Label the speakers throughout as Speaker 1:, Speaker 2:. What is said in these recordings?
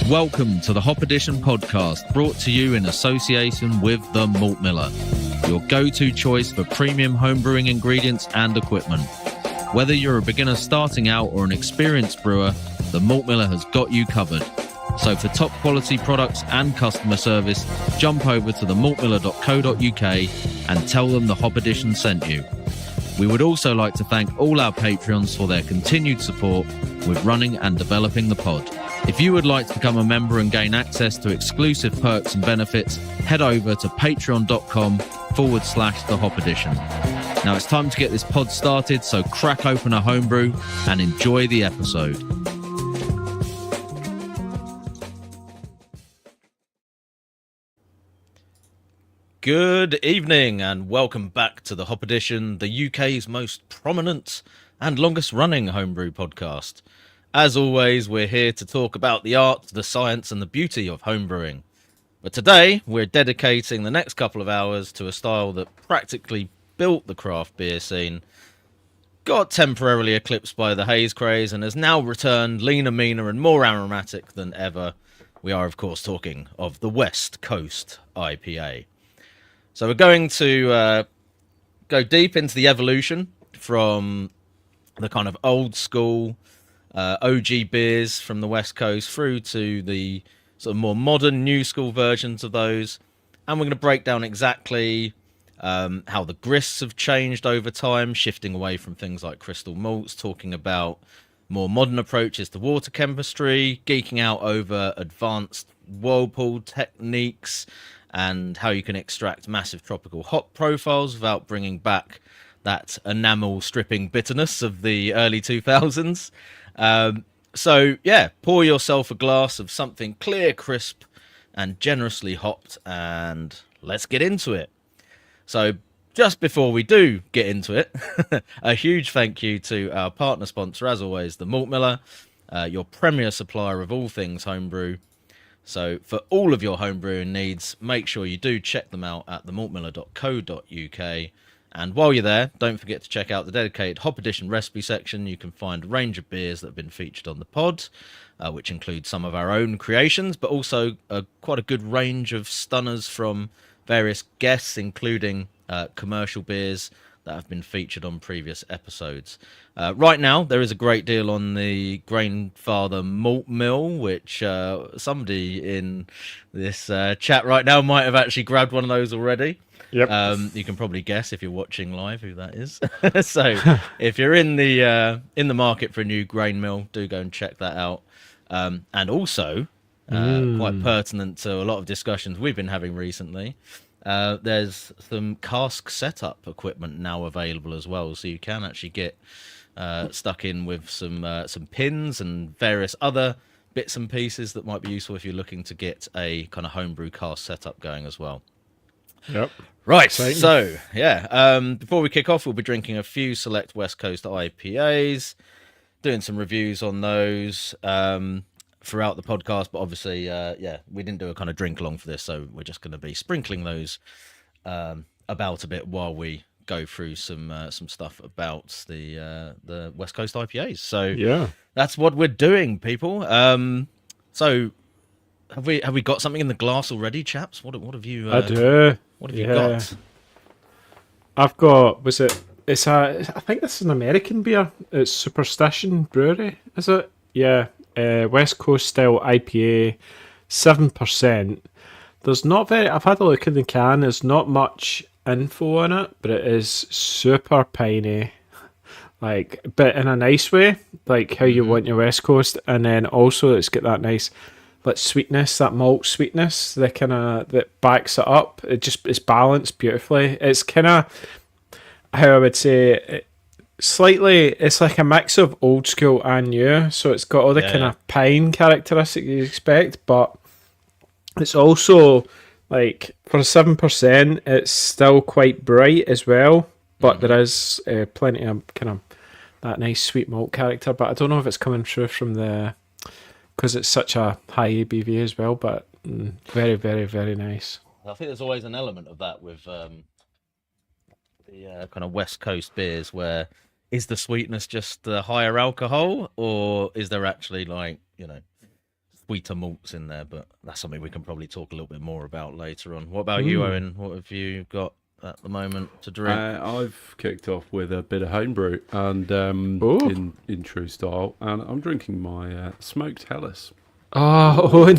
Speaker 1: Welcome to the Hop Edition podcast, brought to you in association with The Malt Miller, your go-to choice for premium homebrewing ingredients and equipment. Whether you're a beginner starting out or an experienced brewer, The Malt Miller has got you covered. So for top quality products and customer service, jump over to themaltmiller.co.uk and tell them the Hop Edition sent you. We would also like to thank all our Patreons for their continued support with running and developing the pod. If you would like to become a member and gain access to exclusive perks and benefits, head over to patreon.com/the Hop Edition. Now it's time to get this pod started, so crack open a homebrew and enjoy the episode. Good evening and welcome back to the Hop Edition, the UK's most prominent and longest running homebrew podcast. As always, we're here to talk about the art, the science and the beauty of homebrewing. But today, we're dedicating the next couple of hours to a style that practically built the craft beer scene, got temporarily eclipsed by the haze craze, and has now returned leaner, meaner and more aromatic than ever. We are, of course, talking of the West Coast IPA. So we're going to go deep into the evolution from the kind of old school OG beers from the West Coast through to the sort of more modern new school versions of those. And we're going to break down exactly how the grists have changed over time, shifting away from things like crystal malts, talking about more modern approaches to water chemistry, geeking out over advanced whirlpool techniques, and how you can extract massive tropical hop profiles without bringing back that enamel stripping bitterness of the early 2000s. So yeah, pour yourself a glass of something clear, crisp, and generously hopped, and let's get into it. So just before we do get into it, a huge thank you to our partner sponsor, as always, the Malt Miller, your premier supplier of all things homebrew. So for all of your homebrewing needs, make sure you do check them out at themaltmiller.co.uk. And while you're there, don't forget to check out the dedicated Hop Edition recipe section. You can find a range of beers that have been featured on the pod, which include some of our own creations, but also quite a good range of stunners from various guests, including commercial beers that have been featured on previous episodes. Right now, there is a great deal on the Grainfather Malt Mill, which somebody in this chat right now might have actually grabbed one of those already.
Speaker 2: Yep.
Speaker 1: You can probably guess if you're watching live who that is. So if you're in the market for a new grain mill, do go and check that out. And also, quite pertinent to a lot of discussions we've been having recently, there's some cask setup equipment now available as well, so you can actually get stuck in with some pins and various other bits and pieces that might be useful if you're looking to get a kind of homebrew cask setup going as well.
Speaker 2: Yep.
Speaker 1: Right,
Speaker 2: Exciting.
Speaker 1: so, yeah, before we kick off, we'll be drinking a few select West Coast IPAs, doing some reviews on those throughout the podcast, but obviously, we didn't do a kind of drink along for this, so we're just going to be sprinkling those about a bit while we go through some stuff about the West Coast IPAs. So,
Speaker 2: Yeah.
Speaker 1: that's what we're doing, people. So, have we got something in the glass already, chaps? What have you?
Speaker 2: I do.
Speaker 1: What have you got?
Speaker 2: I've got. I think this is an American beer. It's Superstition Brewery. Is it? Yeah. West Coast style IPA, 7%. There's not very. I've had a look in the can. There's not much info on it, but it is super piney, but in a nice way, like how you want your West Coast, and then also it's got that nice, sweetness, that malt sweetness, that backs it up. It's balanced beautifully. It's kind of how I would say. Slightly, it's like a mix of old school and new, so it's got all the kind of pine characteristics you expect, but it's also for 7%, it's still quite bright as well, but there is plenty of kind of that nice sweet malt character. But I don't know if it's coming through from because it's such a high ABV as well, but very, very, very nice.
Speaker 1: I think there's always an element of that with the kind of West Coast beers, where is the sweetness just the higher alcohol, or is there actually sweeter malts in there, but that's something we can probably talk a little bit more about later on. What about you, Owen? What have you got at the moment to drink?
Speaker 3: I've kicked off with a bit of homebrew and in true style, and I'm drinking my smoked Helles
Speaker 2: Oh, Owen.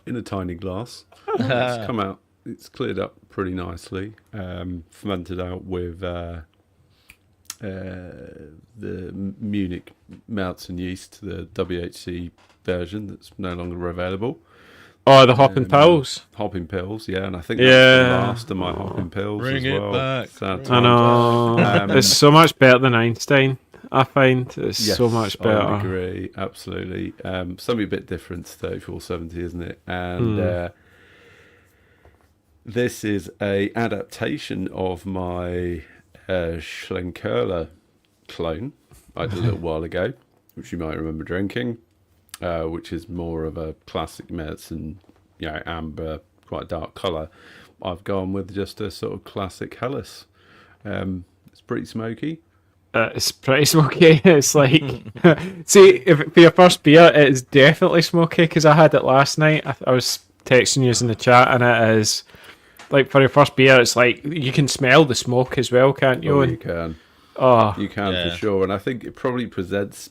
Speaker 3: in a tiny glass. It's come out. It's cleared up pretty nicely. Fermented out with the Munich malts and yeast, the WHC version that's no longer available.
Speaker 2: Oh, the hopping pills.
Speaker 3: Hopping pills, yeah, and I think that's the last of my hopping pills
Speaker 1: Bring
Speaker 3: as
Speaker 1: it
Speaker 3: well.
Speaker 1: back.
Speaker 3: Sad
Speaker 2: I
Speaker 3: times.
Speaker 2: know. It's so much better than Einstein, I find. It's
Speaker 3: Yes,
Speaker 2: so much better.
Speaker 3: I would agree, absolutely. Something a bit different to 3470, isn't it? And this is a adaptation of my Schlenkerla clone I did a little while ago, which you might remember drinking, which is more of a classic medicine, amber, quite dark colour. I've gone with just a sort of classic Helles. It's pretty smoky.
Speaker 2: It's pretty smoky. It's like, see, if for your first beer, it is definitely smoky because I had it last night. I was texting you in the chat, and it is like for your first beer, it's like you can smell the smoke as well, can't you?
Speaker 3: Oh,
Speaker 2: And-
Speaker 3: you can.
Speaker 2: oh,
Speaker 3: You can for sure, and I think it probably presents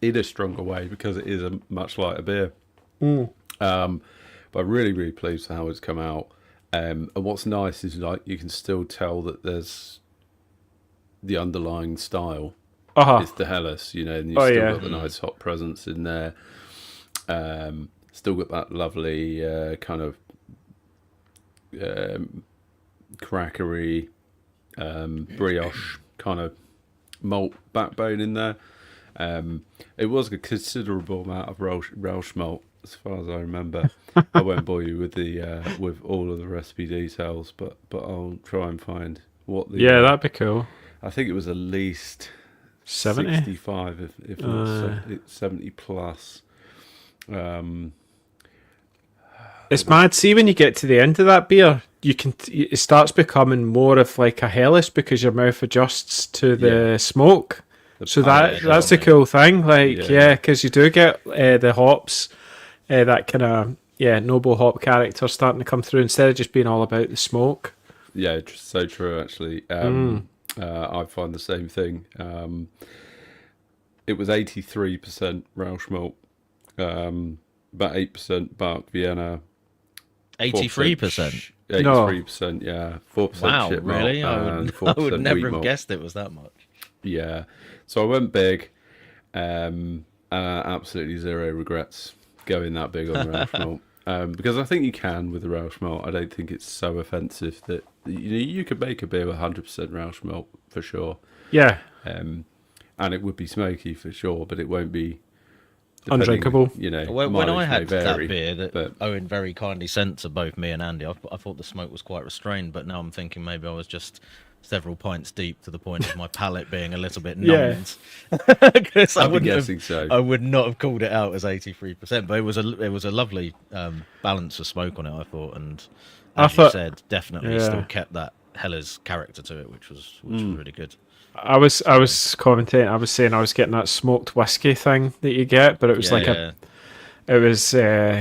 Speaker 3: in a stronger way because it is a much lighter beer. But really, really pleased with how it's come out. And what's nice is like you can still tell that there's the underlying style. It's the Helles, and you've still got the nice hot presence in there. Still got that lovely kind of crackery brioche kind of malt backbone in there. It was a considerable amount of Welsh malt, as far as I remember. I won't bore you with the with all of the recipe details, but I'll try and find what the
Speaker 2: that'd be cool.
Speaker 3: I think it was at least
Speaker 2: 70?
Speaker 3: 65, if not 70 plus.
Speaker 2: It's mad. See, when you get to the end of that beer, it starts becoming more of like a Helles because your mouth adjusts to the smoke. So that's a cool thing. Like, because you do get the hops, that kind of noble hop character starting to come through instead of just being all about the smoke.
Speaker 3: Yeah, so true. Actually, I find the same thing. It was 83% Rausch malt, about 8% Bark Vienna.
Speaker 1: 83%.
Speaker 3: 83%, yeah. 4%
Speaker 1: Wow,
Speaker 3: shit malt,
Speaker 1: really?
Speaker 3: and
Speaker 1: I
Speaker 3: 4%
Speaker 1: would never
Speaker 3: wheat
Speaker 1: have
Speaker 3: malt.
Speaker 1: guessed it was that much.
Speaker 3: Yeah, so I went big, and absolutely zero regrets going that big on Rausch malt. Because I think you can with the Rausch malt. I don't think it's so offensive that you could make a beer with 100% Rausch malt for sure.
Speaker 2: Yeah.
Speaker 3: And it would be smoky for sure, but it won't be
Speaker 2: Undrinkable.
Speaker 1: When I had that
Speaker 3: vary,
Speaker 1: beer that
Speaker 3: but
Speaker 1: Owen very kindly sent to both me and Andy, I thought the smoke was quite restrained, but now I'm thinking maybe I was just several pints deep to the point of my palate being a little bit numbed. Because
Speaker 3: I'd be guessing so.
Speaker 1: I would not have called it out as 83%, but it was a lovely balance of smoke on it, I thought, and as you said, definitely still kept that Heller's character to it, which was really good.
Speaker 2: I was commentating. I was saying I was getting that smoked whiskey thing that you get, but it was
Speaker 1: But
Speaker 2: really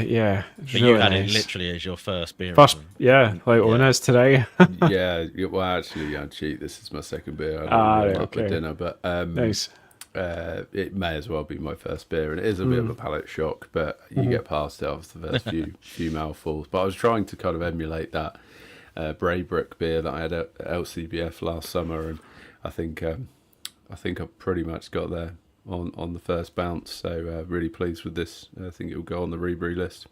Speaker 1: you had
Speaker 2: nice.
Speaker 1: it literally as your first beer.
Speaker 2: Like Owen is today.
Speaker 3: yeah, well, actually, I'm cheat. This is my second beer. I don't for dinner, but
Speaker 2: Nice.
Speaker 3: It may as well be my first beer, and it is a bit of a palate shock, but you get past it after the first few mouthfuls. But I was trying to kind of emulate that Braybrook beer that I had at LCBF last summer, and I think I've pretty much got there on the first bounce. So really pleased with this. I think it will go on the rebrew list.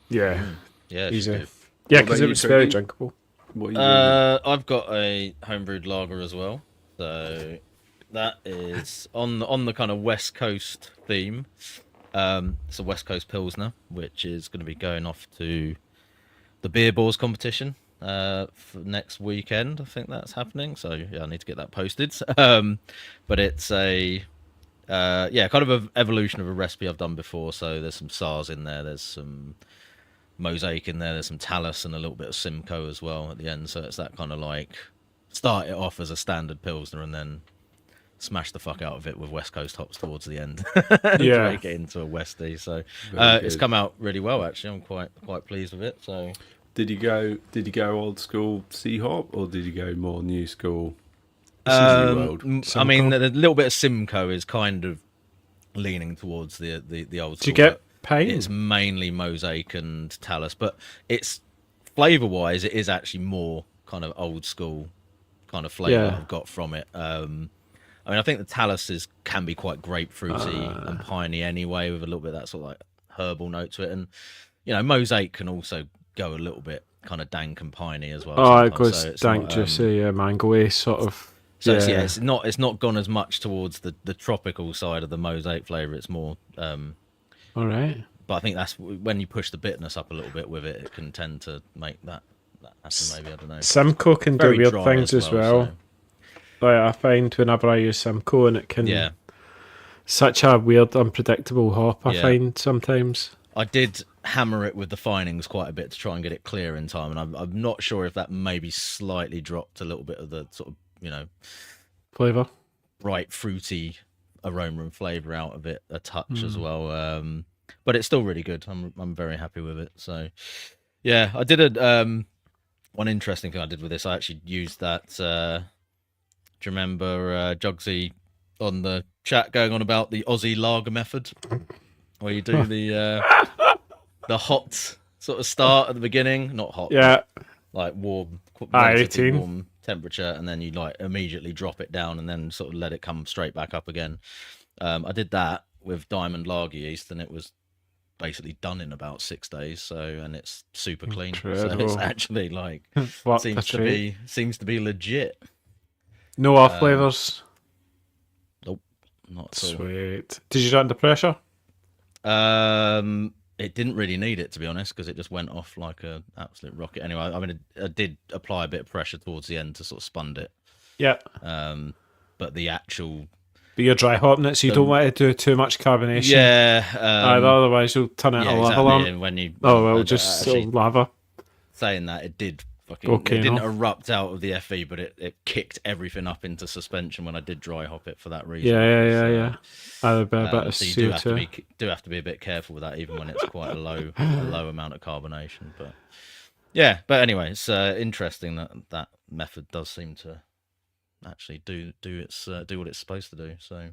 Speaker 2: Yeah.
Speaker 1: Yeah,
Speaker 2: Easy. Yeah, because it was very drinkable.
Speaker 3: What are you doing?
Speaker 1: I've got a homebrewed lager as well, so that is on the kind of West Coast theme. It's a West Coast Pilsner, which is going to be going off to the Beer Balls competition for next weekend. I think that's happening, so yeah, I need to get that posted. But it's a kind of an evolution of a recipe I've done before. So there's some SARS in there, there's some Mosaic in there, there's some Talus and a little bit of Simcoe as well at the end. So it's that kind of like start it off as a standard Pilsner and then smash the fuck out of it with West Coast hops towards the end.
Speaker 2: Yeah.
Speaker 1: Make it into a Westie. So
Speaker 3: Very
Speaker 1: it's
Speaker 3: good.
Speaker 1: come out really well. Actually, I'm quite pleased with it. So
Speaker 3: Did you go old school C hop, or did you go more new school? World.
Speaker 1: I mean, a little bit of Simcoe is kind of leaning towards the old school.
Speaker 2: Do you get
Speaker 1: but
Speaker 2: pain?
Speaker 1: it's mainly Mosaic and Talus, but it's flavor wise, it is actually more kind of old school kind of flavor
Speaker 2: Yeah.
Speaker 1: I've got from it. I mean, I think the Talus can be quite grapefruity and piney anyway, with a little bit of that sort of like herbal note to it. And Mosaic can also go a little bit kind of dank and piney as well.
Speaker 2: Oh, it
Speaker 1: sometimes.
Speaker 2: goes
Speaker 1: So it's
Speaker 2: dank,
Speaker 1: not,
Speaker 2: juicy, mango-y sort of.
Speaker 1: so it's not gone as much towards the tropical side of the Mosaic flavour. It's more,
Speaker 2: All right.
Speaker 1: but I think that's when you push the bitterness up a little bit with it, it can tend to make that happen. Maybe, I don't know.
Speaker 2: Simcoe can do
Speaker 1: Very
Speaker 2: weird
Speaker 1: dry
Speaker 2: things as well.
Speaker 1: so-
Speaker 2: Like I find whenever I use Simcoe, and it can
Speaker 1: yeah,
Speaker 2: such a weird, unpredictable hop. I
Speaker 1: Yeah.
Speaker 2: find sometimes.
Speaker 1: I did hammer it with the finings quite a bit to try and get it clear in time, and I'm not sure if that maybe slightly dropped a little bit of the sort of
Speaker 2: Flavor.
Speaker 1: bright fruity aroma and flavour out of it a touch as well. But it's still really good. I'm very happy with it. So yeah, I did one interesting thing I did with this. I actually used that. Do you remember Jogsy on the chat going on about the Aussie lager method, where you do the hot sort of start at the beginning, not hot,
Speaker 2: Yeah.
Speaker 1: like warm,
Speaker 2: Aye,
Speaker 1: relatively
Speaker 2: 18.
Speaker 1: warm temperature, and then you like immediately drop it down and then sort of let it come straight back up again. I did that with Diamond Lager yeast, and it was basically done in about 6 days. So, and it's super clean. So it's
Speaker 2: Incredible.
Speaker 1: actually like
Speaker 2: What
Speaker 1: seems to be legit.
Speaker 2: No off flavors.
Speaker 1: Nope, not at all.
Speaker 2: Sweet. Did you do it under pressure?
Speaker 1: It didn't really need it, to be honest, because it just went off like a absolute rocket. Anyway, I mean, I did apply a bit of pressure towards the end to sort of spund it.
Speaker 2: Yeah.
Speaker 1: But the actual
Speaker 2: But you're dry hopping it, so you don't want to do too much carbonation. Either, otherwise you'll turn it
Speaker 1: yeah,
Speaker 2: a lava
Speaker 1: exactly.
Speaker 2: lamp.
Speaker 1: And when you
Speaker 2: Just
Speaker 1: actually,
Speaker 2: sort of lava.
Speaker 1: saying that, it did fucking
Speaker 2: Okay,
Speaker 1: it didn't
Speaker 2: no.
Speaker 1: erupt out of the FE, but it kicked everything up into suspension when I did dry hop it for that reason.
Speaker 2: Yeah. Either a bit of
Speaker 1: So you do
Speaker 2: CO2.
Speaker 1: have to be a bit careful with that, even when it's quite a low amount of carbonation. But yeah, but anyway, it's interesting that method does seem to actually do what it's supposed to do. So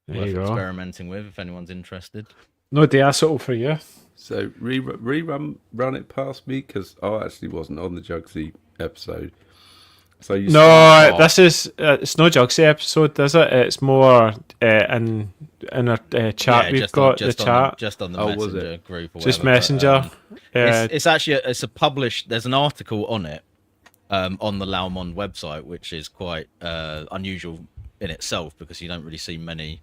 Speaker 2: There
Speaker 1: worth
Speaker 2: you go.
Speaker 1: experimenting with if anyone's interested.
Speaker 2: No diacetyl for you.
Speaker 3: So run it past me, because I actually wasn't on the Jugsy episode. So you
Speaker 2: No, this is it's no Jugsy episode, is it? It's more in a chat we've got the chat.
Speaker 1: Just on the
Speaker 3: Oh, was
Speaker 1: messenger
Speaker 3: it?
Speaker 1: group or
Speaker 2: Just
Speaker 1: whatever,
Speaker 2: messenger.
Speaker 1: it's actually it's a published. There's an article on it on the Laumond website, which is quite unusual in itself, because you don't really see many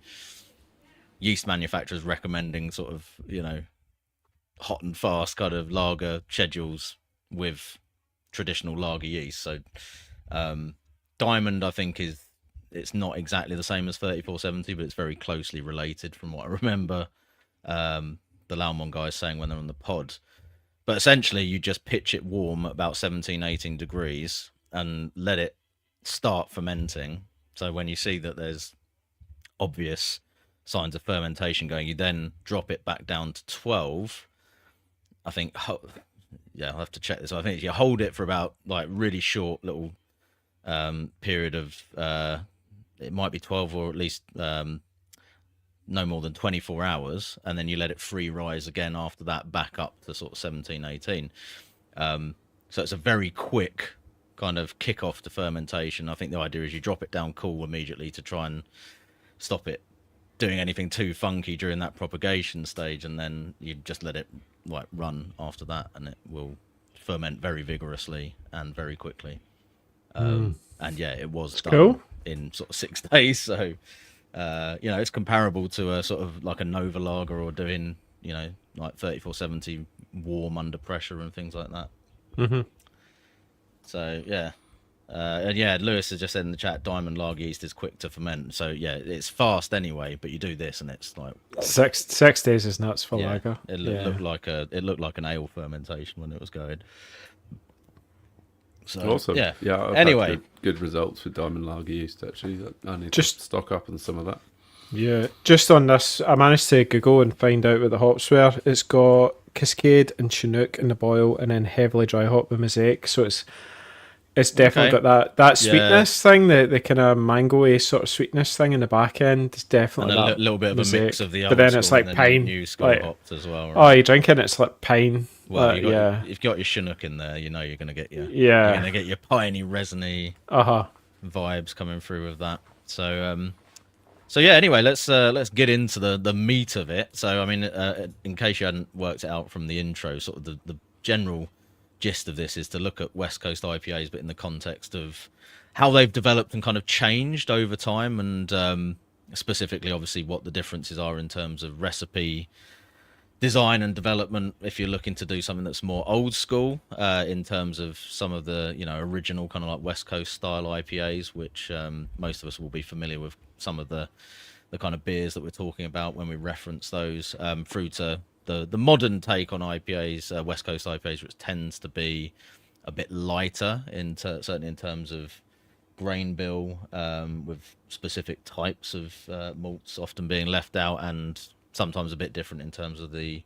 Speaker 1: yeast manufacturers recommending sort of hot and fast kind of lager schedules with traditional lager yeast. So Diamond, I think, it's not exactly the same as 3470, but it's very closely related from what I remember the Laumond guys saying when they're on the pod. But essentially you just pitch it warm at about 17-18 degrees and let it start fermenting. So when you see that there's obvious signs of fermentation going, you then drop it back down to 12. I think, I'll have to check this. I think you hold it for about like really short little period of it might be 12 or at least no more than 24 hours, and then you let it free rise again after that, back up to sort of 17-18. So it's a very quick kind of kick off to fermentation. I think the idea is you drop it down cool immediately to try and stop it doing anything too funky during that propagation stage, and then you just let it like run after that, and it will ferment very vigorously and very quickly. And yeah, it was done
Speaker 2: cool.
Speaker 1: in sort of 6 days. So it's comparable to a sort of like a Nova Lager, or doing like 3470 warm under pressure and things like that.
Speaker 2: Mm-hmm.
Speaker 1: So yeah. And yeah, Lewis has just said in the chat, Diamond Lager yeast is quick to ferment. So yeah, it's fast anyway, but you do this and it's like
Speaker 2: 6 days is nuts for lager.
Speaker 1: It looked like an ale fermentation when it was going. So
Speaker 3: Awesome.
Speaker 1: yeah.
Speaker 3: Yeah. I've
Speaker 1: Anyway,
Speaker 3: had good results with Diamond Lager Yeast. Actually, I need
Speaker 2: Just
Speaker 3: to stock up on some of that.
Speaker 2: Yeah, just on this, I managed to Google and find out what the hops were. It's got Cascade and Chinook in the boil, and then heavily dry hop with Mosaic. So it's definitely
Speaker 1: okay.
Speaker 2: got that
Speaker 1: Yeah,
Speaker 2: sweetness thing, the kind of mango-y sort of sweetness thing in the back end. It's
Speaker 1: and
Speaker 2: definitely
Speaker 1: a
Speaker 2: that
Speaker 1: little bit of a
Speaker 2: Mosaic.
Speaker 1: mix of the
Speaker 2: But
Speaker 1: old
Speaker 2: then it's
Speaker 1: school and
Speaker 2: like
Speaker 1: the
Speaker 2: pine.
Speaker 1: new school
Speaker 2: Like,
Speaker 1: hops as well,
Speaker 2: oh,
Speaker 1: right?
Speaker 2: you're drinking it's like pine.
Speaker 1: Well,
Speaker 2: Yeah,
Speaker 1: if you got your Chinook in there, you know you're
Speaker 2: yeah.
Speaker 1: gonna get your piney, resiny
Speaker 2: Uh-huh.
Speaker 1: vibes coming through with that. So yeah. Anyway, let's get into the meat of it. So I mean, in case you hadn't worked it out from the intro, sort of the general gist of this is to look at West Coast IPAs, but in the context of how they've developed and kind of changed over time, and specifically, obviously, what the differences are in terms of recipe design and development if you're looking to do something that's more old school in terms of some of the original kind of like West Coast style IPAs, which most of us will be familiar with some of the kind of beers that we're talking about when we reference those, through to the modern take on IPAs, West Coast IPAs, which tends to be a bit lighter certainly in terms of grain bill, with specific types of malts often being left out, and sometimes a bit different in terms of the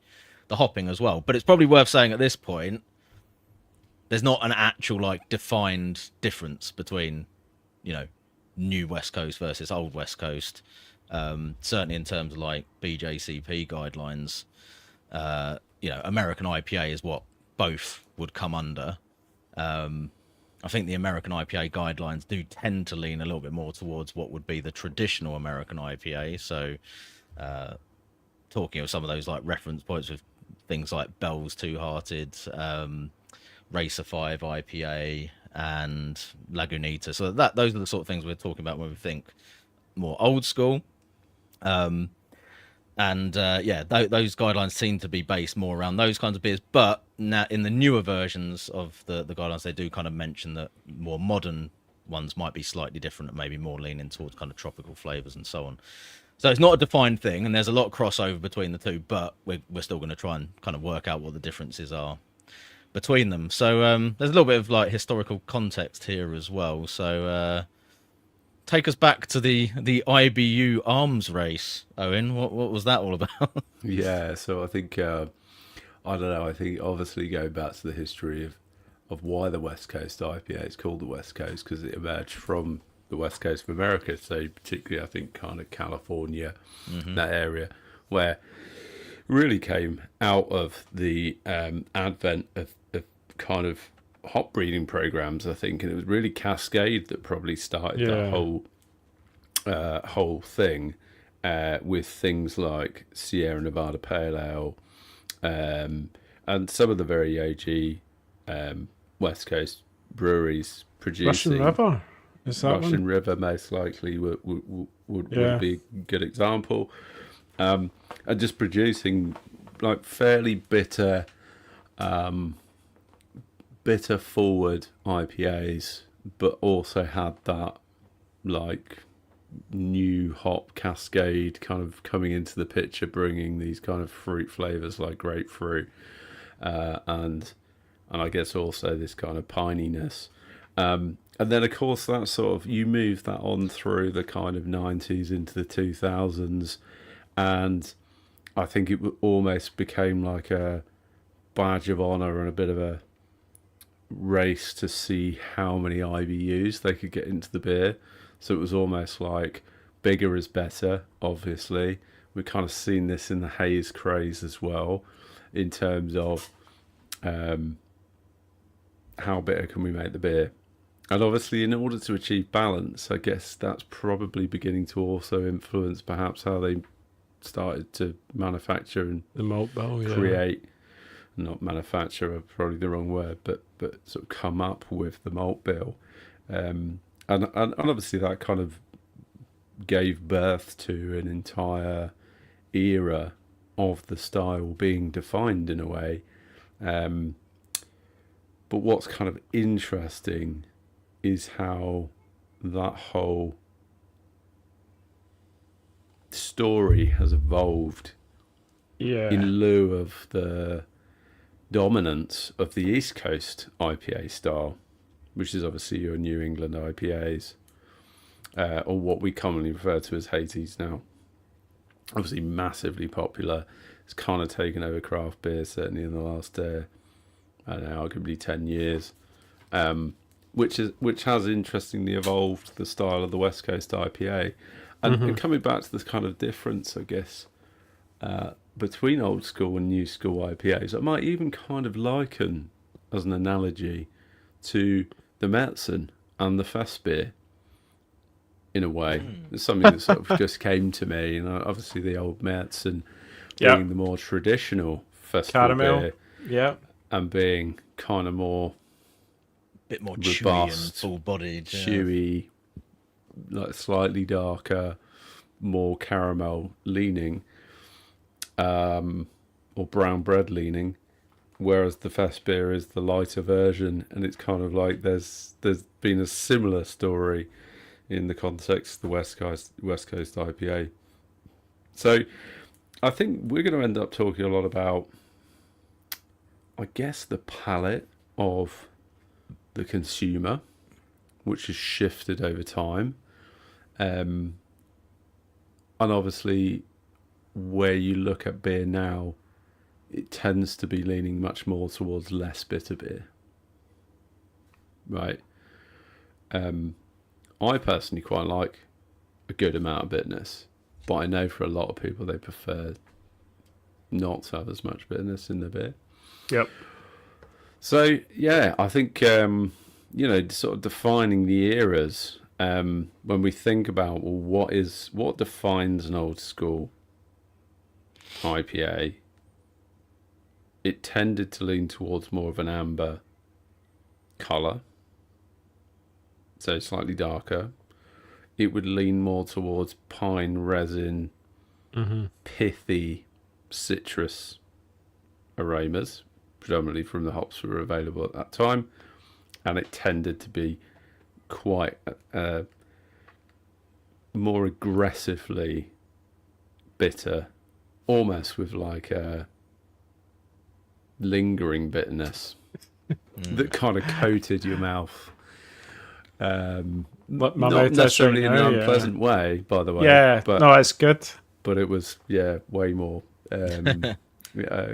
Speaker 1: hopping as well. But it's probably worth saying at this point, there's not an actual like defined difference between new West Coast versus old West Coast. Certainly in terms of like BJCP guidelines, American IPA is what both would come under. I think the American IPA guidelines do tend to lean a little bit more towards what would be the traditional American IPA. So, talking of some of those like reference points with things like Bell's Two Hearted, Racer 5 IPA, and Lagunita. So those are the sort of things we're talking about when we think more old school. Those guidelines seem to be based more around those kinds of beers. But now in the newer versions of the guidelines, they do kind of mention that more modern ones might be slightly different and maybe more leaning towards kind of tropical flavors and so on. So it's not a defined thing, and there's a lot of crossover between the two, but we're still going to try and kind of work out what the differences are between them. So there's a little bit of like historical context here as well. So take us back to the IBU arms race, Owen. What was that all about?
Speaker 3: Yeah. So I think I don't know. I think obviously going back to the history of why the West Coast IPA is called the West Coast, because it emerged from the West Coast of America. So particularly, I think kind of California, that area where really came out of the advent of kind of hop breeding programs, I think, and it was really Cascade that probably started that whole thing, with things like Sierra Nevada Pale Ale, and some of the very OG West Coast breweries producing.
Speaker 2: Russian River, is that
Speaker 3: Russian
Speaker 2: one?
Speaker 3: River most likely would be a good example, and just producing like fairly bitter forward IPAs, but also had that like new hop cascade kind of coming into the picture, bringing these kind of fruit flavors like grapefruit, and I guess also this kind of pininess. And then, of course, that sort of, you move that on through the kind of 90s into the 2000s, and I think it almost became like a badge of honor and a bit of a race to see how many IBUs they could get into the beer. So it was almost like bigger is better, obviously. We've kind of seen this in the haze craze as well, in terms of how bitter can we make the beer. And obviously, in order to achieve balance, I guess that's probably beginning to also influence perhaps how they started to manufacture and
Speaker 2: The malt bill,
Speaker 3: create, not manufacture, probably the wrong word, but sort of come up with the malt bill. And obviously that kind of gave birth to an entire era of the style being defined in a way. But what's kind of interesting is how that whole story has evolved in lieu of the dominance of the East Coast IPA style. which is obviously your New England IPAs, or what we commonly refer to as Haties now. Obviously massively popular. It's kind of taken over craft beer, certainly in the last, I don't know, arguably 10 years, which has interestingly evolved the style of the West Coast IPA. And coming back to this kind of difference, I guess, between old school and new school IPAs, I might even kind of liken, as an analogy, to the Märzen and the Fest beer. In a way, it's something that sort of just came to me. Obviously the old Märzen being the more traditional festival
Speaker 2: Caramel.
Speaker 3: beer, and being kind of more
Speaker 1: Bit more
Speaker 3: robust,
Speaker 1: chewy and full-bodied.
Speaker 3: chewy, like slightly darker, more caramel leaning, or brown bread leaning. Whereas the Fest beer is the lighter version, and it's kind of like there's been a similar story in the context of the West Coast IPA. So I think we're going to end up talking a lot about, I guess, the palate of the consumer, which has shifted over time. And obviously, where you look at beer now, it tends to be leaning much more towards less bitter beer. Right? I personally quite like a good amount of bitterness, but I know for a lot of people they prefer not to have as much bitterness in their beer.
Speaker 2: Yep.
Speaker 3: So yeah, I think sort of defining the eras, when we think about, well, what defines an old school IPA, it tended to lean towards more of an amber colour. So slightly darker. It would lean more towards pine resin, pithy citrus aromas, predominantly from the hops that were available at that time. And it tended to be quite more aggressively bitter, almost with like a lingering bitterness that kind of coated your mouth. Not necessarily in an unpleasant way, by the way.
Speaker 2: Yeah,
Speaker 3: but,
Speaker 2: no, it's good.
Speaker 3: But it was, way more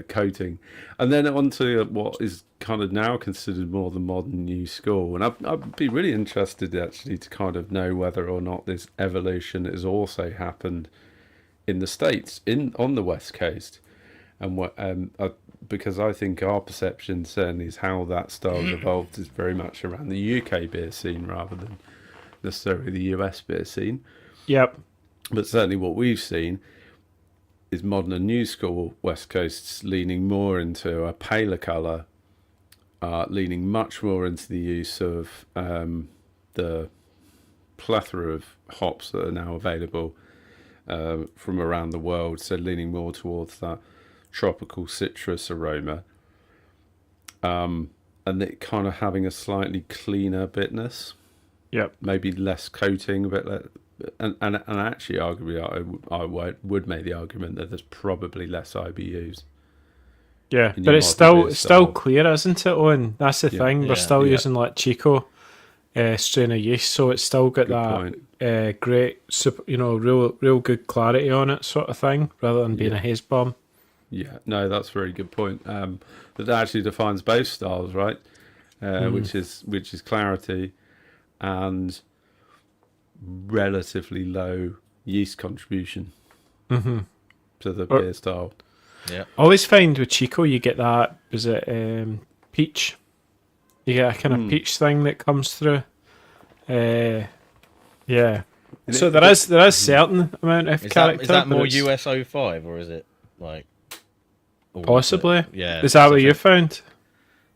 Speaker 3: coating. And then onto what is kind of now considered more the modern new school. And I'd be really interested, actually, to kind of know whether or not this evolution has also happened in the States, on the West Coast. And what because I think our perception certainly is how that style has evolved is very much around the UK beer scene rather than necessarily the US beer scene.
Speaker 2: Yep.
Speaker 3: But certainly what we've seen is modern and new school West Coasts leaning more into a paler colour, leaning much more into the use of the plethora of hops that are now available from around the world, so leaning more towards that tropical citrus aroma, and it kind of having a slightly cleaner bitterness.
Speaker 2: Yep.
Speaker 3: Maybe less coating, but and actually, arguably, I would make the argument that there's probably less IBUs.
Speaker 2: Yeah, but it's still clear, isn't it? Owen? That's the thing. We're still using like Chico strain of yeast, so it's still got that great, super, real good clarity on it, sort of thing, rather than being a haze bomb.
Speaker 3: Yeah, no, that's a very good point. That actually defines both styles, right? Which is clarity and relatively low yeast contribution to the beer style.
Speaker 1: Yeah.
Speaker 2: I always find with Chico you get that, is it peach? You get a kind of peach thing that comes through. Yeah. So there is certain amount of character.
Speaker 1: Is that more US 05 or is it like
Speaker 2: possibly?
Speaker 1: Yeah.
Speaker 2: Is that what you found?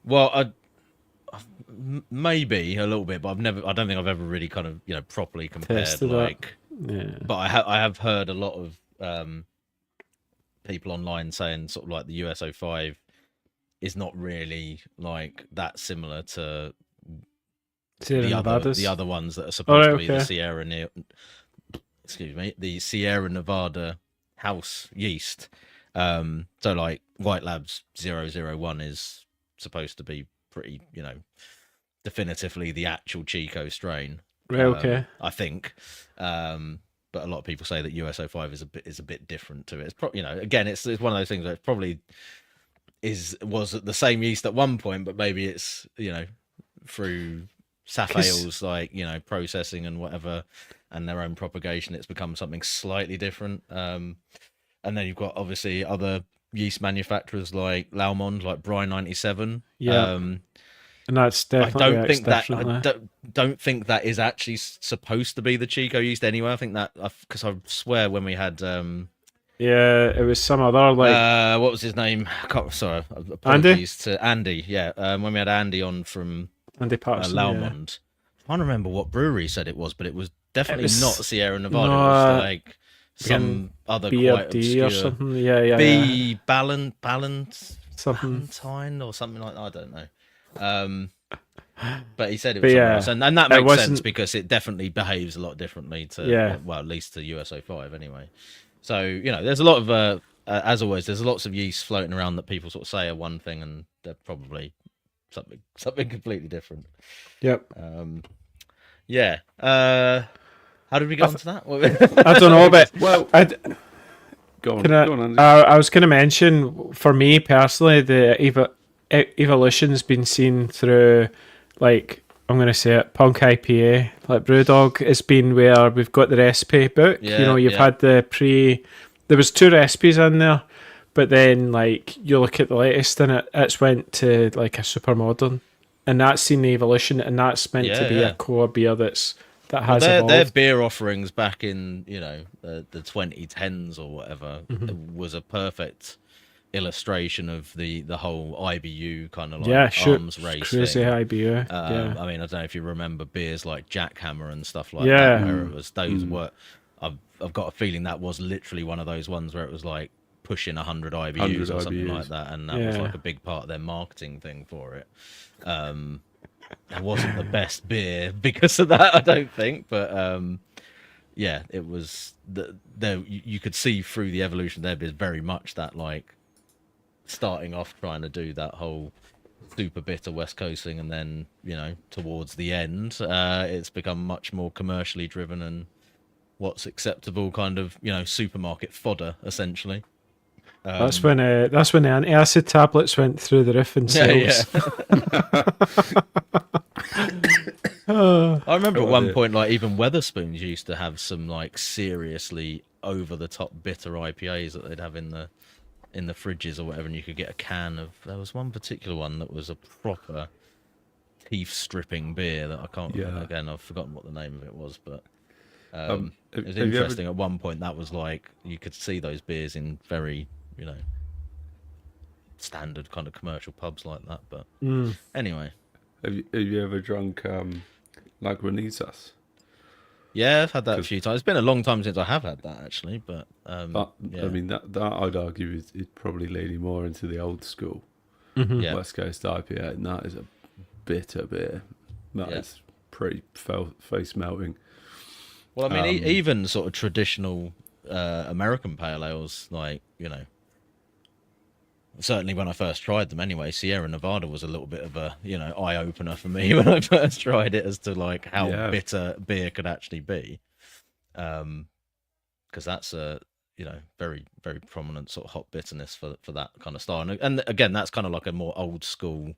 Speaker 1: Well, maybe a little bit, but I don't think I've ever really kind of properly compared.
Speaker 2: Tested
Speaker 1: but I have heard a lot of people online saying sort of like the US 05 is not really like that similar to the other ones that are supposed to be the Sierra Nevada house yeast. So like White Labs 001 is supposed to be pretty, definitively the actual Chico strain.
Speaker 2: Right, okay.
Speaker 1: I think. But a lot of people say that US-05 is a bit different to it. It's probably, again, it's one of those things that it probably was the same yeast at one point, but maybe it's through SAF ales, like processing and whatever, and their own propagation, it's become something slightly different. And then you've got obviously other yeast manufacturers like Laumond, like Bry 97.
Speaker 2: Yeah. And that's definitely
Speaker 1: I don't think that is actually supposed to be the Chico yeast anyway. I think that because I swear when we had
Speaker 2: yeah, it was some other like
Speaker 1: what was his name? Apologies to Andy. Yeah, when we had Andy on from
Speaker 2: Andy Patterson,
Speaker 1: Laumond. I can't remember what brewery said it was, but it was definitely not Sierra Nevada.
Speaker 2: No,
Speaker 1: it was like some other quite obscure
Speaker 2: or something. Yeah.
Speaker 1: B Ballantine or something like that. I don't know. But he said it was something else, and that makes sense because it definitely behaves a lot differently to well, at least to US-05 anyway. So there's a lot of as always, there's lots of yeast floating around that people sort of say are one thing, and they're probably something completely different.
Speaker 2: Yep.
Speaker 1: Yeah. How did we get onto that?
Speaker 2: I don't know, but
Speaker 3: go on, Andy.
Speaker 2: I was going to mention, for me personally, the evolution's been seen through, like, I'm going to say it, Punk IPA, like Brewdog. It's been where we've got the recipe book. You've had there was 2 recipes in there, but then like you look at the latest and it's went to like a super modern, and that's seen the evolution, and that's meant to be a core beer that has evolved.
Speaker 1: Their beer offerings back in the 2010s or whatever was a perfect illustration of the whole IBU kind of like arms race
Speaker 2: crazy
Speaker 1: thing.
Speaker 2: IBU.
Speaker 1: I mean, I don't know if you remember beers like Jackhammer and stuff like that, where it was were. I've got a feeling that was literally one of those ones where it was like pushing 100 IBUs or something like that, and that was like a big part of their marketing thing for it. It wasn't the best beer because of that, I don't think, but it was you could see through the evolution there is very much that like starting off trying to do that whole super bitter West Coast thing, and then towards the end it's become much more commercially driven and what's acceptable kind of supermarket fodder essentially.
Speaker 2: That's when the antacid tablets went through the roof in sales.
Speaker 1: I remember at one point, like even Weatherspoons used to have some like seriously over the top bitter IPAs that they'd have in the fridges or whatever, and you could get a can of. There was one particular one that was a proper teeth stripping beer that I can't. Again, I've forgotten what the name of it was, but it was interesting. At one point, that was like you could see those beers in very standard kind of commercial pubs like that. But anyway,
Speaker 3: have you ever drunk Lagunitas?
Speaker 1: Yeah, I've had that a few times. It's been a long time since I have had that actually, but
Speaker 3: I mean that I'd argue is probably leaning more into the old school West Coast IPA, and that is a bitter beer. That is pretty face melting.
Speaker 1: Well, I mean, even sort of traditional American pale ales, like certainly when I first tried them anyway, Sierra Nevada was a little bit of a eye opener for me when I first tried it as to like how bitter beer could actually be, because that's a very, very prominent sort of hot bitterness for that kind of style, and again that's kind of like a more old school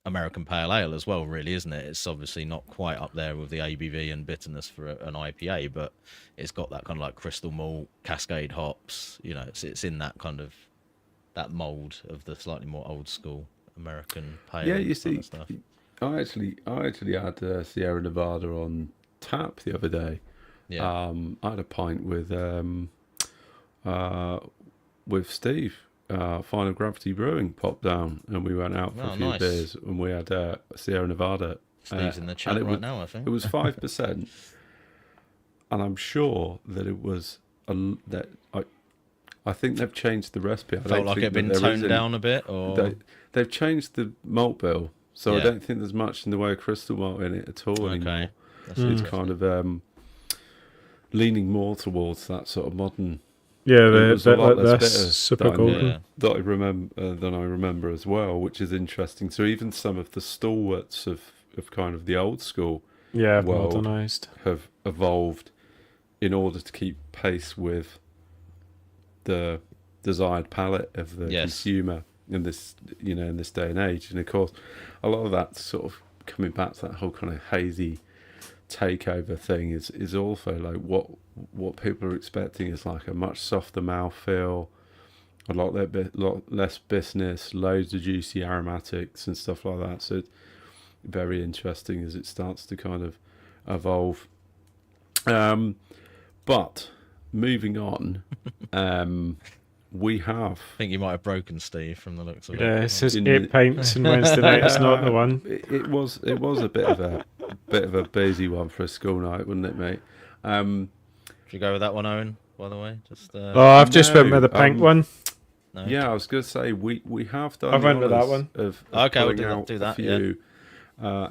Speaker 1: American pale ale as well, really, isn't it? It's obviously not quite up there with the ABV and bitterness for an IPA, but it's got that kind of like crystal malt, Cascade hops. It's in that kind of that mold of the slightly more old school American pale.
Speaker 3: Yeah, you see,
Speaker 1: stuff.
Speaker 3: I actually had Sierra Nevada on tap the other day. Yeah, I had a pint with Steve. Final Gravity Brewing popped down, and we went out for a few beers, and we had Sierra Nevada.
Speaker 1: Steve's in the chat right now, I think.
Speaker 3: It was 5%, and I'm sure that it was I think they've changed the recipe. I
Speaker 1: felt like it had been toned down a bit, or
Speaker 3: they've changed the malt bill, so I don't think there's much in the way of crystal malt in it at all anymore. It's kind of leaning more towards that sort of modern.
Speaker 2: Yeah, that's super golden.
Speaker 3: Than I remember as well, which is interesting. So even some of the stalwarts of of kind of the old school
Speaker 2: Yeah,
Speaker 3: world
Speaker 2: modernised.
Speaker 3: have evolved in order to keep pace with the desired palate of the consumer in this, in this day and age. And of course, a lot of that sort of coming back to that whole kind of hazy takeover thing is also like what people are expecting is like a much softer mouthfeel, a lot less bitterness, loads of juicy aromatics and stuff like that. So it's very interesting as it starts to kind of evolve. But moving on, we have.
Speaker 1: I think you might have broken Steve from the looks of it.
Speaker 2: Yeah, it says 8 pints on Wednesday night. It's not the one.
Speaker 3: It was a bit of a boozy one for a school night, wasn't it, mate?
Speaker 1: Should you go with that one, Owen? By the way, just.
Speaker 2: I've just went with the pink one.
Speaker 1: No?
Speaker 3: Yeah, I was going to say we have done.
Speaker 2: I've went with that one.
Speaker 3: Of
Speaker 1: Okay, we'll
Speaker 3: pulling
Speaker 1: do
Speaker 3: out
Speaker 1: that.
Speaker 3: A few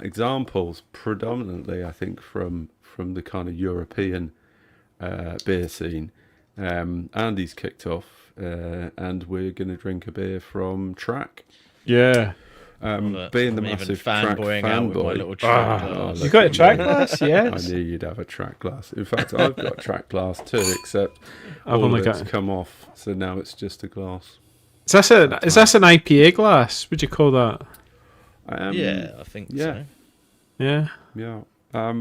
Speaker 3: examples, predominantly, I think, from the kind of European beer scene. Andy's kicked off, and we're going to drink a beer from Track.
Speaker 2: Yeah.
Speaker 3: Being the massive Track
Speaker 1: fanboying out with my little
Speaker 3: fanboy.
Speaker 1: Track glass.
Speaker 2: You got a Track glass? Yes.
Speaker 3: I knew you'd have a Track glass. In fact, I've got a Track glass too, except
Speaker 2: I've
Speaker 3: all
Speaker 2: only
Speaker 3: of it's
Speaker 2: got.
Speaker 3: come off, so now it's just a glass.
Speaker 2: Is this an IPA glass? Would you call that?
Speaker 1: Yeah, I think so.
Speaker 2: Yeah.
Speaker 3: Yeah.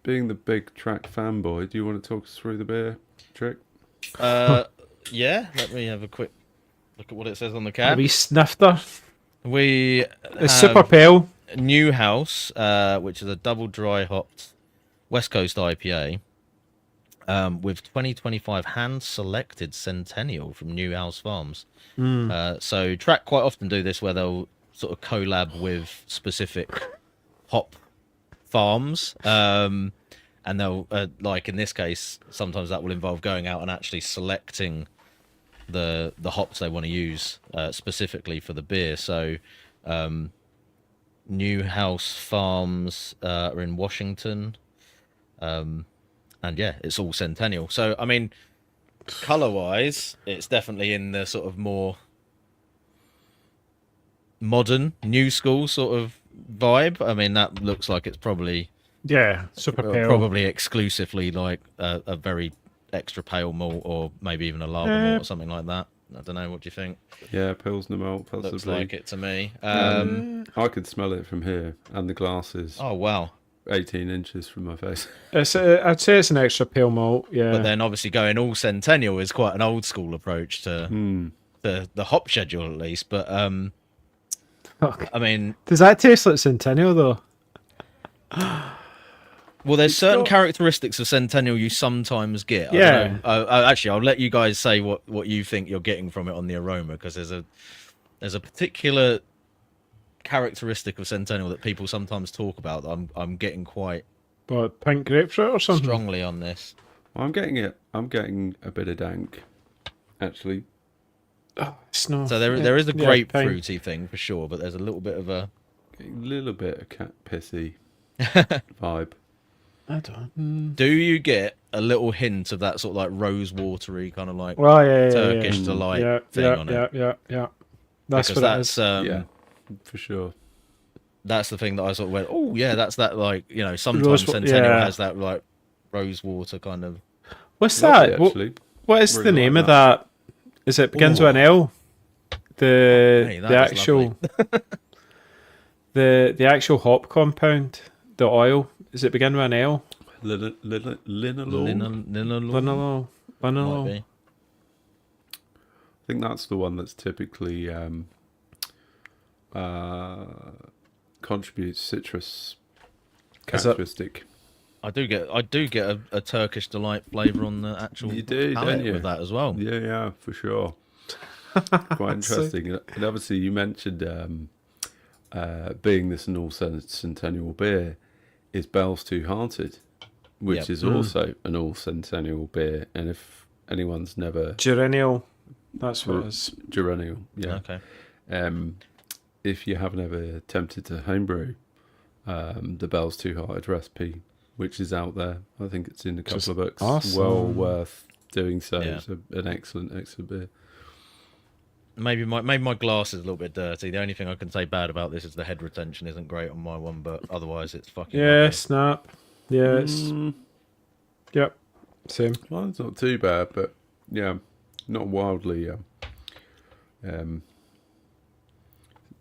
Speaker 3: Being the big Track fanboy, do you want to talk us through the beer, Trick?
Speaker 1: Yeah, let me have a quick look at what it says on the
Speaker 2: A
Speaker 1: can.
Speaker 2: wee snifter.
Speaker 1: We
Speaker 2: It's super pale.
Speaker 1: New House, which is a double dry hopped West Coast IPA, with 2025 hand selected Centennial from New House Farms. So Track quite often do this where they'll sort of collab with specific hop farms, and they'll like in this case, sometimes that will involve going out and actually selecting the hops they want to use specifically for the beer. So New House Farms are in Washington, and yeah, it's all Centennial. So I mean, color wise, it's definitely in the sort of more modern, new school sort of vibe. I mean, that looks like it's probably
Speaker 2: Super pale.
Speaker 1: probably exclusively like a very extra pale malt, or maybe even a lager malt or something like that. I don't know. What do you think?
Speaker 3: Yeah, Pilsner malt, possibly.
Speaker 1: Looks like it to me.
Speaker 3: I could smell it from here, and the glass is
Speaker 1: Oh wow!
Speaker 3: 18 inches from my face.
Speaker 2: I'd say it's an extra pale malt. Yeah.
Speaker 1: But then obviously going all Centennial is quite an old school approach to the hop schedule at least. But I mean,
Speaker 2: does that taste like Centennial though?
Speaker 1: well, there's certain characteristics of Centennial you sometimes get. I don't know. Actually, I'll let you guys say what you think you're getting from it on the aroma, because there's a particular characteristic of Centennial that people sometimes talk about that I'm getting quite
Speaker 2: What, pink grapefruit or something?
Speaker 1: strongly on this.
Speaker 3: I'm getting a bit of dank, actually.
Speaker 2: It's not,
Speaker 1: So there is a
Speaker 2: yeah,
Speaker 1: grapefruity thing for sure, but there's a little bit of a
Speaker 3: Getting a little bit of cat pissy vibe.
Speaker 2: I don't.
Speaker 1: Do you get a little hint of that sort of like rose watery kind of like
Speaker 2: Well, yeah,
Speaker 1: Turkish delight thing on it?
Speaker 2: Yeah. That's
Speaker 1: Because
Speaker 2: what it
Speaker 1: that's
Speaker 2: is.
Speaker 3: Yeah, for sure.
Speaker 1: that's the thing that I sort of went, oh yeah, that's that, like, you know, sometimes Centennial has that like rose water kind of.
Speaker 2: What's
Speaker 3: Lovely,
Speaker 2: that?
Speaker 3: actually.
Speaker 2: What is
Speaker 3: Really
Speaker 2: the name
Speaker 3: like
Speaker 2: of that? Is it begins with an L?
Speaker 1: Hey, that
Speaker 2: The
Speaker 1: is
Speaker 2: actual the actual hop compound, the oil. Does it begin with an L?
Speaker 3: Linalool.
Speaker 1: Linalool might
Speaker 2: Linalool.
Speaker 1: be.
Speaker 3: I think that's the one that's typically contributes citrus characteristic.
Speaker 1: I do get a Turkish delight flavour on the actual
Speaker 3: You do,
Speaker 1: palate
Speaker 3: don't you?
Speaker 1: with that as well.
Speaker 3: Yeah, for sure. Quite interesting. And obviously, you mentioned being this an all centennial beer, is Bell's Two Hearted, which
Speaker 1: Yep.
Speaker 3: is also an all centennial beer. And if anyone's never
Speaker 2: Geraniol. That's what it is.
Speaker 3: geraniol, yeah.
Speaker 1: Okay.
Speaker 3: If you haven't ever attempted to homebrew the Bell's Two Hearted recipe, which is out there, I think it's in a couple
Speaker 2: Just
Speaker 3: of books.
Speaker 2: awesome.
Speaker 3: Well worth doing so.
Speaker 1: Yeah.
Speaker 3: It's an excellent beer.
Speaker 1: maybe my glass is a little bit dirty. The only thing I can say bad about this is the head retention isn't great on my one, but otherwise it's fucking
Speaker 2: Yeah,
Speaker 1: lovely.
Speaker 2: snap. Yeah, it's yep, same.
Speaker 3: Well, it's not too bad, but yeah, not wildly.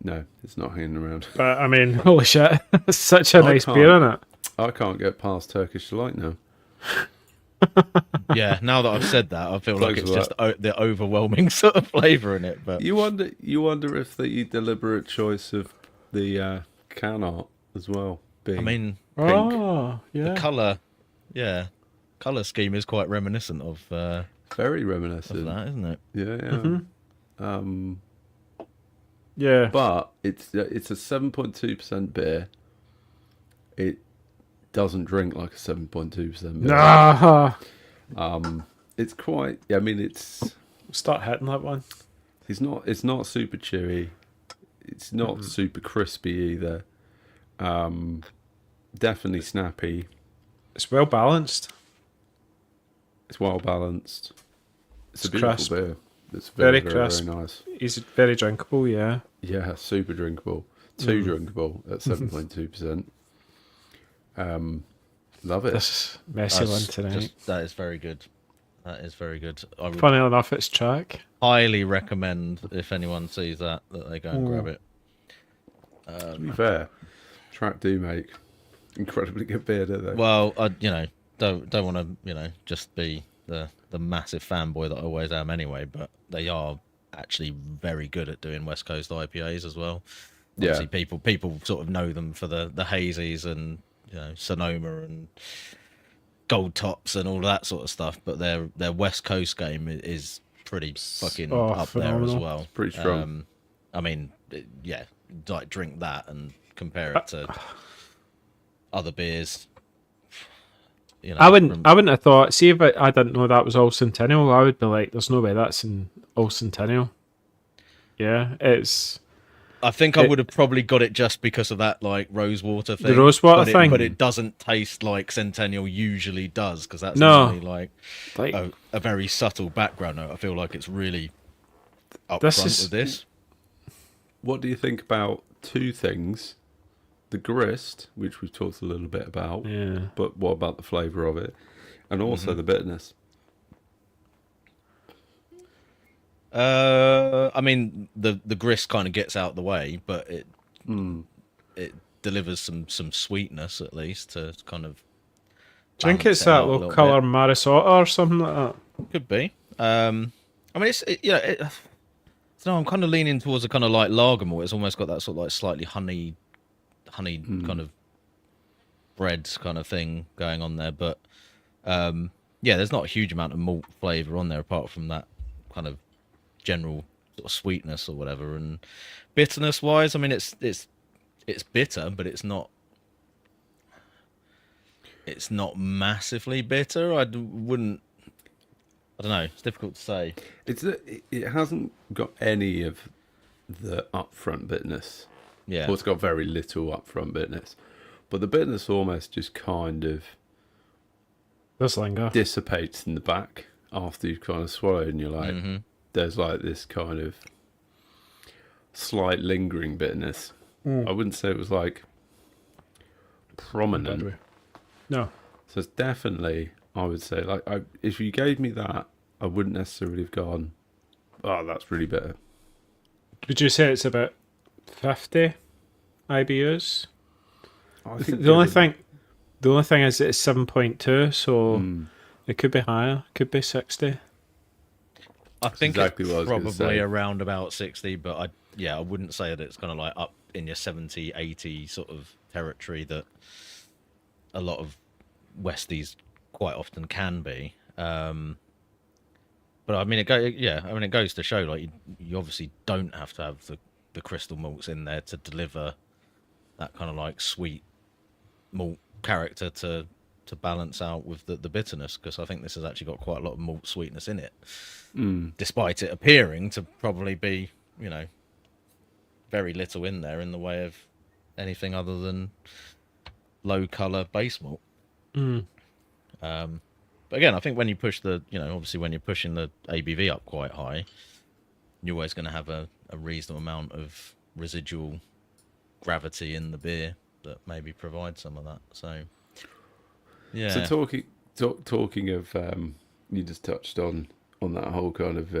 Speaker 3: No, it's not hanging around.
Speaker 2: But I mean, holy shit, it's such a
Speaker 3: I
Speaker 2: nice
Speaker 3: can't.
Speaker 2: beer, isn't it?
Speaker 3: I can't get past Turkish Delight now.
Speaker 1: Yeah, now that I've said that, I feel like
Speaker 3: Close
Speaker 1: it's
Speaker 3: to
Speaker 1: just the overwhelming sort of flavour in it. But
Speaker 3: You wonder if the deliberate choice of the can art as well being
Speaker 1: I mean,
Speaker 3: pink.
Speaker 2: Oh, yeah.
Speaker 1: colour scheme is quite reminiscent of
Speaker 3: Very reminiscent.
Speaker 1: that, isn't it?
Speaker 3: Yeah.
Speaker 2: Yeah.
Speaker 3: But it's a 7.2% beer. It doesn't drink like a 7.2% beer.
Speaker 2: Nah.
Speaker 3: It's quite. I mean, it's
Speaker 2: Start hitting that one.
Speaker 3: It's not super chewy. It's not super crispy either. Definitely snappy.
Speaker 2: It's well balanced.
Speaker 3: It's well balanced. It's a
Speaker 2: It's
Speaker 3: beautiful
Speaker 2: crisp.
Speaker 3: beer. It's
Speaker 2: Very
Speaker 3: very,
Speaker 2: crisp.
Speaker 3: very nice.
Speaker 2: It's very drinkable, yeah.
Speaker 3: Yeah, super drinkable. Too drinkable at 7.2%. Love it.
Speaker 2: This messy one tonight.
Speaker 1: That is very good. That is very good. I would
Speaker 2: Funny enough, it's track.
Speaker 1: highly recommend if anyone sees that they go and grab it.
Speaker 3: To be fair, Track do make incredibly good beer, don't they?
Speaker 1: Well, I don't want to just be the massive fanboy that I always am anyway, but they are actually very good at doing West Coast IPAs as well.
Speaker 3: Yeah.
Speaker 1: Obviously, people sort of know them for the hazies and Sonoma and Gold Tops and all that sort of stuff, but their West Coast game is pretty fucking up there as
Speaker 2: phenomenal.
Speaker 1: well.
Speaker 3: Pretty strong.
Speaker 1: I mean, like drink that and compare it to other beers.
Speaker 2: I wouldn't have thought. See, if I didn't know that was all Centennial, I would be like, "There's no way that's in all Centennial." Yeah, it's
Speaker 1: I think I would have probably got it just because of that like rosewater thing.
Speaker 2: the rosewater thing.
Speaker 1: But it doesn't taste like Centennial usually does because that's
Speaker 2: No.
Speaker 1: normally like a very subtle background note. I feel like it's really up
Speaker 2: This
Speaker 1: front
Speaker 2: is-
Speaker 1: with this.
Speaker 3: What do you think about two things? The grist, which we've talked a little bit about,
Speaker 2: Yeah.
Speaker 3: but what about the flavour of it? And also the bitterness.
Speaker 1: I mean, the grist kind of gets out the way, but it delivers some sweetness at least to kind of.
Speaker 2: Do you think
Speaker 1: balance
Speaker 2: it's
Speaker 1: it
Speaker 2: that
Speaker 1: out a
Speaker 2: little
Speaker 1: little
Speaker 2: colour
Speaker 1: bit.
Speaker 2: Marisota or something like that?
Speaker 1: Could be. I mean, so I'm kind of leaning towards a kind of like lager malt. It's almost got that sort of like slightly honey kind of bread kind of thing going on there. But there's not a huge amount of malt flavour on there apart from that kind of general sort of sweetness or whatever. And bitterness wise, I mean, it's bitter, but it's not massively bitter. I don't know. It's difficult to say.
Speaker 3: It hasn't got any of the upfront bitterness.
Speaker 1: Yeah.
Speaker 3: Or it's got very little upfront bitterness. But the bitterness almost just kind of
Speaker 2: This linger.
Speaker 3: dissipates in the back after you've kind of swallowed, and you're like, there's like this kind of slight lingering bitterness. I wouldn't say it was like prominent.
Speaker 2: No.
Speaker 3: So it's definitely, I would say, like, if you gave me that, I wouldn't necessarily have gone, oh, that's really bitter.
Speaker 2: Would you say it's about 50 IBUs?
Speaker 3: I think
Speaker 2: The only thing is it's 7.2, so it could be higher. Could be 60.
Speaker 1: I think
Speaker 3: exactly what I
Speaker 1: it's
Speaker 3: was gonna
Speaker 1: probably
Speaker 3: say.
Speaker 1: around about 60, but I wouldn't say that it's kind of like up in your 70, 80 sort of territory that a lot of Westies quite often can be. But I mean, it goes to show like you obviously don't have to have the crystal malts in there to deliver that kind of like sweet malt character to balance out with the bitterness, because I think this has actually got quite a lot of malt sweetness in it, despite it appearing to probably be very little in there in the way of anything other than low color base malt. But again, I think when you push obviously when you're pushing the ABV up quite high, you're always going to have a reasonable amount of residual gravity in the beer that maybe provides some of that. So
Speaker 3: So
Speaker 1: yeah,
Speaker 3: talking of, you just touched on that whole kind of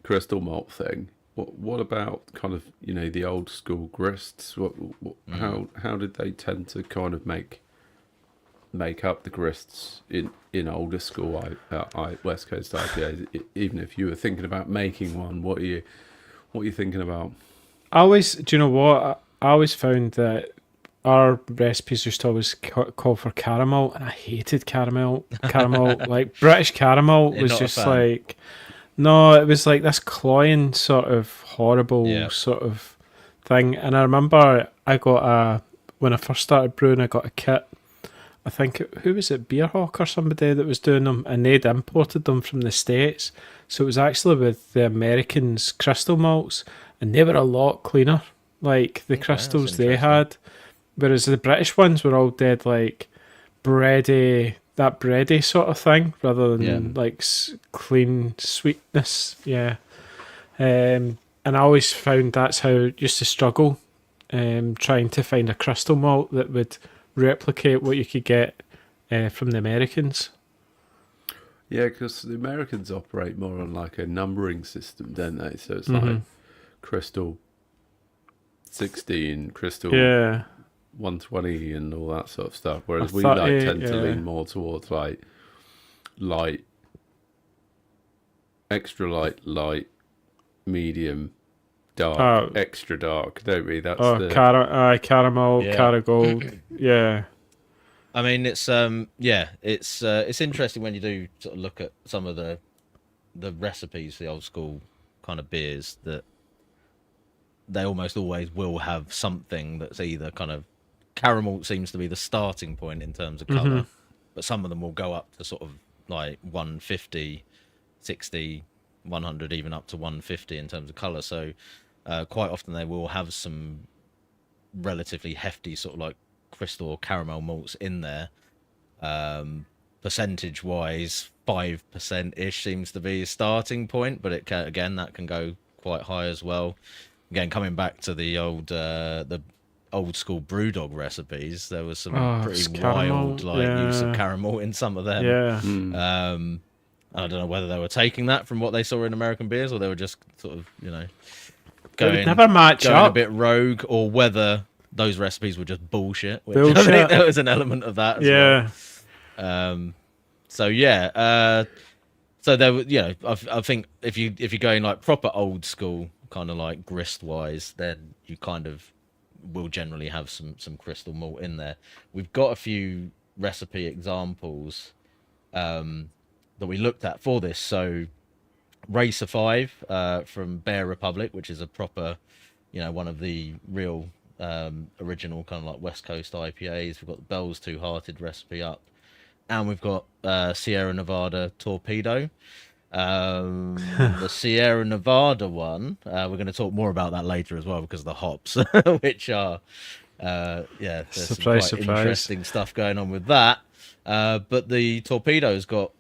Speaker 3: crystal malt thing. What about kind of the old school grists? How did they tend to kind of make up the grists in older school West Coast IPAs? Even if you were thinking about making one, what are you thinking about?
Speaker 2: Do you know what? I always found that our recipes used to always call for caramel, and I hated caramel. Caramel, like British caramel,
Speaker 1: You're
Speaker 2: was
Speaker 1: not a
Speaker 2: just
Speaker 1: fan.
Speaker 2: like, no, it was like this cloying sort of horrible
Speaker 1: Yeah.
Speaker 2: sort of thing. And I remember when I first started brewing, I got a kit. I think who was it, Beerhawk or somebody that was doing them, and they'd imported them from the States. So it was actually with the Americans' crystal malts, and they were a lot cleaner, like the
Speaker 1: Okay, that's
Speaker 2: crystals they
Speaker 1: interesting.
Speaker 2: had. Whereas the British ones were all dead like bready sort of thing, rather than like clean sweetness. Yeah. And I always found that's how I used to struggle, trying to find a crystal malt that would replicate what you could get from the Americans.
Speaker 3: Yeah, because the Americans operate more on like a numbering system, don't they? So it's like crystal 16, crystal
Speaker 2: Yeah.
Speaker 3: 120, and all that sort of stuff. Whereas we
Speaker 2: 30,
Speaker 3: tend to
Speaker 2: yeah.
Speaker 3: lean more towards like light, extra light, medium, dark, extra dark, don't we? That's
Speaker 2: caramel,
Speaker 1: Yeah.
Speaker 2: Caragold. Yeah.
Speaker 1: I mean, it's it's interesting when you do sort of look at some of the recipes for the old school kind of beers, that they almost always will have something that's either kind of caramel seems to be the starting point in terms of color, but some of them will go up to sort of like 150, 60, 100, even up to 150 in terms of color. So quite often they will have some relatively hefty sort of like crystal or caramel malts in there. Percentage wise, 5% ish seems to be a starting point, but it can, again, that can go quite high as well. Again, coming back to the old school brewdog recipes, there was some pretty
Speaker 2: caramel,
Speaker 1: wild use of caramel in some of them.
Speaker 2: Yeah.
Speaker 1: I don't know whether they were taking that from what they saw in American beers, or they were just sort of
Speaker 2: They would
Speaker 1: going
Speaker 2: never match
Speaker 1: a
Speaker 2: up.
Speaker 1: bit rogue, or whether those recipes were just bullshit. Which I
Speaker 2: Bullshit.
Speaker 1: think there was an element of that as well.
Speaker 2: Yeah.
Speaker 1: So yeah, so there, I think if you're going like proper old school, kind of like grist wise, then you kind of will generally have some crystal malt in there. We've got a few recipe examples that we looked at for this. So Racer 5 from Bear Republic, which is a proper, one of the real original kind of like West Coast IPAs. We've got the Bell's Two Hearted recipe up, and we've got Sierra Nevada Torpedo. The Sierra Nevada one, we're going to talk more about that later as well, because of the hops, which are there's
Speaker 2: Surprise,
Speaker 1: some quite
Speaker 2: surprise.
Speaker 1: interesting stuff going on with that. But the Torpedo's got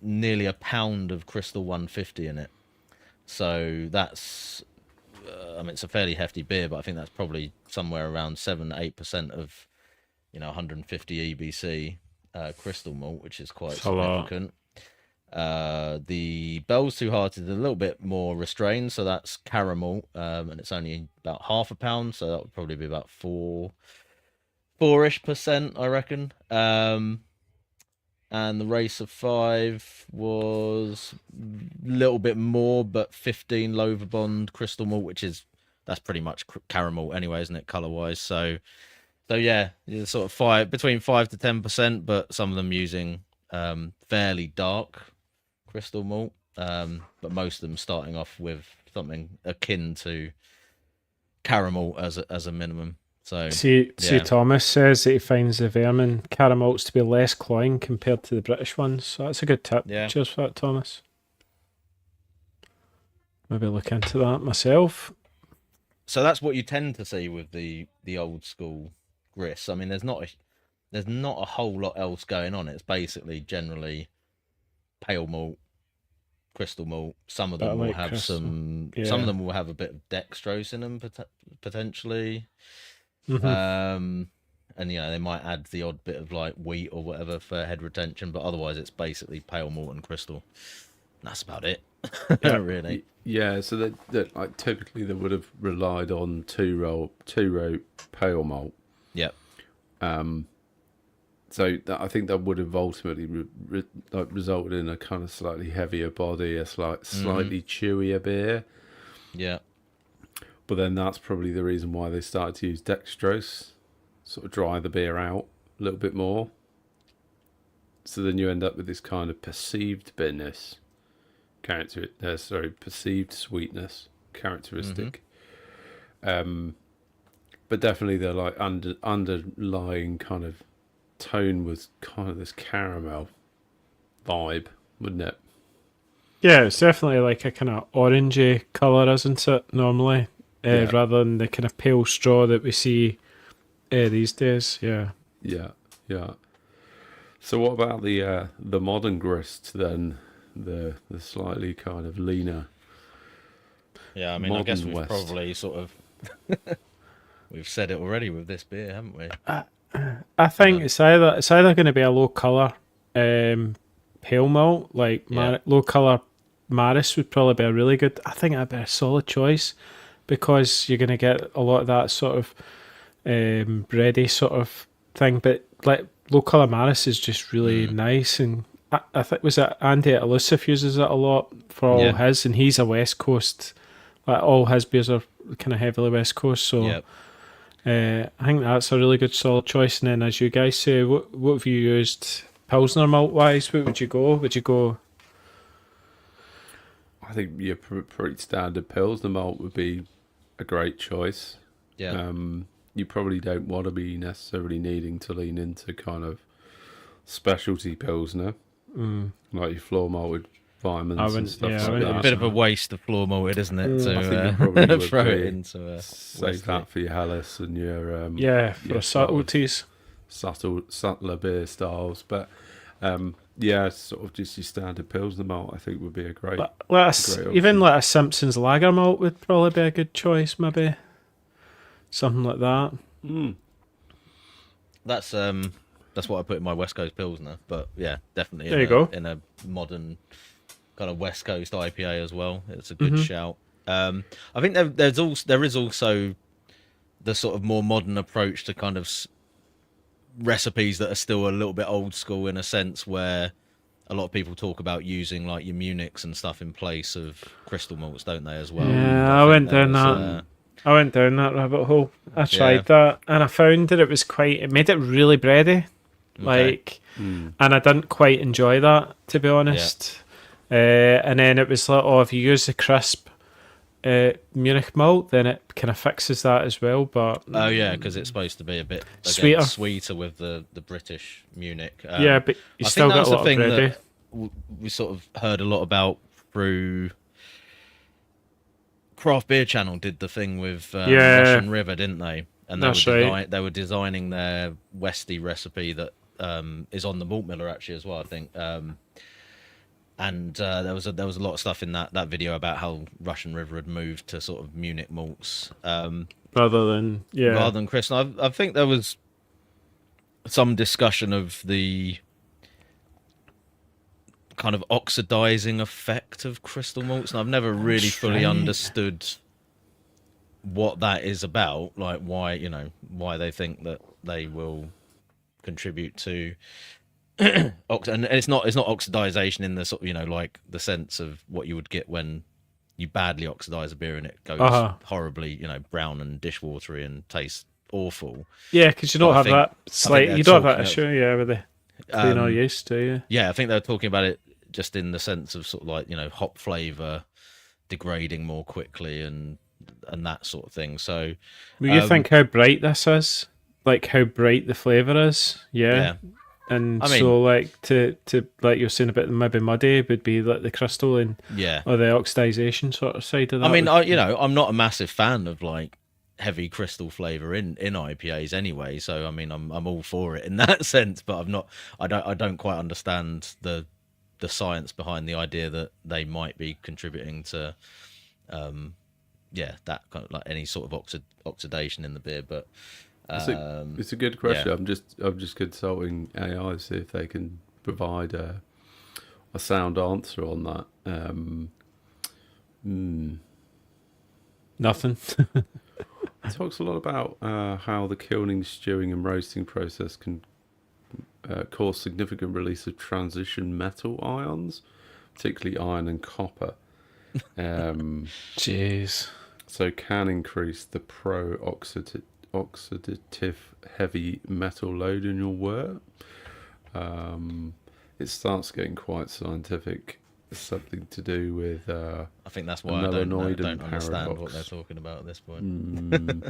Speaker 1: nearly a pound of Crystal 150 in it, so that's I mean, it's a fairly hefty beer, but I think that's probably somewhere around 7-8% of 150 EBC crystal malt, which is quite significant. The Bell's Two Hearted is a little bit more restrained, so that's caramel, and it's only about half a pound, so that would probably be about 4-ish%, I reckon. And the Racer 5 was a little bit more, but 15 Loverbond crystal malt, that's pretty much caramel anyway, isn't it, color wise? So yeah, sort of between 5 to 10%, but some of them using fairly dark crystal malt, but most of them starting off with something akin to caramel as a minimum. So
Speaker 2: See, Thomas says that he finds the Vermin caramels to be less cloying compared to the British ones. So that's a good tip.
Speaker 1: Yeah.
Speaker 2: Cheers for that, Thomas. Maybe look into that myself.
Speaker 1: So that's what you tend to see with the old school grist. I mean, there's not a whole lot else going on. It's basically generally pale malt, crystal malt. Some of
Speaker 2: But I
Speaker 1: them will
Speaker 2: like
Speaker 1: have
Speaker 2: crystal.
Speaker 1: some.
Speaker 2: Yeah.
Speaker 1: Some of them will have a bit of dextrose in them potentially.
Speaker 2: Hmm.
Speaker 1: And they might add the odd bit of like wheat or whatever for head retention, but otherwise it's basically pale malt and crystal. That's about it.
Speaker 2: Yeah.
Speaker 1: Really.
Speaker 3: Yeah, so that like typically they would have relied on two row pale malt.
Speaker 1: Yep.
Speaker 3: So I think that would have ultimately resulted in a kind of slightly heavier body, a slightly chewier beer.
Speaker 1: Yeah.
Speaker 3: But then that's probably the reason why they started to use dextrose, sort of dry the beer out a little bit more. So then you end up with this kind of perceived bitterness, perceived sweetness characteristic. But definitely the like underlying kind of tone was kind of this caramel vibe, wouldn't it?
Speaker 2: Yeah, it's definitely like a kind of orangey colour, isn't it, normally?
Speaker 3: Yeah.
Speaker 2: Rather than the kind of pale straw that we see these days. Yeah.
Speaker 3: Yeah, yeah. So what about the modern grist then? The slightly kind of leaner.
Speaker 1: Yeah, I mean, I guess
Speaker 3: Modern
Speaker 1: we've
Speaker 3: West.
Speaker 1: probably sort of we've said it already with this beer, haven't we?
Speaker 2: I think it's either going to be a low colour pale malt, like
Speaker 1: Yeah.
Speaker 2: low colour Maris would probably be a really good. I think that'd be a solid choice because you're going to get a lot of that sort of bready sort of thing. But like low colour Maris is just really nice, and I think was it Andy at Elusive uses it a lot for all his, and he's a West Coast. Like all his beers are kind of heavily West Coast, so.
Speaker 1: Yep.
Speaker 2: I think that's a really good solid choice. And then, as you guys say, what have you used Pilsner malt wise? What would you go? Would you go?
Speaker 3: I think your pretty standard Pilsner malt would be a great choice.
Speaker 1: Yeah.
Speaker 3: You probably don't want to be necessarily needing to lean into kind of specialty Pilsner, like your floor malted vitamins and stuff like that.
Speaker 1: A bit of a waste of floor malted, isn't it? To
Speaker 3: I think you probably would
Speaker 1: throw it into a
Speaker 3: save
Speaker 1: whiskey.
Speaker 3: that for your Helles and your
Speaker 2: For subtleties.
Speaker 3: subtler beer styles. But sort of just your standard Pilsner malt, I think would be a great.
Speaker 2: Let us
Speaker 3: great
Speaker 2: even
Speaker 3: option.
Speaker 2: like a Simpsons Lager malt would probably be a good choice, maybe something like that.
Speaker 1: That's what I put in my West Coast Pilsner, but yeah, definitely
Speaker 2: There you go.
Speaker 1: in a modern kind of West Coast IPA as well. It's a good shout. I think there is also the sort of more modern approach to kind of recipes that are still a little bit old school in a sense, where a lot of people talk about using like your Munichs and stuff in place of crystal malts, don't they, as well?
Speaker 2: Yeah, I
Speaker 1: think
Speaker 2: went down
Speaker 1: was,
Speaker 2: that. I went down that rabbit hole. I tried that, and I found that it made it really bready, and I didn't quite enjoy that, to be honest. And then it was like, if you use the crisp Munich malt, then it kind of fixes that as well. But
Speaker 1: Oh yeah, because it's supposed to be a bit sweeter with the British Munich.
Speaker 2: But
Speaker 1: I
Speaker 2: you
Speaker 1: think
Speaker 2: still
Speaker 1: that's
Speaker 2: got a
Speaker 1: the
Speaker 2: lot
Speaker 1: thing
Speaker 2: of bready.
Speaker 1: that we sort of heard a lot about through Craft Beer Channel. Did the thing with Russian River, didn't they? And they were designing their Westy recipe that is on the malt miller actually as well, I think. And there was a lot of stuff in that video about how Russian River had moved to sort of Munich malts
Speaker 2: rather than
Speaker 1: crystal. I think there was some discussion of the kind of oxidizing effect of crystal malts, and I've never really fully understood what that is about, like why they think that they will contribute to and it's not oxidization in the sort of, like the sense of what you would get when you badly oxidize a beer and it goes horribly, brown and dishwatery and tastes awful.
Speaker 2: Yeah, because you don't have that you don't have that issue, with the cleaner yeast, do you?
Speaker 1: Yeah, I think they're talking about it just in the sense of sort of like, hop flavor degrading more quickly and that sort of thing. So
Speaker 2: you think how bright this is, like how bright the flavor is,
Speaker 1: yeah.
Speaker 2: And so, like to like you're saying about maybe muddy would be like the crystal and or the oxidization sort of side of that.
Speaker 1: I mean, I'm not a massive fan of like heavy crystal flavor in IPAs anyway. So I mean, I'm all for it in that sense. But I don't quite understand the the science behind the idea that they might be contributing to that kind of like any sort of oxidation in the beer. But
Speaker 3: it's a good question. I'm just consulting AI to see if they can provide a sound answer on that.
Speaker 2: Nothing.
Speaker 3: It talks a lot about how the kilning, stewing, and roasting process can cause significant release of transition metal ions, particularly iron and copper.
Speaker 2: Jeez.
Speaker 3: So can increase the oxidative heavy metal load in your wort. It starts getting quite scientific. It's something to do with
Speaker 1: I think that's why I don't understand
Speaker 3: paradox.
Speaker 1: what they're talking about at this point.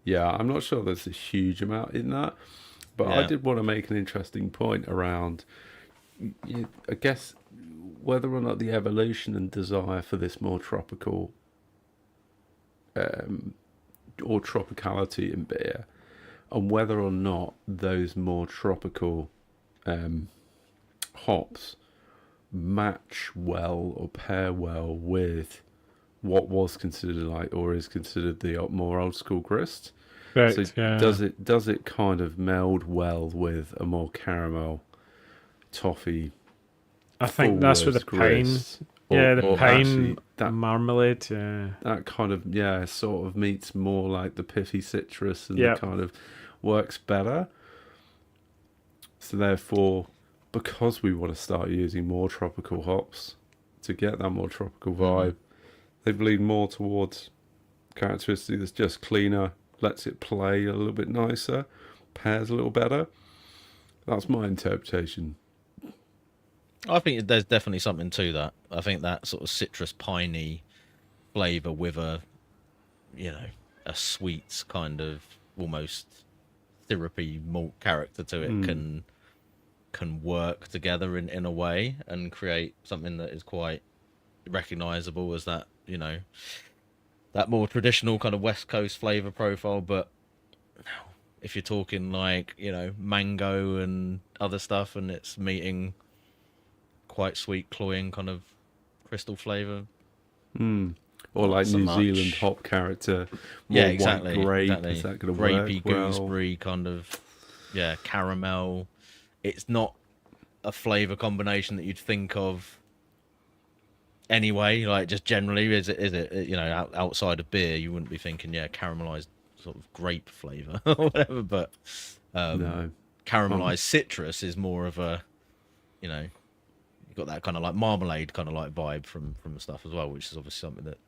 Speaker 3: Yeah, I'm not sure there's a huge amount in that, but I did want to make an interesting point around, I guess, whether or not the evolution and desire for this more tropical or tropicality in beer, and whether or not those more tropical hops match well or pair well with what was considered like or is considered the more old school grist.
Speaker 2: Right,
Speaker 3: So does it kind of meld well with a more caramel toffee?
Speaker 2: I think that's with the pine. The pine
Speaker 3: that
Speaker 2: marmalade. Yeah,
Speaker 3: that kind of sort of meets more like the pithy citrus and the kind of works better. So therefore, because we want to start using more tropical hops to get that more tropical vibe, they've leaned more towards characteristic that's just cleaner, lets it play a little bit nicer, pairs a little better. That's my interpretation.
Speaker 1: I think there's definitely something to that. I think that sort of citrus piney flavour with a sweet kind of almost syrupy malt character to it can work together in a way and create something that is quite recognisable as that, that more traditional kind of West Coast flavour profile. But if you're talking like, mango and other stuff and it's meeting quite sweet, cloying kind of crystal flavour.
Speaker 3: Or like
Speaker 1: so
Speaker 3: New
Speaker 1: much.
Speaker 3: Zealand hop character.
Speaker 1: Yeah, exactly.
Speaker 3: White grape.
Speaker 1: Exactly.
Speaker 3: Is that going to
Speaker 1: grapey,
Speaker 3: work well?
Speaker 1: gooseberry kind of, caramel. It's not a flavour combination that you'd think of anyway. Like just generally, is it? Outside of beer, you wouldn't be thinking, caramelized sort of grape flavour or whatever. But
Speaker 3: No.
Speaker 1: caramelized citrus is more of a, you've got that kind of like marmalade kind of like vibe from the stuff as well, which is obviously something that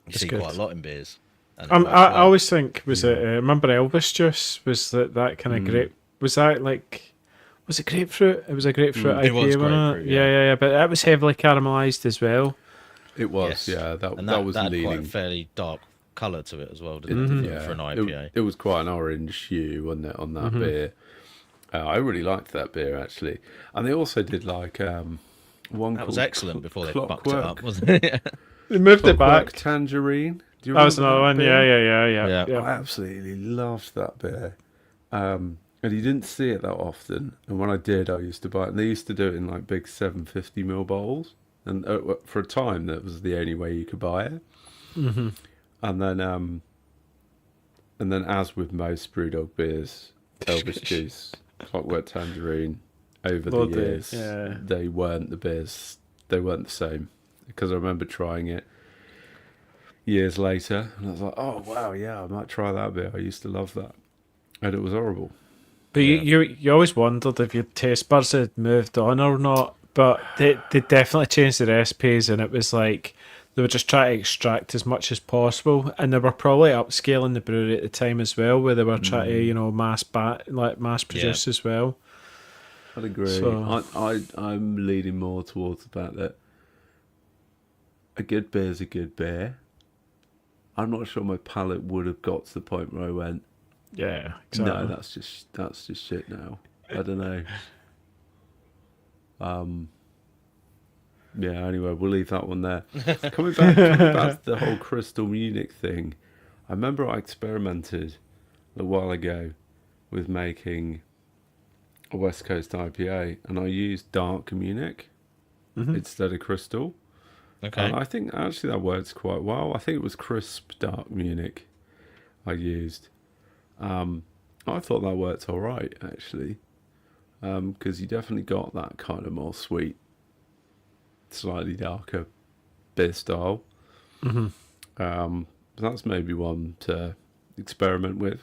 Speaker 1: you see quite a lot in beers. And
Speaker 2: I always think remember Elvis juice was that kind of grape. Was that like? Was it grapefruit? It was a grapefruit IPA,
Speaker 1: it was
Speaker 2: wasn't
Speaker 1: grapefruit,
Speaker 2: it? Yeah. But that was heavily caramelized as well.
Speaker 3: It was,
Speaker 1: yes.
Speaker 3: That was
Speaker 1: had
Speaker 3: leaning.
Speaker 1: quite a fairly dark colour to it as well, didn't it? For an IPA.
Speaker 3: It was quite an orange hue, wasn't it, on that beer? I really liked that beer actually, and they also did like one.
Speaker 1: That was excellent before they fucked it
Speaker 3: Clockwork.
Speaker 1: up, wasn't it?
Speaker 2: They moved it
Speaker 3: Clockwork
Speaker 2: back.
Speaker 3: Tangerine. Do you
Speaker 2: That was
Speaker 3: remember
Speaker 2: another
Speaker 3: that
Speaker 2: one.
Speaker 3: beer?
Speaker 2: Yeah.
Speaker 3: I absolutely loved that beer. And you didn't see it that often. And when I did, I used to buy it. And they used to do it in like big 750ml bowls. And for a time, that was the only way you could buy it.
Speaker 2: Mm-hmm.
Speaker 3: And then, as with most Brewdog beers, Elvis Juice, Clockwork Tangerine, over the years, they weren't the beers. They weren't the same. Because I remember trying it years later, and I was like, "Oh wow, yeah, I might try that beer. I used to love that," and it was horrible.
Speaker 2: But you always wondered if your taste buds had moved on or not. But they definitely changed the recipes, and it was like they were just trying to extract as much as possible, and they were probably upscaling the brewery at the time as well, where they were trying to mass produce as well.
Speaker 3: I'd agree.
Speaker 2: So,
Speaker 3: I'm leaning more towards the fact that a good beer is a good beer. I'm not sure my palate would have got to the point where I went,
Speaker 2: yeah, exactly.
Speaker 3: no, that's just shit now. I don't know. Yeah, anyway, we'll leave that one there. Coming back to the whole Crystal Munich thing, I remember I experimented a while ago with making a West Coast IPA, and I used dark Munich. instead of crystal.
Speaker 1: Okay.
Speaker 3: And I think actually that works quite well. I think it was crisp dark Munich I used. I thought that worked all right actually, because you definitely got that kind of more sweet, slightly darker beer style. That's maybe one to experiment with.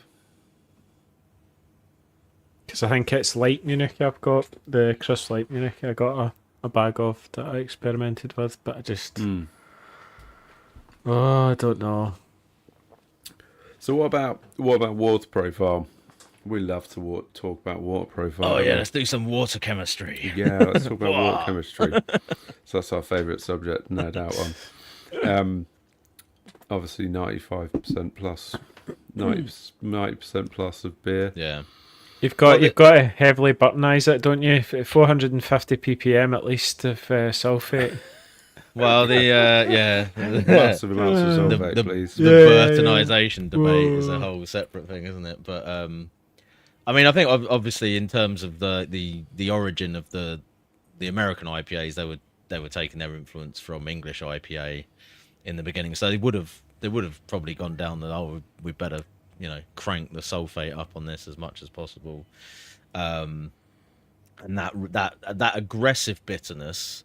Speaker 2: Because I think it's light Munich. I've got the crisp light Munich. I got a bag of that I experimented with, but I just I don't know.
Speaker 3: So what about water profile? We love to talk about water profile.
Speaker 1: Oh yeah, let's do some water chemistry.
Speaker 3: Yeah, let's talk about water chemistry. So that's our favourite subject, no doubt one. Obviously 95% plus, 90% plus of beer.
Speaker 1: Yeah.
Speaker 2: You've got to heavily buttonize it, don't you? 450 ppm at least of sulfate.
Speaker 1: Well,
Speaker 3: Massive amounts of sulfate, please.
Speaker 1: The Burtonization debate is a whole separate thing, isn't it? But I mean, I think obviously in terms of the origin of the American IPAs, they were taking their influence from English IPA in the beginning, so they would have probably gone down that we better crank the sulfate up on this as much as possible, and that aggressive bitterness.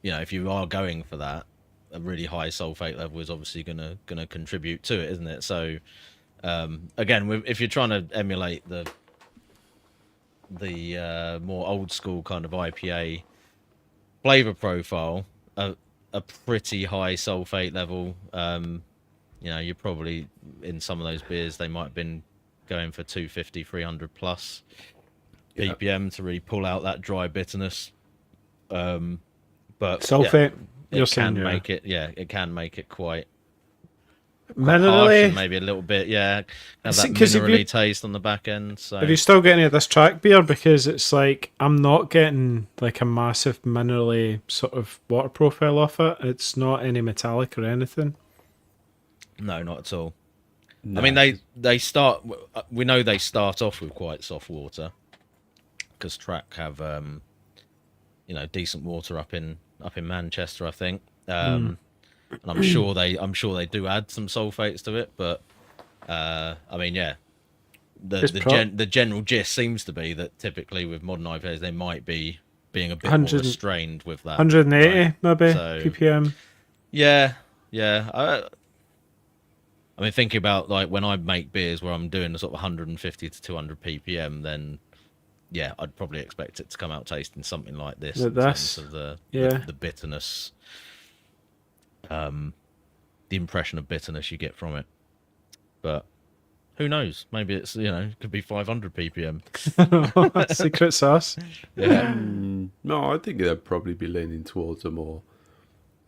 Speaker 1: If you are going for that, a really high sulfate level is obviously gonna contribute to it, isn't it? So, again, if you're trying to emulate the more old school kind of IPA flavor profile, a pretty high sulfate level, you're probably in some of those beers they might have been going for 250, 300 plus ppm to really pull out that dry bitterness. But
Speaker 2: sulfate,
Speaker 1: it can make it quite
Speaker 2: minerally,
Speaker 1: harsh and maybe a little bit, have that minerally taste on the back end. So
Speaker 2: have you still got any of this track beer? Because it's like I'm not getting like a massive minerally sort of water profile off it. It's not any metallic or anything.
Speaker 1: No, not at all.
Speaker 3: No.
Speaker 1: I mean, we know they start off with quite soft water because Track have decent water up in Manchester, I think. And I'm sure they do add some sulfates to it, but I mean, the general gist seems to be that typically with modern IPAs they might be being a bit more restrained with that.
Speaker 2: 180
Speaker 1: right?
Speaker 2: maybe
Speaker 1: So,
Speaker 2: ppm.
Speaker 1: Yeah. I mean, thinking about like when I make beers where I'm doing the sort of 150 to 200 ppm, then I'd probably expect it to come out tasting something like this in terms of the bitterness, the impression of bitterness you get from it. But who knows? Maybe it's it could be 500 ppm.
Speaker 2: Secret sauce.
Speaker 1: Yeah.
Speaker 3: No, I think they'd probably be leaning towards a more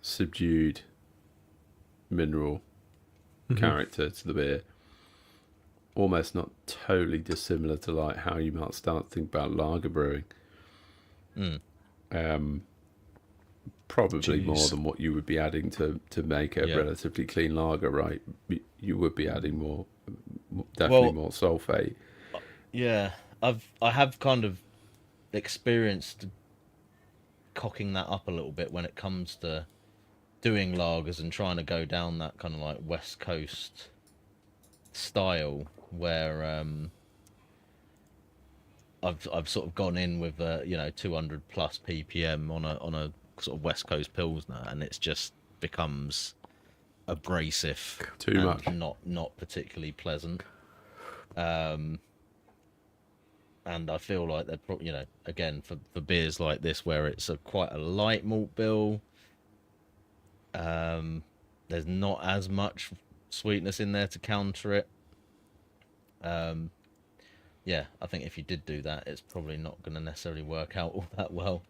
Speaker 3: subdued mineral character to the beer. Almost not totally dissimilar to like how you might start to think about lager brewing. Probably more than what you would be adding to make a relatively clean lager, right? You would be adding more sulfate.
Speaker 1: Yeah, I have kind of experienced cocking that up a little bit when it comes to doing lagers and trying to go down that kind of like West Coast style where I've sort of gone in with 200 plus ppm on a sort of West Coast Pilsner, and it's just becomes abrasive,
Speaker 3: too much,
Speaker 1: not particularly pleasant. And I feel like they're probably, again for beers like this where it's quite a light malt bill, there's not as much sweetness in there to counter it. I think if you did do that, it's probably not going to necessarily work out all that well.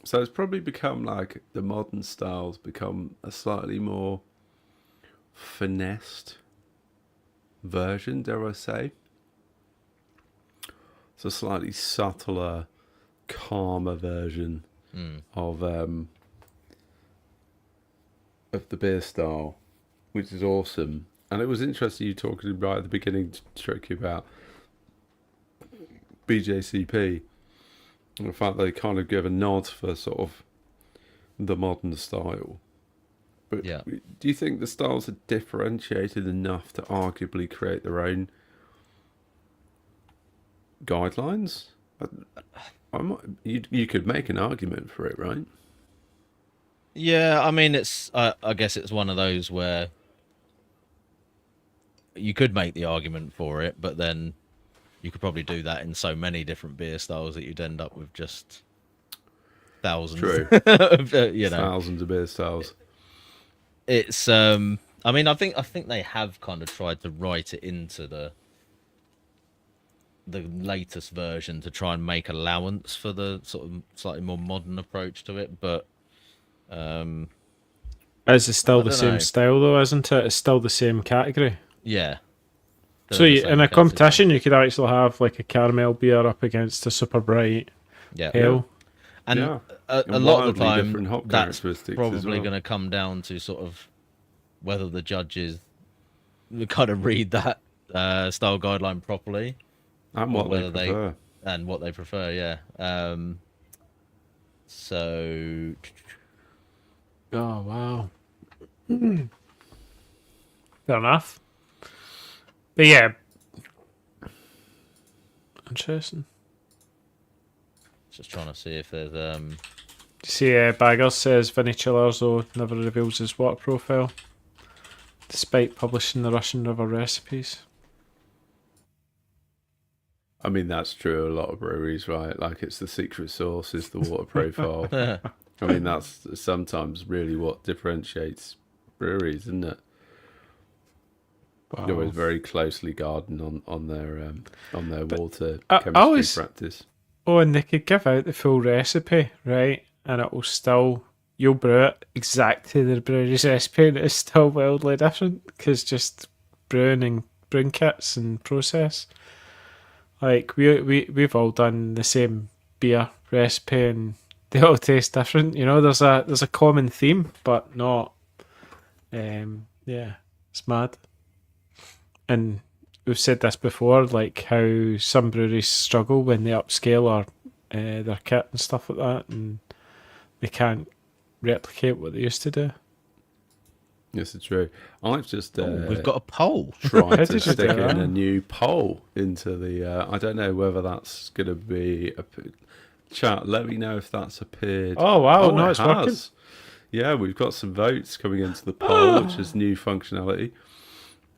Speaker 3: So it's probably become like the modern styles become a slightly more finessed version, dare I say. It's a slightly subtler, calmer version of the beer style, which is awesome. And it was interesting you talking right at the beginning, Tricky, about BJCP, In fact, they kind of give a nod for sort of the modern style. But
Speaker 1: Yeah.
Speaker 3: do you think the styles are differentiated enough to arguably create their own guidelines? You could make an argument for it, right?
Speaker 1: Yeah, I mean, I guess it's one of those where you could make the argument for it, but then you could probably do that in so many different beer styles that you'd end up with just thousands.
Speaker 3: True.
Speaker 1: Of,
Speaker 3: Thousands of beer styles.
Speaker 1: It's I mean, I think they have kind of tried to write it into the latest version to try and make allowance for the sort of slightly more modern approach to it, but
Speaker 2: Is it still the
Speaker 1: don't
Speaker 2: same
Speaker 1: know.
Speaker 2: style though, isn't it? It's still the same category.
Speaker 1: yeah.
Speaker 2: So in a competition, you could actually have like a caramel beer up against a super bright
Speaker 1: yeah.
Speaker 2: ale.
Speaker 1: And
Speaker 3: Yeah.
Speaker 1: a
Speaker 3: And
Speaker 1: lot of the
Speaker 3: wildly different
Speaker 1: time,
Speaker 3: hop
Speaker 1: that's
Speaker 3: characteristics as
Speaker 1: probably
Speaker 3: well.
Speaker 1: going to come down to sort of whether the judges kind of read that style guideline properly
Speaker 3: And
Speaker 1: or
Speaker 3: what
Speaker 1: whether
Speaker 3: they prefer.
Speaker 1: and what they prefer. Yeah. So
Speaker 2: Oh wow. Fair enough. But yeah. Interesting.
Speaker 1: just trying to see if there's
Speaker 2: See, Baggers says Vinny Chillerzo never reveals his work profile, despite publishing the Russian River recipes.
Speaker 3: I mean, that's true of a lot of breweries, right? Like, it's the secret sauce is the water profile. I mean, that's sometimes really what differentiates breweries, isn't it? They're always very closely guarded on their water
Speaker 2: I
Speaker 3: chemistry
Speaker 2: always-
Speaker 3: practice.
Speaker 2: Oh, and they could give out the full recipe, right? And it will still, you'll brew it exactly the brewery's recipe, and it's still wildly different because just brewing kits and process. Like we've all done the same beer recipe, and they all taste different. You know, there's a common theme, but not. Yeah, it's mad. And we've said this before, like how some breweries struggle when they upscale or their kit and stuff like that, and they can't replicate what they used to do.
Speaker 3: Yes, it's true. I've just
Speaker 1: we've got a poll.
Speaker 3: tried
Speaker 2: How
Speaker 3: to
Speaker 2: did you
Speaker 3: stick
Speaker 2: do
Speaker 3: in
Speaker 2: that?
Speaker 3: a new poll into the. I don't know whether that's going to be chat. Let me know if that's appeared.
Speaker 2: Oh wow, no,
Speaker 3: it
Speaker 2: it's working.
Speaker 3: has. Yeah, we've got some votes coming into the poll, which is new functionality.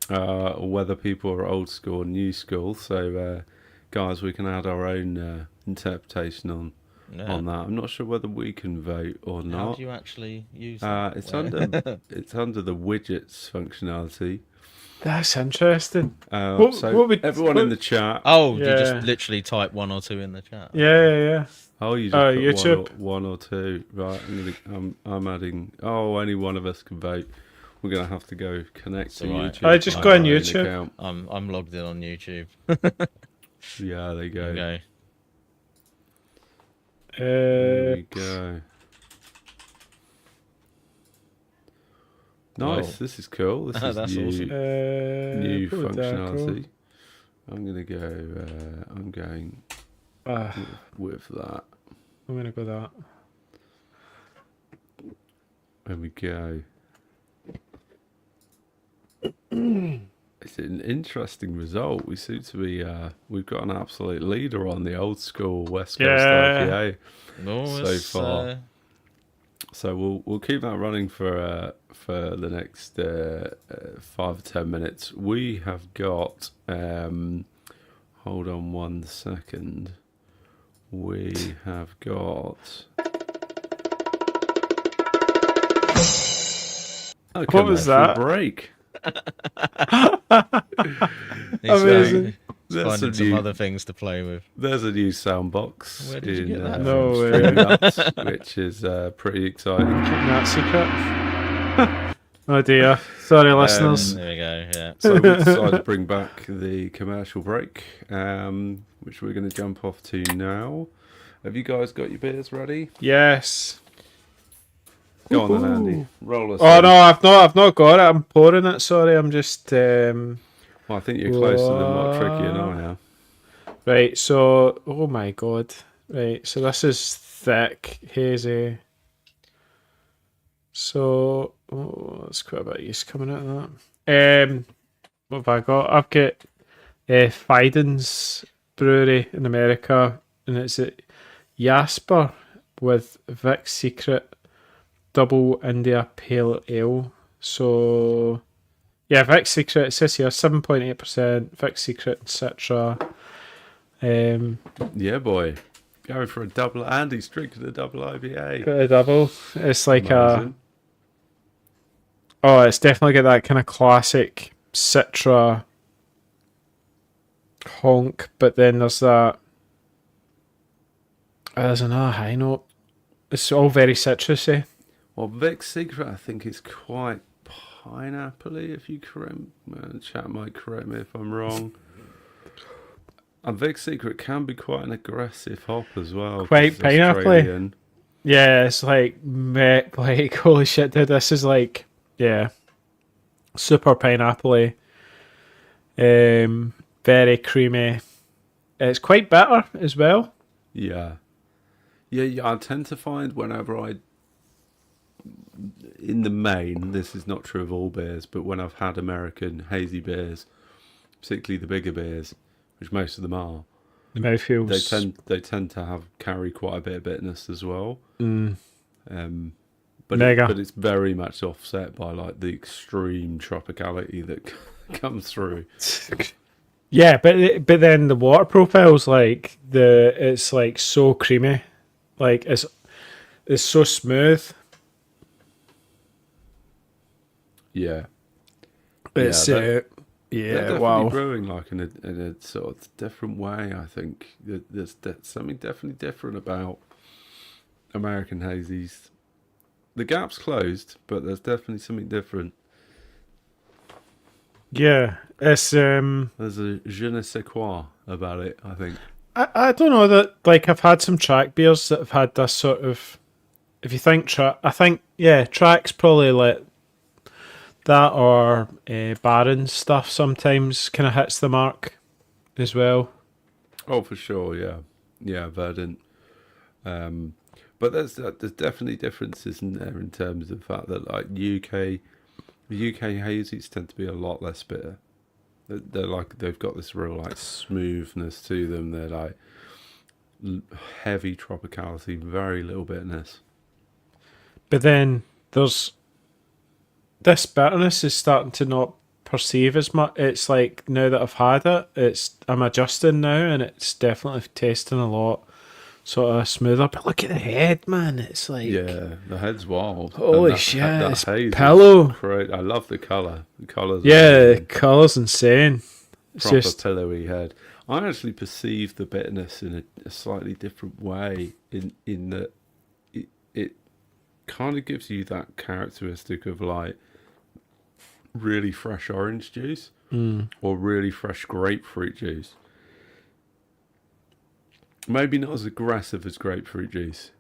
Speaker 3: Whether people are old school or new school. So, guys, we can add our own interpretation on that. I'm not sure whether we can vote or
Speaker 1: How
Speaker 3: not.
Speaker 1: do you actually use that?
Speaker 3: It's under the widgets functionality.
Speaker 2: That's interesting.
Speaker 3: So
Speaker 2: would-
Speaker 3: everyone in the chat.
Speaker 1: Oh, you
Speaker 2: Yeah.
Speaker 1: just literally type 1 or 2 in the chat.
Speaker 2: Yeah.
Speaker 3: Oh, you
Speaker 2: Oh,
Speaker 3: just
Speaker 2: YouTube.
Speaker 3: put one or two. Right, I'm adding. Oh, only one of us can vote. We're gonna have to go connect to
Speaker 1: alright.
Speaker 3: YouTube.
Speaker 2: I just
Speaker 3: on
Speaker 2: go on
Speaker 3: our own
Speaker 2: YouTube.
Speaker 3: account.
Speaker 1: I'm logged in on YouTube.
Speaker 3: Yeah, there you go.
Speaker 1: Okay.
Speaker 3: There we go. Nice.
Speaker 1: Whoa.
Speaker 3: This is cool. This is
Speaker 1: That's
Speaker 3: new,
Speaker 1: awesome.
Speaker 3: new
Speaker 2: put it there, cool.
Speaker 3: functionality. I'm gonna go. I'm going with that.
Speaker 2: I'm gonna go that.
Speaker 3: There we go. It's an interesting result. We seem to be. We've got an absolute leader on the old school West Coast IPA
Speaker 1: No,
Speaker 3: so
Speaker 1: it's,
Speaker 3: far. So we'll keep that running for the next 5 or 10 minutes. We have got. Hold on 1 second. We have got. A
Speaker 2: What was
Speaker 3: commercial
Speaker 2: that?
Speaker 3: break.
Speaker 2: Amazing.
Speaker 3: That's
Speaker 1: Finding
Speaker 3: a
Speaker 1: some
Speaker 3: new-
Speaker 1: other things to play with.
Speaker 3: There's a new sound box
Speaker 1: Where did you get that
Speaker 2: No
Speaker 3: from
Speaker 2: way.
Speaker 3: StreamYard, which is pretty exciting.
Speaker 2: Keeping that secret. Oh dear. Sorry, listeners.
Speaker 1: There we go. Yeah.
Speaker 3: So we decided to bring back the commercial break, which we're going to jump off to now. Have you guys got your beers ready?
Speaker 2: Yes.
Speaker 3: Go on then, Andy. Roll us.
Speaker 2: Oh
Speaker 3: in.
Speaker 2: no, I've not got it. I'm pouring it. Sorry, I'm just
Speaker 3: Well, I think you're closer than what Tricky and I are.
Speaker 2: right. So, oh my god, Right, so this is thick, hazy. So, that's quite a bit of yeast coming out of that. What have I got? I've got Fiden's Brewery in America, and it's at Jasper with Vic's Secret Double India Pale Ale. So, yeah, Vic's Secret, it says here 7.8%, Vic's Secret Citra.
Speaker 3: Yeah, boy. Going for a double. Andy's drinking a double IPA.
Speaker 2: Got a double. It's like
Speaker 3: Amazing.
Speaker 2: it's definitely got that kind of classic Citra honk, but then there's another high note. It's all very citrusy.
Speaker 3: Well, Vic's Secret, I think, is quite pineapple-y, if you correct me. Chat might correct me if I'm wrong. And Vic's Secret can be quite an aggressive hop as well.
Speaker 2: Quite
Speaker 3: 'cause it's
Speaker 2: pineapple-y.
Speaker 3: Australian.
Speaker 2: Yeah, it's like holy shit, dude, this is like, yeah, super pineapple-y. Very creamy. It's quite bitter as well.
Speaker 3: Yeah. Yeah, I tend to find whenever in the main, this is not true of all beers, but when I've had American hazy beers, particularly the bigger beers, which most of them are,
Speaker 2: The mouthfeels.
Speaker 3: they tend to carry quite a bit of bitterness as well.
Speaker 2: Mm.
Speaker 3: But
Speaker 2: Mega.
Speaker 3: but it's very much offset by like the extreme tropicality that comes through.
Speaker 2: Yeah, but then the water profile's like it's like so creamy, like it's so smooth.
Speaker 3: Yeah.
Speaker 2: It's
Speaker 3: they're
Speaker 2: yeah,
Speaker 3: definitely
Speaker 2: wow.
Speaker 3: brewing like in a sort of different way. I think there's something definitely different about American hazies. The gap's closed, but there's definitely something different.
Speaker 2: Yeah, it's
Speaker 3: There's a je ne sais quoi about it, I think.
Speaker 2: I don't know that, like, I've had some track beers that have had this sort of, if you think track's probably like that, or Baron stuff sometimes kind of hits the mark as well.
Speaker 3: Oh, for sure, yeah. Yeah, Verdant. But there's definitely differences in there in terms of the fact that like the UK hazies tend to be a lot less bitter. They're like, they've got this real like smoothness to them. They're like heavy tropicality, very little bitterness.
Speaker 2: But then there's this bitterness is starting to not perceive as much. It's like now that I've had it, I'm adjusting now, and it's definitely tasting a lot sort of smoother. But look at the head, man. It's like,
Speaker 3: Yeah, the head's wild.
Speaker 2: holy
Speaker 3: And
Speaker 2: shit,
Speaker 3: that
Speaker 2: it's
Speaker 3: haze is
Speaker 2: pillow.
Speaker 3: great. I love the colour. The colours.
Speaker 2: Yeah, the
Speaker 3: amazing.
Speaker 2: colour's insane. It's
Speaker 3: Proper
Speaker 2: just
Speaker 3: pillowy head. I actually perceive the bitterness in a slightly different way. In that it kind of gives you that characteristic of like really fresh orange juice or really fresh grapefruit juice. Maybe not as aggressive as grapefruit juice,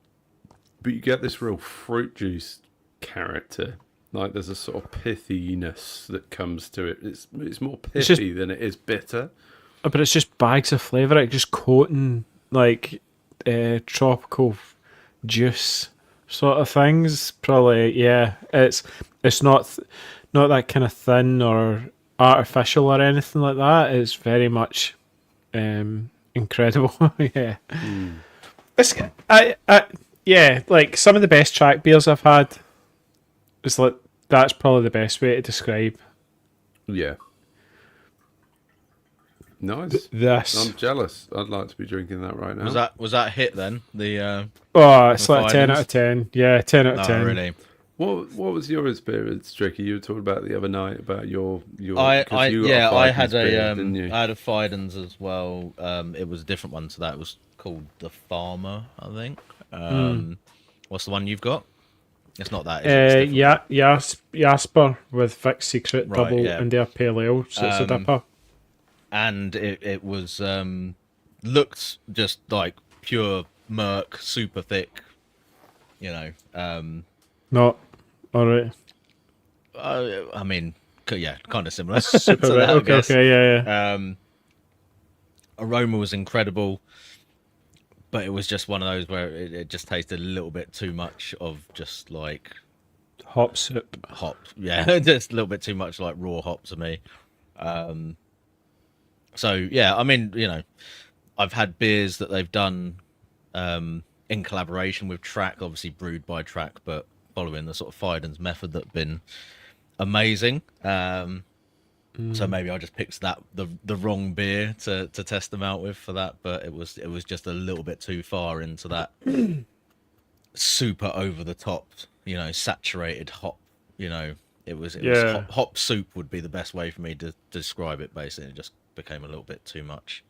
Speaker 3: but you get this real fruit juice character. Like there's a sort of pithiness that comes to it. It's more pithy than it is bitter.
Speaker 2: but it's just bags of flavour, like just coating like tropical juice sort of things. Probably, yeah. It's not that kind of thin or artificial or anything like that. It's very much incredible. Yeah. It's, yeah, like some of the best track beers I've had. It's like that's probably the best way to describe
Speaker 3: Yeah. Nice.
Speaker 2: this.
Speaker 3: I'm jealous. I'd like to be drinking that right now.
Speaker 1: Was that a hit then? The
Speaker 2: It's
Speaker 1: the
Speaker 2: like a 10
Speaker 1: Fidens?
Speaker 2: out of 10. Yeah, 10 out of
Speaker 1: no,
Speaker 2: 10.
Speaker 1: really.
Speaker 3: What was your experience, Tricky? You were talking about the other night about your
Speaker 1: I
Speaker 3: 'cause you got a
Speaker 1: I had
Speaker 3: Fidens beer,
Speaker 1: a
Speaker 3: didn't you?
Speaker 1: I had a Fidens as well. It was a different one to that. It was called the Farmer, I think. What's the one you've got? It's not that. Is it? It's different.
Speaker 2: Jasper with Vic's Secret
Speaker 1: Right,
Speaker 2: Double
Speaker 1: yeah.
Speaker 2: India Pale Ale, so it's a dipper.
Speaker 1: And it was looked just like pure murk, super thick. You know.
Speaker 2: Not alright.
Speaker 1: I mean, yeah, kind of similar.
Speaker 2: Super
Speaker 1: to
Speaker 2: right.
Speaker 1: that, I
Speaker 2: Okay,
Speaker 1: guess.
Speaker 2: yeah.
Speaker 1: Aroma was incredible. but it was just one of those where it just tasted a little bit too much of just like
Speaker 2: Hop soup.
Speaker 1: hop. Yeah, just a little bit too much like raw hop to me. So yeah, I mean, I've had beers that they've done in collaboration with Track, obviously brewed by Track, but following the sort of Fidens method that have been amazing. So maybe I just picked the wrong beer to test them out with for that, but it was just a little bit too far into that super over the top, saturated hop. It was
Speaker 2: Yeah.
Speaker 1: hop soup would be the best way for me to describe it. Basically, it just became a little bit too much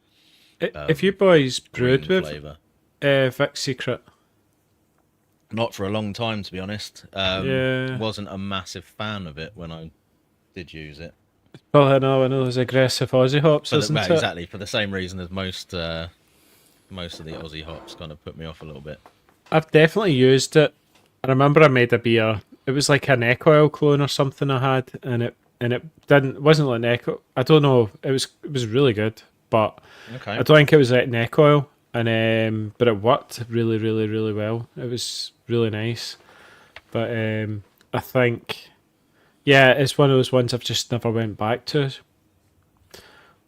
Speaker 2: If you boys brewed
Speaker 1: green
Speaker 2: with
Speaker 1: flavor.
Speaker 2: Vic Secret,
Speaker 1: Not for a long time, to be honest.
Speaker 2: Yeah.
Speaker 1: Wasn't a massive fan of it when I did use it.
Speaker 2: probably another one of those aggressive Aussie hops, isn't it?
Speaker 1: Exactly, for the same reason as most of the Aussie hops kind of put me off a little bit.
Speaker 2: I've definitely used it. I remember I made a beer. It was like an neck oil clone or something I had, and it wasn't like neck oil. I don't know. It was really good, but
Speaker 1: Okay.
Speaker 2: I don't think it was like neck oil, and but it worked really, really, really well. It was really nice, but I think, yeah, it's one of those ones I've just never went back to,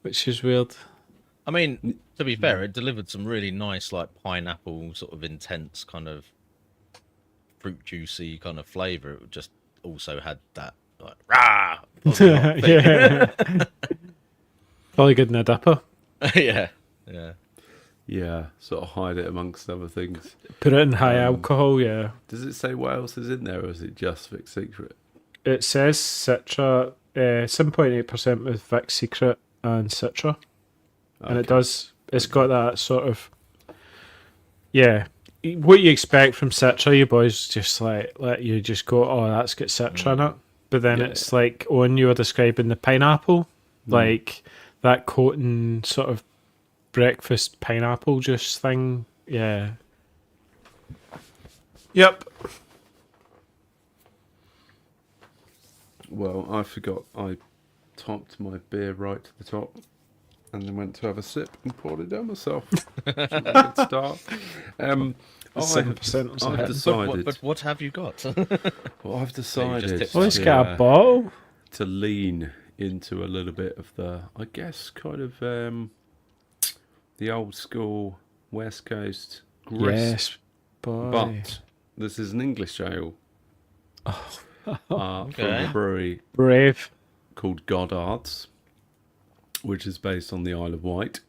Speaker 2: which is weird.
Speaker 1: I mean, to be fair, it delivered some really nice, like pineapple sort of intense kind of fruit juicy kind of flavor. It just also had that like rah. Aussie hop thing.
Speaker 2: Yeah, probably good in a dipper.
Speaker 1: Yeah, yeah.
Speaker 3: Yeah, sort of hide it amongst other things.
Speaker 2: Put it in high alcohol. Yeah,
Speaker 3: Does it say what else is in there, or is it just Vic Secret?
Speaker 2: it says Citra, 7.8% with Vic Secret and Citra, and it
Speaker 3: Okay.
Speaker 2: does. It's got that sort of, yeah. What you expect from Citra, you boys just like let you just go, oh, that's got Citra in it. But then
Speaker 3: Yeah.
Speaker 2: it's like when you were describing the pineapple, like that coating sort of breakfast pineapple juice thing. Yeah. Yep.
Speaker 3: Well, I forgot I topped my beer right to the top and then went to have a sip and poured it down myself. Which was a good start. I've
Speaker 2: 7%
Speaker 3: I've
Speaker 2: But
Speaker 3: decided.
Speaker 1: But what have you got?
Speaker 3: Well, I've decided
Speaker 1: tipped
Speaker 2: Oh, he's
Speaker 1: Yeah.
Speaker 2: got a bottle.
Speaker 3: to lean into a little bit of the, I guess, kind of the old school West Coast grist.
Speaker 2: Yes, boy.
Speaker 3: But this is an English ale from
Speaker 1: Okay.
Speaker 3: a brewery
Speaker 2: Brave.
Speaker 3: called Goddard's, which is based on the Isle of Wight.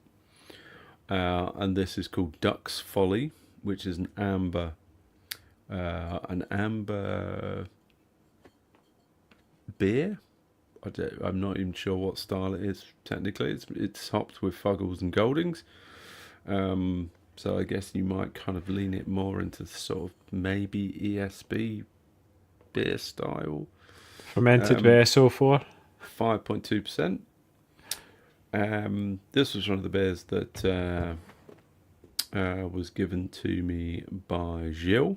Speaker 3: And this is called Duck's Folly, which is an amber beer. I'm not even sure what style it is technically. It's hopped with Fuggles and Goldings. So I guess you might kind of lean it more into sort of maybe ESB beer style.
Speaker 2: Fermented with SO4.
Speaker 3: 5.2%. This was one of the beers that was given to me by Gilles,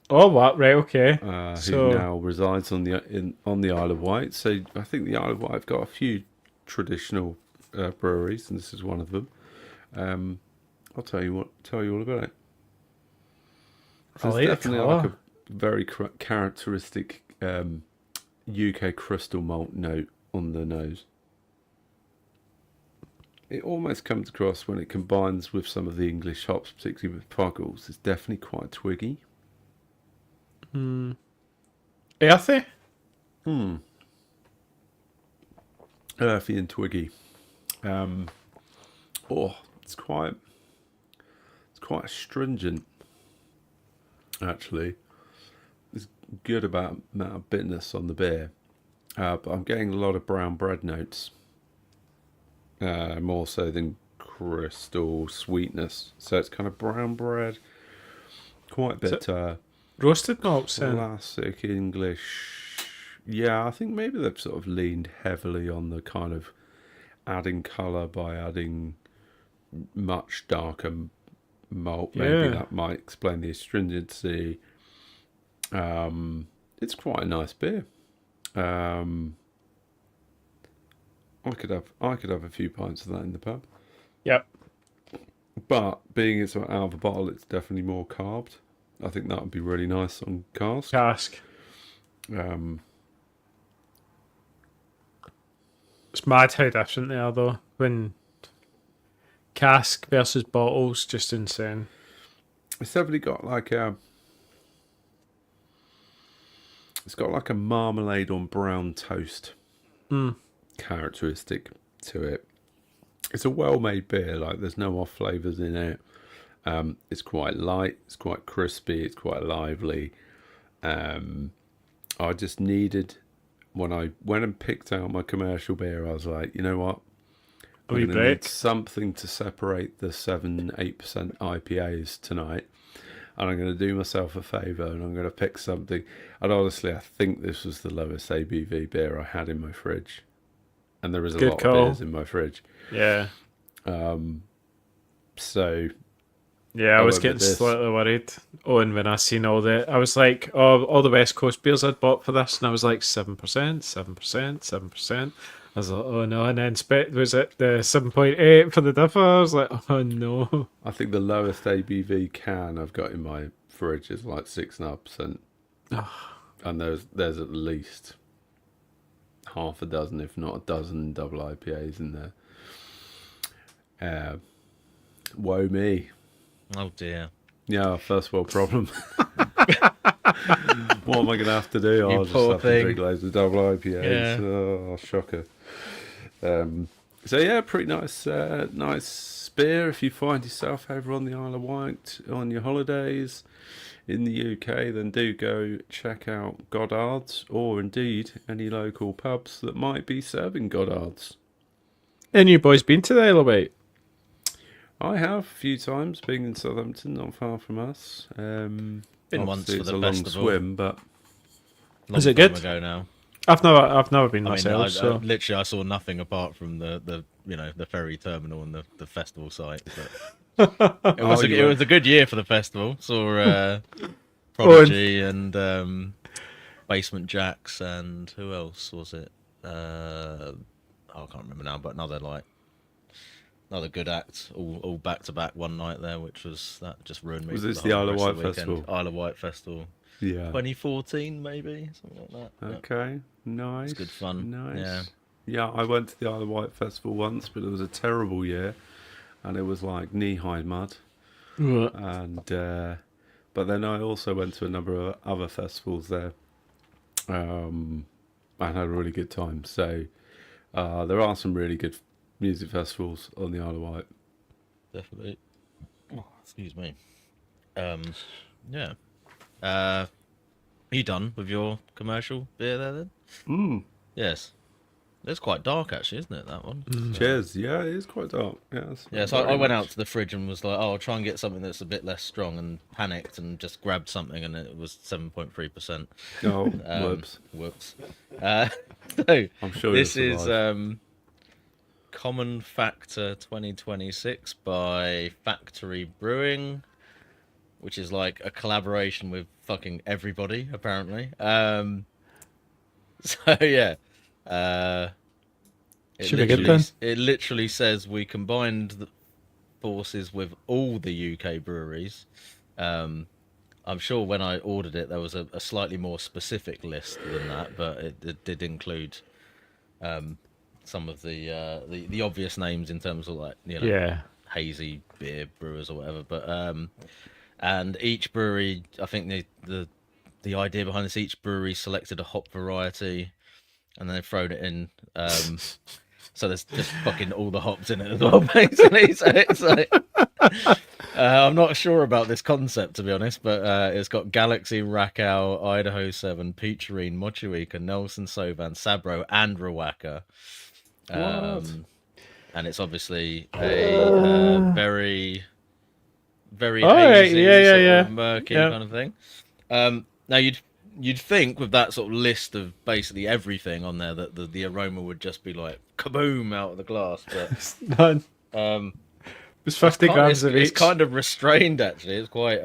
Speaker 2: Oh, what? Right, okay.
Speaker 3: who now resides on the Isle of Wight. So I think the Isle of Wight have got a few traditional breweries, and this is one of them. I'll tell you all about it. So
Speaker 2: I
Speaker 3: it's
Speaker 2: like the
Speaker 3: definitely
Speaker 2: colour.
Speaker 3: like a very characteristic UK crystal malt note on the nose. It almost comes across when it combines with some of the English hops, particularly with Puggles. It's definitely quite twiggy.
Speaker 2: Earthy?
Speaker 3: Earthy and twiggy. It's quite astringent, actually. It's good amount of bitterness on the beer, but I'm getting a lot of brown bread notes, more so than crystal sweetness. So it's kind of brown bread, quite a bit
Speaker 2: Roasted malts then?
Speaker 3: classic English. Yeah, I think maybe they've sort of leaned heavily on the kind of adding colour by adding much darker malt. Maybe
Speaker 2: Yeah.
Speaker 3: that might explain the astringency. It's quite a nice beer. I could have a few pints of that in the pub.
Speaker 2: Yep.
Speaker 3: But being it's out of a bottle, it's definitely more carbed. I think that would be really nice on cask.
Speaker 2: Cask.
Speaker 3: Um,
Speaker 2: It's mad how different they are, though. When cask versus bottles, just insane.
Speaker 3: it's definitely got like a. It's got like a marmalade on brown toast characteristic to it. It's a well-made beer. Like there's no off flavors in it. It's quite light. It's quite crispy. It's quite lively. I just needed when I went and picked out my commercial beer. I was like, you know what? I'm
Speaker 2: Wee
Speaker 3: going to
Speaker 2: break.
Speaker 3: need something to separate the 7-8% IPAs tonight. And I'm going to do myself a favour and I'm going to pick something. And honestly, I think this was the lowest ABV beer I had in my fridge. And there is a
Speaker 2: Good
Speaker 3: lot
Speaker 2: call.
Speaker 3: of beers in my fridge.
Speaker 2: Yeah.
Speaker 3: So,
Speaker 2: Yeah, I
Speaker 3: I
Speaker 2: was
Speaker 3: went
Speaker 2: getting
Speaker 3: with this.
Speaker 2: slightly worried. Oh, and when I seen I was like, oh, all the West Coast beers I'd bought for this, and I was like 7%, 7%, 7%. I was like, oh no, and then was it the 7.8 for the differ? I was like, oh no.
Speaker 3: I think the lowest ABV can I've got in my fridge is like 6.5%. And there's at least half a dozen, if not a dozen, double IPAs in there. Woe me.
Speaker 1: Oh dear.
Speaker 3: Yeah, first world problem. What am I going to have to do?
Speaker 1: You
Speaker 3: I'll just
Speaker 1: poor
Speaker 3: have
Speaker 1: thing.
Speaker 3: to drink loads of double IPAs.
Speaker 1: Yeah.
Speaker 3: Oh, shocker. So yeah, pretty nice beer. If you find yourself over on the Isle of Wight on your holidays in the UK, then do go check out Goddard's, or indeed any local pubs that might be serving Goddard's.
Speaker 2: And you boys been to the Isle of Wight?
Speaker 3: I have a few times, being in Southampton, not far from us.
Speaker 1: Been once
Speaker 3: Obviously
Speaker 1: for
Speaker 3: it's
Speaker 1: the
Speaker 3: a long
Speaker 1: festival.
Speaker 3: swim, but
Speaker 1: Long
Speaker 2: Is it
Speaker 1: time
Speaker 2: good?
Speaker 1: ago now.
Speaker 2: I've never been
Speaker 1: I mean,
Speaker 2: myself. So
Speaker 1: literally I saw nothing apart from the the ferry terminal and the festival site. But it was
Speaker 3: you
Speaker 1: it
Speaker 3: went-
Speaker 1: was a good year for the festival. Saw Prodigy and Basement Jacks and who else was it? I can't remember now, but another good act, all back to back one night there, which was that just ruined me.
Speaker 3: Was
Speaker 1: for
Speaker 3: this
Speaker 1: the
Speaker 3: the
Speaker 1: whole
Speaker 3: Isle of
Speaker 1: rest
Speaker 3: Wight
Speaker 1: the weekend.
Speaker 3: festival?
Speaker 1: Isle of Wight festival,
Speaker 3: yeah.
Speaker 1: 2014 maybe, something like that. Yeah.
Speaker 3: Okay, nice.
Speaker 1: It's good fun.
Speaker 3: Nice.
Speaker 1: Yeah.
Speaker 3: Yeah, I went to the Isle of Wight festival once, but it was a terrible year, and it was like knee-high mud. And but then I also went to a number of other festivals there, and had a really good time. So there are some really good music festivals on the Isle of Wight.
Speaker 1: Definitely. Oh, excuse me. Yeah. Are you done with your commercial beer there then? Yes. It's quite dark actually, isn't it, that one?
Speaker 3: Cheers. Yeah, it is quite dark. Yes.
Speaker 1: Yeah, so I went out to the fridge and was like, oh, I'll try and get something that's a bit less strong, and panicked and just grabbed something and it was 7.3%.
Speaker 3: Oh, whoops.
Speaker 1: Whoops. So
Speaker 3: I'm sure
Speaker 1: this
Speaker 3: you'll
Speaker 1: is
Speaker 3: survive.
Speaker 1: Common Factor 2026 by Factory Brewing, which is like a collaboration with fucking everybody, apparently. So yeah.
Speaker 2: Should be good then.
Speaker 1: It literally says we combined the forces with all the UK breweries. I'm sure when I ordered it, there was a slightly more specific list than that, but it did include some of the obvious names in terms of like
Speaker 2: yeah,
Speaker 1: hazy beer brewers or whatever. But and each brewery, I think the idea behind this, each brewery selected a hop variety, and then they've thrown it in. So there's just fucking all the hops in it as well, basically. So it's like, I'm not sure about this concept, to be honest, but it's got Galaxy, Rakow, Idaho 7, Peacherine, Mochuika, Nelson Sauvin, Sabro, and Rawaka. And it's obviously a very, very hazy, sort of murky kind of thing. Now you'd think with that sort of list of basically everything on there that the aroma would just be like kaboom out of the glass, but
Speaker 2: none. It's 50 grams of each.
Speaker 1: it's kind of restrained actually. It's quite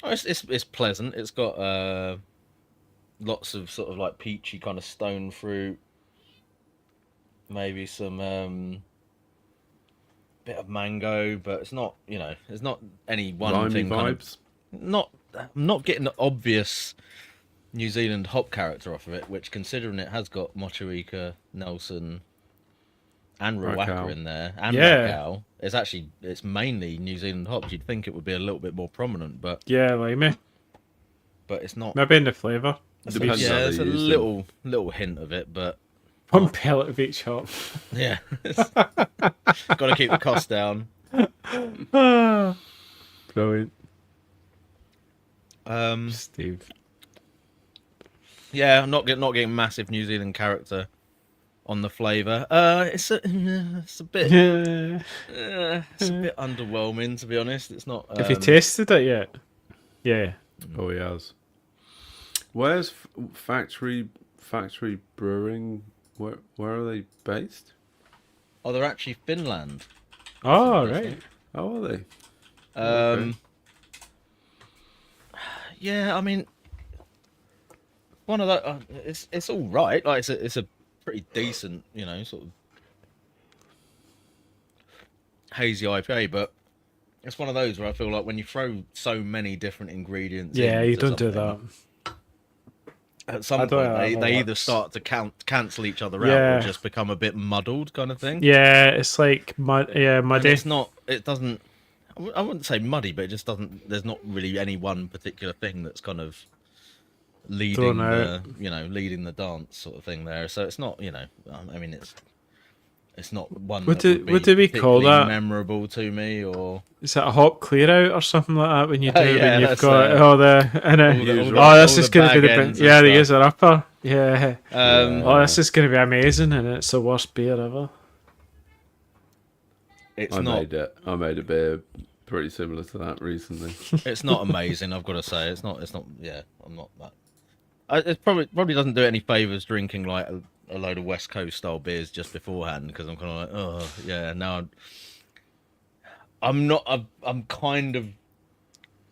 Speaker 1: it's pleasant. It's got lots of sort of like peachy kind of stone fruit, maybe some bit of mango, but it's not, it's not any one
Speaker 3: Limey
Speaker 1: thing.
Speaker 3: vibes.
Speaker 1: I'm not getting the obvious New Zealand hop character off of it, which, considering it has got Motueka, Nelson, and Rawaka
Speaker 3: Raquel.
Speaker 1: in there, and
Speaker 2: Yeah.
Speaker 1: Raquel, it's mainly New Zealand hops. You'd think it would be a little bit more prominent, but
Speaker 2: Yeah, limey.
Speaker 1: it's not.
Speaker 2: Maybe in the flavour.
Speaker 3: Depends how
Speaker 1: Yeah,
Speaker 3: they
Speaker 1: there's a
Speaker 3: use
Speaker 1: little hint of it, but
Speaker 2: One pellet of each hop.
Speaker 1: yeah, got to keep the cost down.
Speaker 2: Brilliant.
Speaker 1: Steve. Yeah, not getting massive New Zealand character on the flavour. It's a bit
Speaker 2: Yeah.
Speaker 1: it's a bit underwhelming, to be honest. It's not.
Speaker 2: Have you tasted it yet? Yeah.
Speaker 3: Oh, he has. Where's factory brewing? Where are they based?
Speaker 1: Oh, they're actually Finland.
Speaker 2: Oh, right.
Speaker 3: Oh, are they?
Speaker 1: Okay. Yeah, I mean, one of the it's all right. Like it's a pretty decent, sort of hazy IPA, but it's one of those where I feel like when you throw so many different ingredients,
Speaker 2: Yeah, you
Speaker 1: into
Speaker 2: don't do that.
Speaker 1: something, at some
Speaker 2: I don't
Speaker 1: point
Speaker 2: know
Speaker 1: they
Speaker 2: how
Speaker 1: either
Speaker 2: that's-
Speaker 1: start to cancel each other out
Speaker 2: Yeah.
Speaker 1: or just become a bit muddled, kind of thing.
Speaker 2: Yeah, it's like
Speaker 1: And
Speaker 2: muddy.
Speaker 1: it's not. It doesn't. I wouldn't say muddy, but it just doesn't. There's not really any one particular thing that's kind of leading
Speaker 2: Thrown out.
Speaker 1: leading the dance sort of thing there. So it's not. I mean, it's not one.
Speaker 2: What
Speaker 1: that
Speaker 2: do we call
Speaker 1: particularly
Speaker 2: that?
Speaker 1: memorable to me, or
Speaker 2: Is that a hop clear out or something like that when you do
Speaker 1: Yeah,
Speaker 2: when you've
Speaker 1: that's,
Speaker 2: got all the
Speaker 3: usual-
Speaker 2: oh, this
Speaker 1: all
Speaker 2: is
Speaker 1: the
Speaker 2: going to be
Speaker 1: bag
Speaker 2: the
Speaker 1: ends and
Speaker 2: yeah the
Speaker 1: stuff.
Speaker 2: user upper yeah.
Speaker 1: um,
Speaker 2: Oh, this is going to be amazing, and it's the worst beer ever.
Speaker 1: it's
Speaker 3: I
Speaker 1: not.
Speaker 3: made it. I made a beer pretty similar to that recently.
Speaker 1: It's not amazing. I've got to say, it's not. Yeah, I'm not that. It probably doesn't do it any favors drinking like a load of West Coast style beers just beforehand, because I'm kind of like, oh yeah, now I'm not. I'm kind of.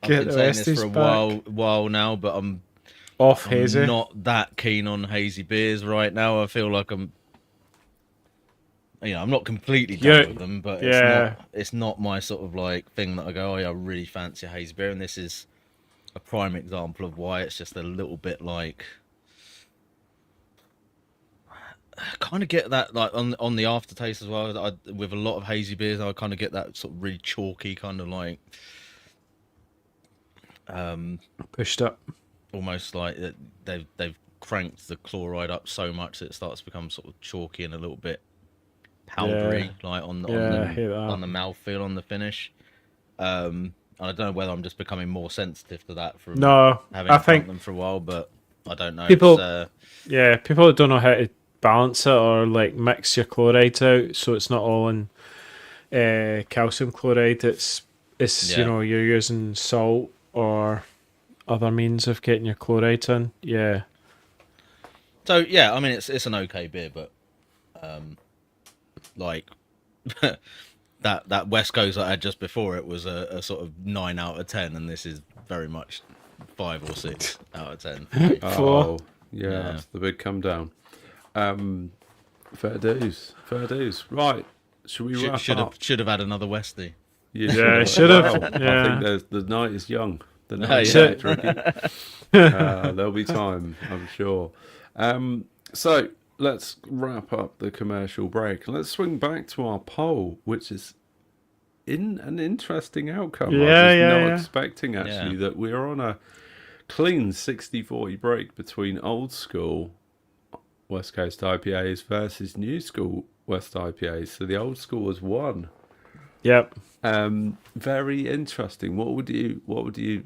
Speaker 1: I've
Speaker 2: Get
Speaker 1: been
Speaker 2: the
Speaker 1: saying this
Speaker 2: Westies
Speaker 1: for a
Speaker 2: back.
Speaker 1: while now, but I'm
Speaker 2: Hazy.
Speaker 1: not that keen on hazy beers right now. I feel like I'm not completely done
Speaker 2: Yeah,
Speaker 1: with them, but
Speaker 2: yeah.
Speaker 1: it's not my sort of like thing that I go, oh yeah, I really fancy a hazy beer, and this is a prime example of why. It's just a little bit like, I kind of get that like on the aftertaste as well. With a lot of hazy beers, I kind of get that sort of really chalky kind of like,
Speaker 2: Pushed up.
Speaker 1: almost like they've cranked the chloride up so much that it starts to become sort of chalky and a little bit powdery, like on
Speaker 2: Yeah, I hate that.
Speaker 1: the mouthfeel, on the finish. And I don't know whether I'm just becoming more sensitive to that from
Speaker 2: No,
Speaker 1: having
Speaker 2: I
Speaker 1: drunk
Speaker 2: think
Speaker 1: them for a while, but I don't know.
Speaker 2: People-
Speaker 1: It's,
Speaker 2: yeah, people that don't know how to balance it or like mix your chlorides out so it's not all in calcium chloride. It's
Speaker 1: Yeah.
Speaker 2: you're using salt or other means of getting your chlorides in. Yeah.
Speaker 1: so yeah, I mean it's an okay beer, but like that West Coast I had just before it was a sort of 9 out of 10, and this is very much 5 or 6 out of 10.
Speaker 3: Oh, yeah,
Speaker 1: Yeah.
Speaker 3: it's the big come down. Fair dues. Right, should we wrap up?
Speaker 1: Should have had another Westie.
Speaker 2: Yeah, should have.
Speaker 3: Well, I
Speaker 2: Yeah.
Speaker 3: think the night is young. The night is
Speaker 1: yeah.
Speaker 3: tricky. There'll be time, I'm sure. So let's wrap up the commercial break. Let's swing back to our poll, which is in an interesting outcome.
Speaker 2: Yeah,
Speaker 3: I was
Speaker 2: yeah,
Speaker 3: not
Speaker 2: yeah.
Speaker 3: expecting actually
Speaker 1: Yeah.
Speaker 3: that we are on a clean 60-40 break between old school West Coast IPAs versus new school West IPAs. So the old school has won.
Speaker 2: Yep.
Speaker 3: Very interesting. What would you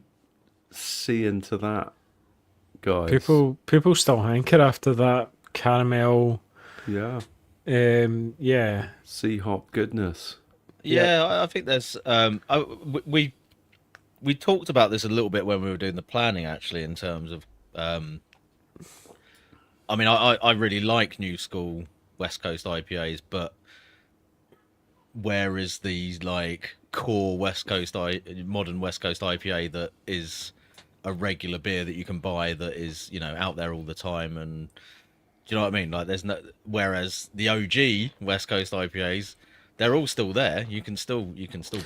Speaker 3: see into that, guys?
Speaker 2: People still hanker after that caramel.
Speaker 3: Yeah.
Speaker 2: Yeah.
Speaker 3: Sea hop goodness.
Speaker 1: Yeah, I think there's we talked about this a little bit when we were doing the planning, actually, in terms of I mean, I really like new school West Coast IPAs, but where is the like core modern West Coast IPA that is a regular beer that you can buy, that is out there all the time? And do you know what I mean? Like, there's no. Whereas the OG West Coast IPAs, they're all still there. You can still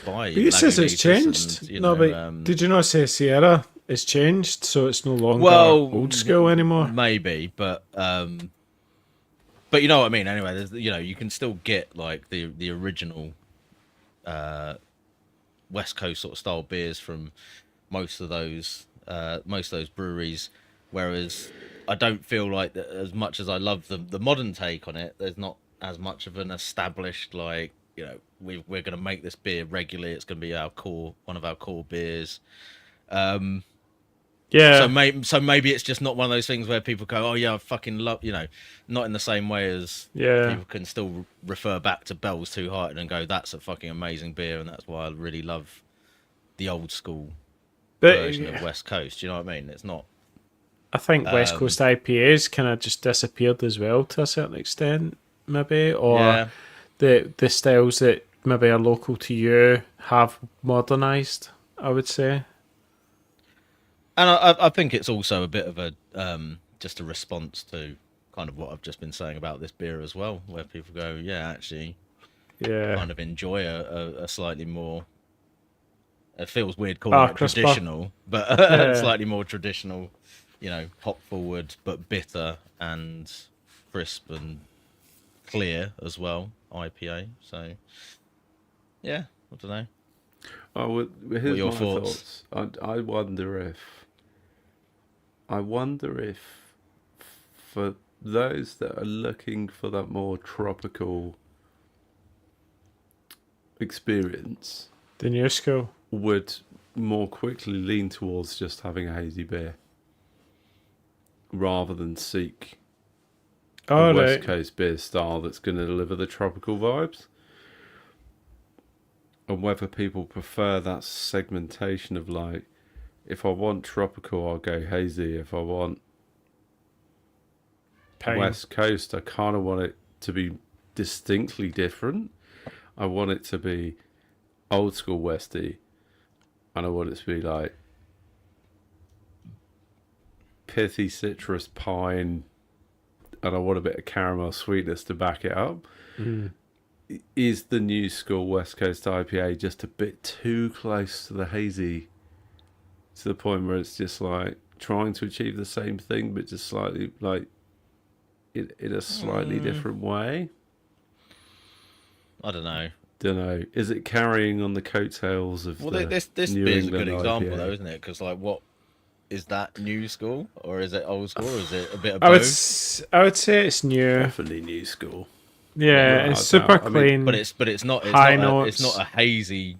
Speaker 1: buy.
Speaker 2: But it says it's
Speaker 1: Lagunitas
Speaker 2: changed.
Speaker 1: and, you
Speaker 2: No,
Speaker 1: know,
Speaker 2: but did you not say Sierra is changed, so it's no longer
Speaker 1: well,
Speaker 2: old school anymore?
Speaker 1: maybe, but you know what I mean. Anyway, there's, you know, you can still get like the original West Coast sort of style beers from most of those breweries, whereas I don't feel like that, as much as I love the modern take on it, there's not as much of an established, like, you know, we're going to make this beer regularly, it's going to be one of our core beers.
Speaker 2: Yeah.
Speaker 1: So maybe it's just not one of those things where people go, oh yeah, I fucking love, you know, not in the same way as people can still refer back to Bell's Two Hearted and go, that's a fucking amazing beer, and that's why I really love the old school version of West Coast. You know what I mean? It's not.
Speaker 2: I think West Coast IPAs kind of just disappeared as well to a certain extent, maybe, or the styles that maybe are local to you have modernised, I would say.
Speaker 1: And I think it's also a bit of a just a response to kind of what I've just been saying about this beer as well, where people go, yeah, actually, kind of enjoy a slightly more. It feels weird calling it
Speaker 2: crisper.
Speaker 1: traditional, but slightly more traditional, you know, hop forward but bitter and crisp and clear as well, IPA. So yeah, I don't know.
Speaker 3: Oh, well, here's
Speaker 1: what are your
Speaker 3: my
Speaker 1: thoughts?
Speaker 3: I wonder if for those that are looking for that more tropical experience,
Speaker 2: the new school
Speaker 3: would more quickly lean towards just having a hazy beer rather than seek a West Coast beer style that's going to deliver the tropical vibes. And whether people prefer that segmentation of, like, if I want tropical, I'll go hazy. If I want West Coast, I kind of want it to be distinctly different. I want it to be old school Westy, and I want it to be like pithy citrus pine, and I want a bit of caramel sweetness to back it up. Is the new school West Coast IPA just a bit too close to the hazy, to the point where it's just like trying to achieve the same thing but just slightly, like, in a slightly different way?
Speaker 1: I don't know.
Speaker 3: Is it carrying on the coattails of
Speaker 1: this
Speaker 3: New
Speaker 1: beer's
Speaker 3: England
Speaker 1: a good example
Speaker 3: IPA?
Speaker 1: though, isn't it? Because like, what is that, new school or is it old school, or is it a bit of both?
Speaker 2: I would say it's new.
Speaker 3: Definitely new school.
Speaker 2: Yeah, it's super clean.
Speaker 1: But it's not it's not a hazy.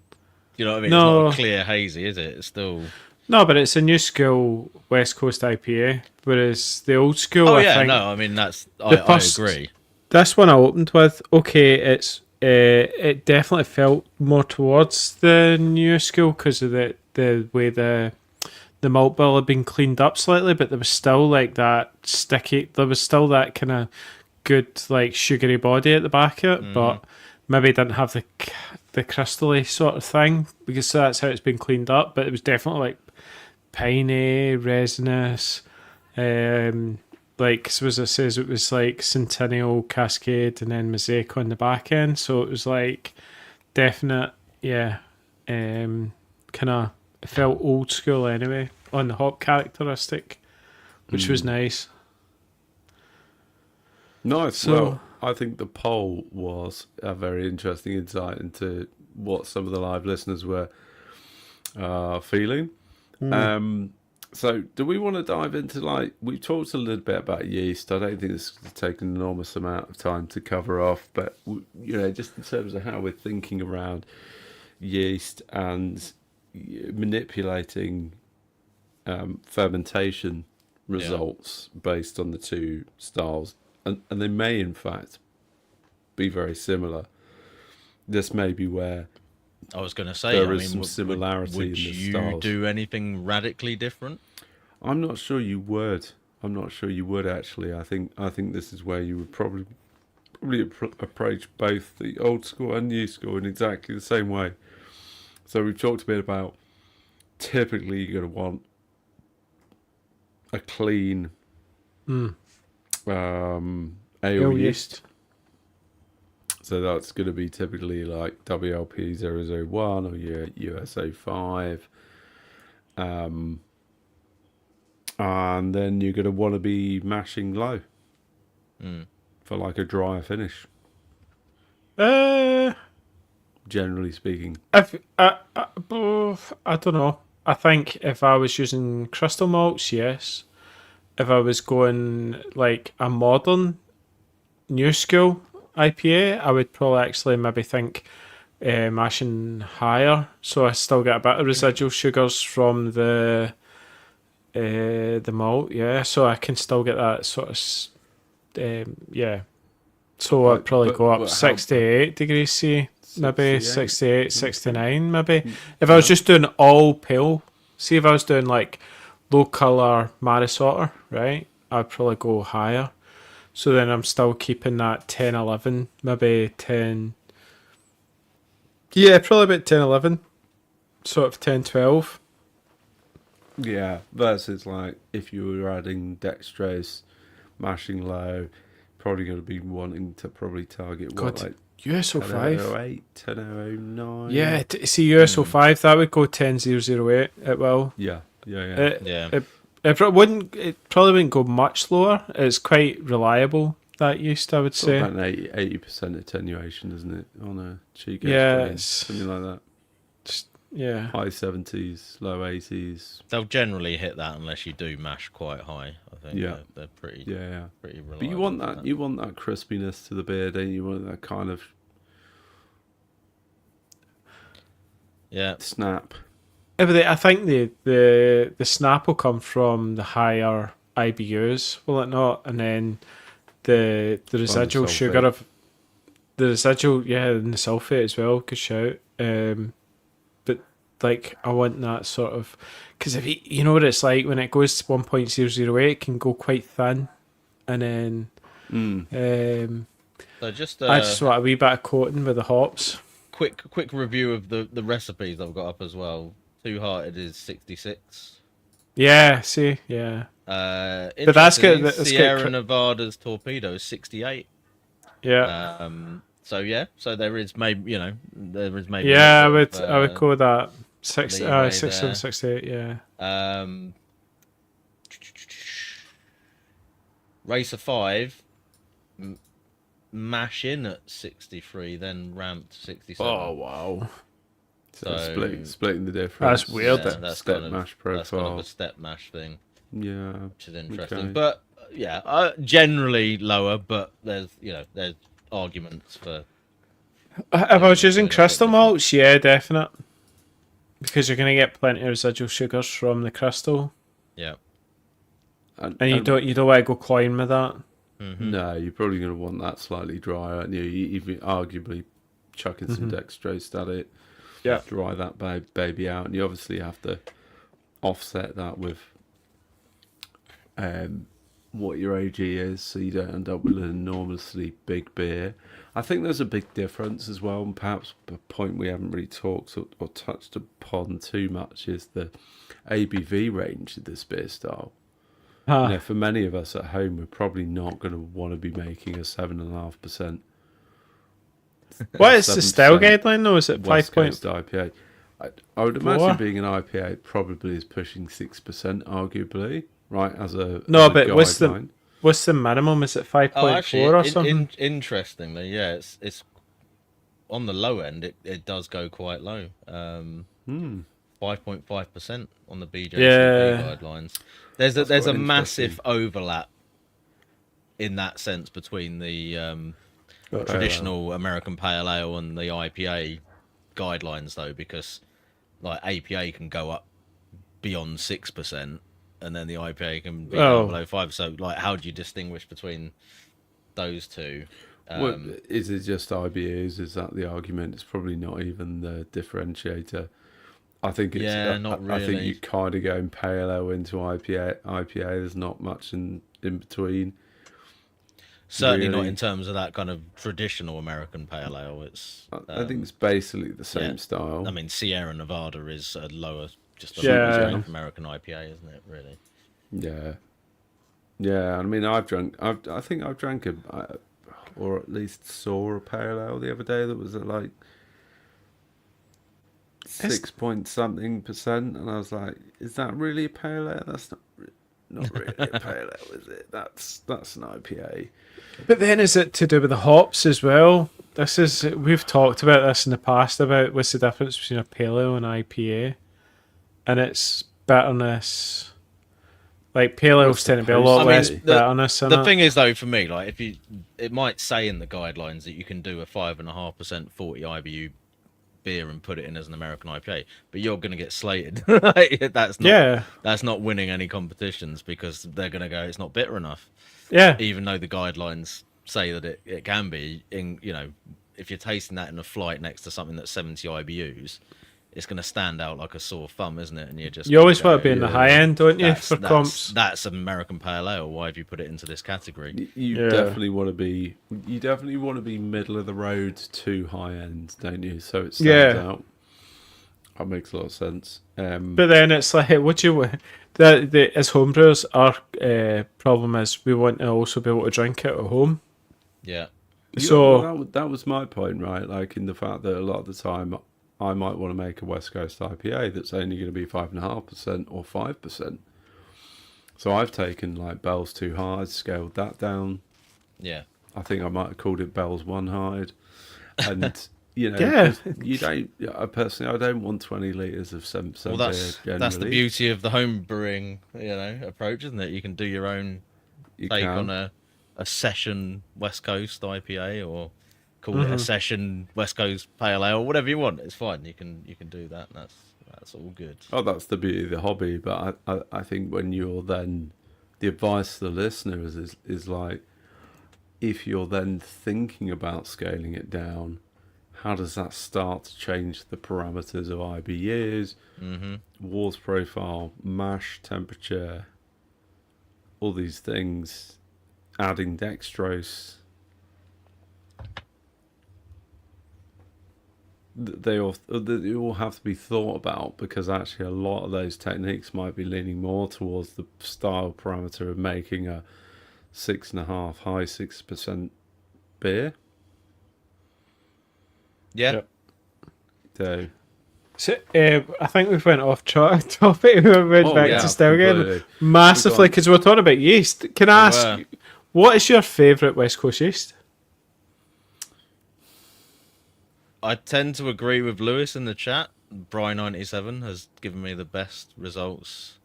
Speaker 1: You know what I mean?
Speaker 2: No.
Speaker 1: It's not a clear hazy, is it? It's still.
Speaker 2: No, but it's a new school West Coast IPA, whereas the old school.
Speaker 1: Oh
Speaker 2: I
Speaker 1: yeah,
Speaker 2: think
Speaker 1: no, I mean I agree.
Speaker 2: This one I opened with, it's it definitely felt more towards the new school because of the way the malt bill had been cleaned up slightly, but there was still like that sticky. There was still that kind of good, like, sugary body at the back of it, but maybe it didn't have the crystally sort of thing, because that's how it's been cleaned up. But it was definitely like piney, resinous, like, so as it says, it was like Centennial, Cascade, and then Mosaic on the back end. So it was like definite, kind of, it felt old school anyway on the hop characteristic, which was nice.
Speaker 3: Nice.
Speaker 2: So,
Speaker 3: well, I think the poll was a very interesting insight into what some of the live listeners were feeling. So do we want to dive into, like, we've talked a little bit about yeast. I don't think this is going to take an enormous amount of time to cover off, but, you know, just in terms of how we're thinking around yeast and manipulating fermentation results based on the two styles. And they may, in fact, be very similar. This may be where
Speaker 1: I was going to say
Speaker 3: there is some similarity
Speaker 1: would
Speaker 3: in the
Speaker 1: you
Speaker 3: styles.
Speaker 1: do anything radically different?
Speaker 3: I'm not sure you would. Actually. I think this is where you would probably approach both the old school and new school in exactly the same way. So we've talked a bit about, typically you're going to want a clean ale yeast. So that's going to be typically like WLP 001 or your USO 5. And then you're going to want to be mashing low for like a drier finish, generally speaking.
Speaker 2: I don't know. I think if I was using crystal malts, yes. If I was going like a modern new school IPA, I would probably actually maybe think mashing higher, so I still get a bit of residual sugars from the malt, yeah. So I can still get that sort of, yeah. So I'd probably go up 68 degrees C, maybe 68, 69, maybe. If I was just doing all pale, see if I was doing like low colour Maris Otter, right? I'd probably go higher. So then I'm still keeping that 10, 11, maybe 10. Yeah, probably about 10, 11. Sort of 10, 12.
Speaker 3: Yeah, versus like if you were adding dextrose, mashing low, probably going to be wanting to probably target what, like
Speaker 2: USO 5.
Speaker 3: 1008, 1009?
Speaker 2: Yeah, see USO 5, that would go 10008. It will.
Speaker 3: Yeah.
Speaker 2: It probably wouldn't go much lower. It's quite reliable, that yeast, I would say.
Speaker 3: About an 80% attenuation, isn't it, on a cheek?
Speaker 2: Yeah,
Speaker 3: something like that.
Speaker 2: Yeah.
Speaker 3: High 70s, low 80s.
Speaker 1: They'll generally hit that unless you do mash quite high. I think they're pretty pretty reliable.
Speaker 3: But you want that crispiness to the beer, don't you? You want that kind of snap.
Speaker 2: I think the snap will come from the higher IBUs, will it not? And then the residual sugar of the residual, and the sulfate as well. Good shout. But like I want that sort of, because if you know what it's like when it goes to 1.008, it can go quite thin, and then
Speaker 1: so just
Speaker 2: I just want a wee bit of coating with the hops.
Speaker 1: Quick review of the recipes I've got up as well. Two Hearted is 66.
Speaker 2: Yeah, see, yeah.
Speaker 1: But
Speaker 2: that's good. That's
Speaker 1: Sierra
Speaker 2: good.
Speaker 1: Nevada's Torpedo is 68.
Speaker 2: Yeah.
Speaker 1: So there is maybe there is maybe.
Speaker 2: Yeah, I would go with that
Speaker 1: 67,
Speaker 2: 68. Yeah.
Speaker 1: Racer 5 mash in at 63, then ramp to 67.
Speaker 3: Oh wow! So splitting the difference.
Speaker 2: That's weird.
Speaker 1: Yeah, that's
Speaker 3: step
Speaker 1: kind of,
Speaker 3: mash profile.
Speaker 1: That's kind of a step mash thing.
Speaker 3: Yeah,
Speaker 1: which is interesting.
Speaker 3: Okay.
Speaker 1: But generally lower. But there's arguments for.
Speaker 2: If I was using crystal malts, yeah, definite. Because you're going to get plenty of residual sugars from the crystal.
Speaker 1: Yeah.
Speaker 2: And you don't want to go cloying with that.
Speaker 1: Mm-hmm.
Speaker 3: No, you're probably going to want that slightly drier, aren't you? You even arguably chucking some dextrose at it.
Speaker 2: Yeah.
Speaker 3: Dry that baby out, and you obviously have to offset that with what your AG is, so you don't end up with an enormously big beer. I think there's a big difference as well, and perhaps a point we haven't really talked or touched upon too much is the ABV range of this beer style. For many of us at home, we're probably not going to want to be making a 7.5%.
Speaker 2: What is the style guideline though? Is it 5
Speaker 3: West Coast IPA? I would imagine being an IPA, it probably is pushing 6%, arguably, right? But
Speaker 2: guideline. what's the minimum? Is it 5.4 or something?
Speaker 1: Interestingly, it's on the low end. It does go quite low. 5.5% on the BJCP guidelines. There's a massive overlap in that sense between the traditional American Pale Ale and the IPA guidelines, though, because like APA can go up beyond 6%, and then the IPA can be down below 5%. So, like, how do you distinguish between those two?
Speaker 3: Is it just IBUs? Is that the argument? It's probably not even the differentiator. I think it's
Speaker 1: not really.
Speaker 3: I think you kind of going pale ale into IPA. There's not much in between.
Speaker 1: Certainly not in terms of that kind of traditional American Pale Ale. It's
Speaker 3: I think it's basically the same style.
Speaker 1: I mean, Sierra Nevada is a lower, just a lower American IPA, isn't it? Really?
Speaker 3: Yeah. I mean, I think I've drank or at least saw a pale ale the other day that was at like 6 point something percent, and I was like, "Is that really a pale ale? That's not really a pale ale, is it? That's an IPA."
Speaker 2: But then is it to do with the hops as well? We've talked about this in the past about what's the difference between a pale ale and IPA, and it's bitterness. Like pale ales tend to be a lot less bitterness.
Speaker 1: The thing is, though, for me, like it might say in the guidelines that you can do a 5.5% 40 IBU beer and put it in as an American IPA, but you're going to get slated. That's not winning any competitions because they're going to go, it's not bitter enough.
Speaker 2: Yeah.
Speaker 1: Even though the guidelines say that it can be, if you're tasting that in a flight next to something that's 70 IBUs, it's going to stand out like a sore thumb, isn't it? And you
Speaker 2: always want to be in the high end, don't you, for comps?
Speaker 1: That's American Pale Ale. Why have you put it into this category?
Speaker 3: You definitely want to be. You definitely want to be middle of the road to high end, don't you? So it stands out. That makes a lot of sense.
Speaker 2: But then it's like, as homebrewers, our problem is we want to also be able to drink it at home.
Speaker 1: Yeah.
Speaker 3: So that was my point, right? Like in the fact that a lot of the time, I might want to make a West Coast IPA that's only going to be 5.5% or 5%. So I've taken like Bell's Two Hearted, scaled that down.
Speaker 1: Yeah.
Speaker 3: I think I might have called it Bell's One Hearted. And, you don't, personally, I don't want 20 litres of 7%
Speaker 1: beer. Well, that's the beauty of the home brewing, approach, isn't it? You can do your own take on a session West Coast IPA or call it a session West Coast Pale Ale, whatever you want. It's fine. You can do that. That's all good.
Speaker 3: Oh, that's the beauty of the hobby. But I think when you're then, the advice to the listener is like, if you're then thinking about scaling it down, how does that start to change the parameters of IBUs, Wars profile, mash temperature, all these things, adding dextrose? They all have to be thought about, because actually a lot of those techniques might be leaning more towards the style parameter of making a 6.5 high 6% beer.
Speaker 1: Yeah.
Speaker 2: So I think we've went off topic. We went back to still again massively because we're talking about yeast. Can I ask, what is your favourite West Coast yeast?
Speaker 1: I tend to agree with Lewis in the chat. Bry97 has given me the best results.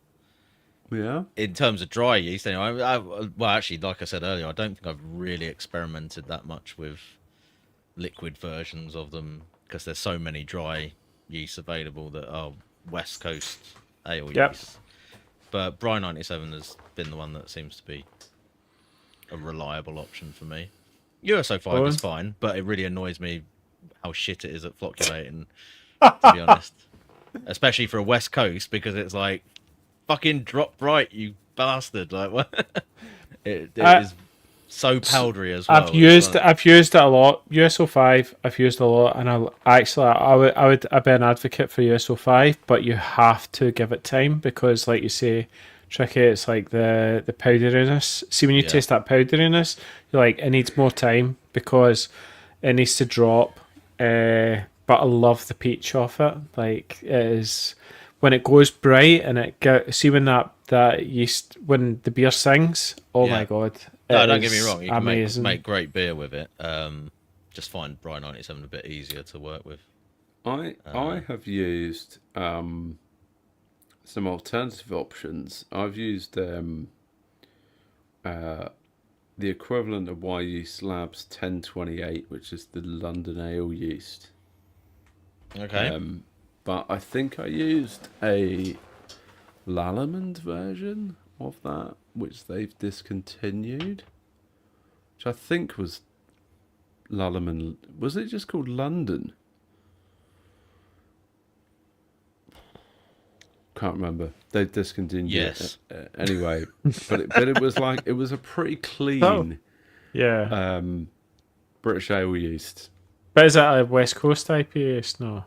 Speaker 3: Yeah.
Speaker 1: In terms of dry yeast, anyway. Well, actually, like I said earlier, I don't think I've really experimented that much with liquid versions of them because there's so many dry yeasts available that are West Coast ale yeast. But Bry97 has been the one that seems to be a reliable option for me. USO5 is fine, but it really annoys me how shit it is at flocculating, to be honest. Especially for a West Coast, because it's like, fucking drop right, you bastard. Like, what? It is so powdery as well. I've used
Speaker 2: it a lot. USO5 I've used a lot, and I'd be an advocate for USO5, but you have to give it time because, like you say, tricky, it's like the powderiness. See, when you taste that powderiness, you're like, it needs more time because it needs to drop. But I love the peach off it. Like, it is when it goes bright and see when that yeast, when the beer sings. Oh my god!
Speaker 1: No, don't get me wrong. You
Speaker 2: can
Speaker 1: make great beer with it. Just find Bry97 a bit easier to work with.
Speaker 3: I have used some alternative options. I've used the equivalent of Y Yeast Labs 1028, which is the London Ale yeast.
Speaker 1: Okay.
Speaker 3: But I think I used a Lallemand version of that, which they've discontinued. Which I think was Lallemand. Was it just called London? Can't remember. They've discontinued it. Anyway, but it was like, it was a pretty clean British ale yeast.
Speaker 2: But is that a West Coast IPA? No.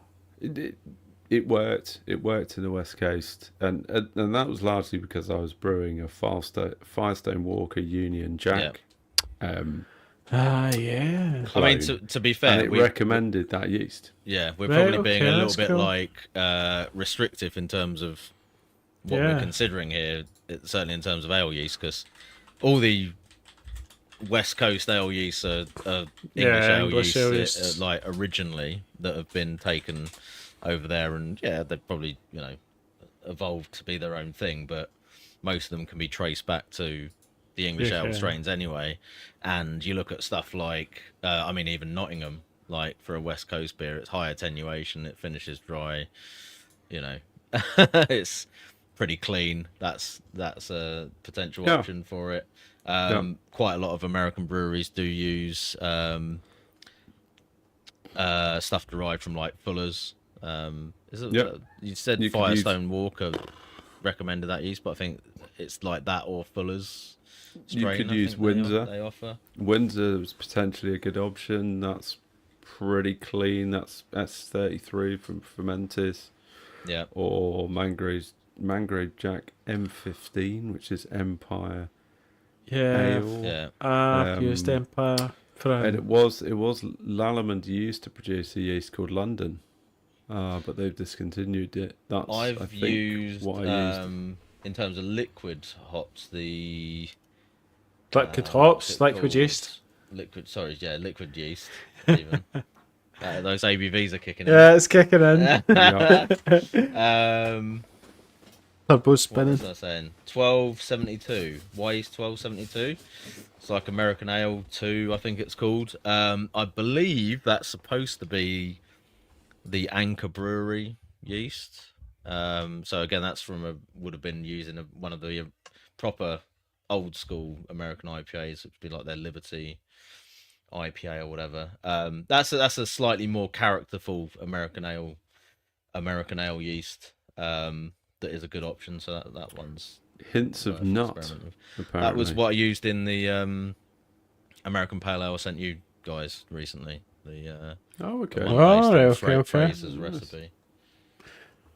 Speaker 3: It worked. It worked in the West Coast, and that was largely because I was brewing a Firestone Walker Union Jack.
Speaker 2: Yeah.
Speaker 1: I mean,
Speaker 3: clone,
Speaker 1: to be
Speaker 3: and
Speaker 1: fair,
Speaker 3: it recommended that yeast.
Speaker 1: yeah, we're
Speaker 2: Right,
Speaker 1: probably being
Speaker 2: okay,
Speaker 1: a little
Speaker 2: that's
Speaker 1: bit
Speaker 2: cool.
Speaker 1: like restrictive in terms of what we're
Speaker 2: Yeah.
Speaker 1: considering here, certainly in terms of ale yeast, because all the West Coast ale yeasts are English
Speaker 2: Yeah,
Speaker 1: ale
Speaker 2: English
Speaker 1: yeasts,
Speaker 2: ale yeast.
Speaker 1: like originally that have been taken over there, and yeah, they've probably evolved to be their own thing, but most of them can be traced back to the English ale
Speaker 2: Okay.
Speaker 1: strains anyway. And you look at stuff like, I mean, even Nottingham, like for a West Coast beer, it's high attenuation, it finishes dry, you know, it's pretty clean. That's a potential
Speaker 3: Yeah,
Speaker 1: option for it.
Speaker 3: yeah.
Speaker 1: Quite a lot of American breweries do use stuff derived from like Fuller's. Is it,
Speaker 3: Yep.
Speaker 1: you said
Speaker 3: You could use
Speaker 1: Firestone Walker recommended that yeast, but I think it's like that or Fuller's
Speaker 3: you
Speaker 1: strain.
Speaker 3: could
Speaker 1: I
Speaker 3: use
Speaker 1: think
Speaker 3: Windsor.
Speaker 1: they offer.
Speaker 3: Windsor is potentially a good option. That's pretty clean. That's S33 from Fermentis,
Speaker 1: Yeah,
Speaker 3: or Mangrove Jack M15, which is Empire
Speaker 2: Yeah.
Speaker 3: Ale.
Speaker 1: yeah.
Speaker 2: I've used
Speaker 3: Um,
Speaker 2: Empire
Speaker 3: and
Speaker 2: from.
Speaker 3: it was Lallemand used to produce a yeast called London, but they've discontinued it. That's I
Speaker 1: I've
Speaker 3: think
Speaker 1: used
Speaker 3: what I used.
Speaker 1: in terms of liquid hops the
Speaker 2: Liquid
Speaker 1: what's
Speaker 2: hops,
Speaker 1: it
Speaker 2: liquid
Speaker 1: called?
Speaker 2: yeast.
Speaker 1: Liquid, sorry, yeah, liquid yeast. Even those ABVs are kicking in.
Speaker 2: Yeah, it's kicking in.
Speaker 3: Yeah,
Speaker 1: um,
Speaker 2: Turbo
Speaker 1: what was
Speaker 2: spinning.
Speaker 1: I saying? 1272. Why is 1272? It's like American Ale 2, I think it's called. I believe that's supposed to be the Anchor Brewery yeast. So again, that's would have been using one of the proper old school American IPAs, which would be like their Liberty IPA or whatever. That's a slightly more characterful American ale yeast. That is a good option. So that one's
Speaker 3: hints of
Speaker 1: worth
Speaker 3: nut
Speaker 1: experimenting with. That was
Speaker 3: apparently.
Speaker 1: what I used in the American Pale Ale I sent you guys recently. The
Speaker 3: Oh,
Speaker 1: the
Speaker 3: okay.
Speaker 1: one
Speaker 2: Oh,
Speaker 1: based
Speaker 2: right,
Speaker 1: on
Speaker 2: okay, okay.
Speaker 1: Fraser's
Speaker 3: Nice.
Speaker 1: recipe.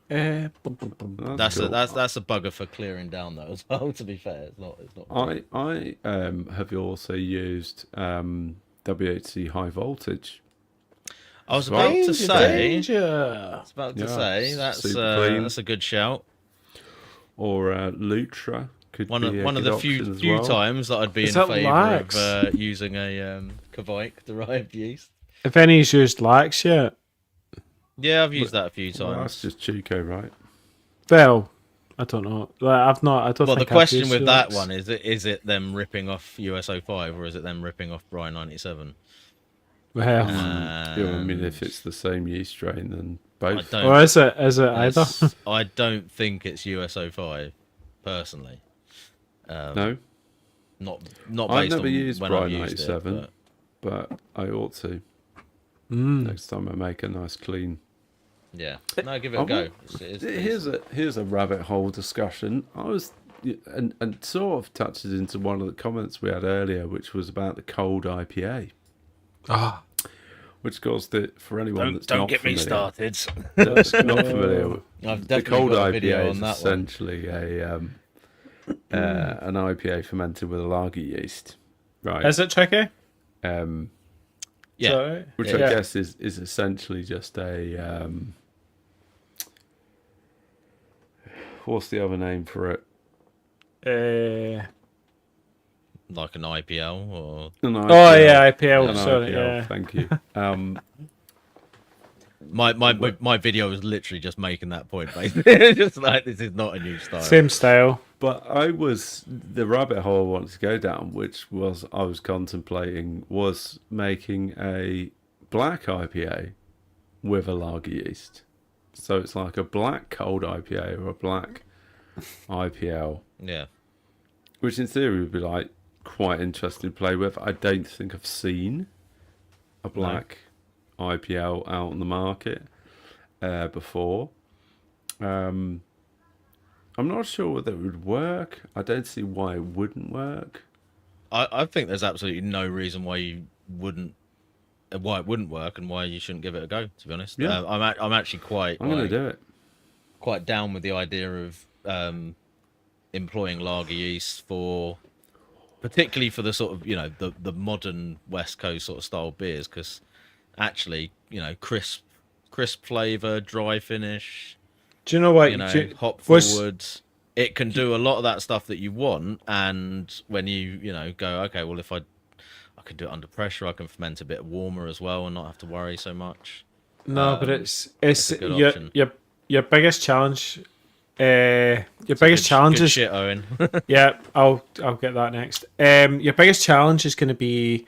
Speaker 3: That's cool.
Speaker 1: That's a bugger for clearing down though as well. To be fair, it's not great.
Speaker 3: I have also used WHC high voltage
Speaker 1: I was
Speaker 3: as well.
Speaker 1: about to
Speaker 2: Danger,
Speaker 1: say,
Speaker 2: danger.
Speaker 3: Yeah,
Speaker 1: that's
Speaker 3: super clean.
Speaker 1: that's a good shout.
Speaker 3: Or Lutra could
Speaker 1: One
Speaker 3: be a
Speaker 1: of
Speaker 3: good
Speaker 1: the
Speaker 3: option as
Speaker 1: few
Speaker 3: well.
Speaker 1: times that I'd be
Speaker 2: Is
Speaker 1: in
Speaker 2: that
Speaker 1: favour
Speaker 2: lax?
Speaker 1: of using a Kvike derived yeast.
Speaker 2: If any's used lax yet,
Speaker 1: Yeah, I've used that a few
Speaker 3: Well, that's
Speaker 1: times.
Speaker 3: just Chico, right?
Speaker 2: well, I don't know. Like, I've not. I don't
Speaker 1: Well, the
Speaker 2: think I've
Speaker 1: question
Speaker 2: used
Speaker 1: with that
Speaker 2: lax.
Speaker 1: one is it them ripping off USO5 or is it them ripping off Brian 97?
Speaker 2: Well,
Speaker 3: Yeah, I mean, if it's the same yeast strain, then
Speaker 1: I
Speaker 3: both.
Speaker 1: don't.
Speaker 2: or is it? Is it either?
Speaker 1: I don't think it's USO5 personally.
Speaker 3: No,
Speaker 1: Not
Speaker 3: I've
Speaker 1: based
Speaker 3: never
Speaker 1: on
Speaker 3: used
Speaker 1: when
Speaker 3: Brian
Speaker 1: I've used
Speaker 3: 97,
Speaker 1: it.
Speaker 3: but I ought to
Speaker 2: Mm.
Speaker 3: next time I make a nice clean.
Speaker 1: But yeah, no, give it a
Speaker 3: I
Speaker 1: go.
Speaker 3: want- Here's a rabbit hole discussion. I was and sort of touches into one of the comments we had earlier, which was about the cold IPA.
Speaker 2: Ah,
Speaker 3: Which goes that for anyone that's
Speaker 1: Don't
Speaker 3: not
Speaker 1: get me
Speaker 3: familiar,
Speaker 1: started.
Speaker 3: that's not familiar.
Speaker 1: I've
Speaker 3: The
Speaker 1: definitely
Speaker 3: cold
Speaker 1: got a
Speaker 3: IPA
Speaker 1: video
Speaker 3: is
Speaker 1: on that one.
Speaker 3: essentially an IPA fermented with a lager yeast, right?
Speaker 2: is it tricky?
Speaker 1: Yeah,
Speaker 2: Sorry.
Speaker 3: Which
Speaker 1: Yeah.
Speaker 3: I guess is essentially just a what's the other name for it?
Speaker 1: like an IPL or
Speaker 3: An
Speaker 2: Oh
Speaker 3: IPL.
Speaker 2: yeah, IPL.
Speaker 3: An
Speaker 2: Sorry,
Speaker 3: IPL,
Speaker 2: yeah.
Speaker 3: thank you.
Speaker 1: my video was literally just making that point. Basically, just like this is not a new style.
Speaker 2: Same style.
Speaker 3: But the rabbit hole I wanted to go down, which was I was contemplating, was making a black IPA with a lager yeast. So it's like a black cold IPA or a black IPL,
Speaker 1: Yeah,
Speaker 3: which in theory would be like quite interesting to play with. I don't think I've seen a black IPL out on the market before. I'm not sure whether it would work. I don't see why it wouldn't work.
Speaker 1: I think there's absolutely no reason why it wouldn't work and why you shouldn't give it a go. To be honest,
Speaker 3: Yeah.
Speaker 1: I'm actually quite
Speaker 3: I'm going to do it.
Speaker 1: quite down with the idea of employing lager yeast for particularly for the sort of the modern West Coast sort of style beers, because actually crisp flavor, dry finish,
Speaker 2: Do you know what?
Speaker 1: hop
Speaker 2: Was
Speaker 1: forward. It can do a lot of that stuff that you want, and when you go, okay, well, if I can do it under pressure, I can ferment a bit warmer as well and not have to worry so much.
Speaker 2: no, but it's
Speaker 1: a good
Speaker 2: your
Speaker 1: option.
Speaker 2: your biggest challenge. Your
Speaker 1: Good,
Speaker 2: biggest challenge
Speaker 1: good
Speaker 2: is
Speaker 1: shit, Owen.
Speaker 2: yeah. I'll get that next. Your biggest challenge is going to be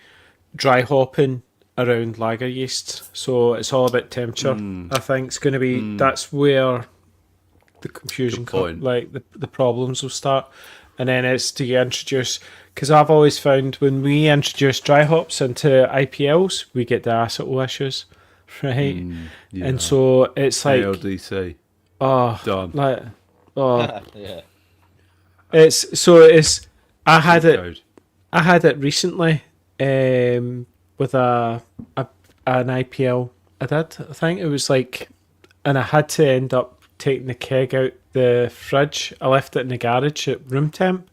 Speaker 2: dry hopping around lager yeast. So it's all about temperature. I think it's going to be that's where the confusion like the problems will start, and then it's to introduce, because I've always found when we introduce dry hops into IPLs we get the acetal issues, right? And so it's like
Speaker 3: ALDC. Done.
Speaker 2: like
Speaker 1: Yeah.
Speaker 2: it's I had it
Speaker 3: Code.
Speaker 2: I had it recently with an IPL. I think it was like, and I had to end up taking the keg out the fridge. I left it in the garage at room temp.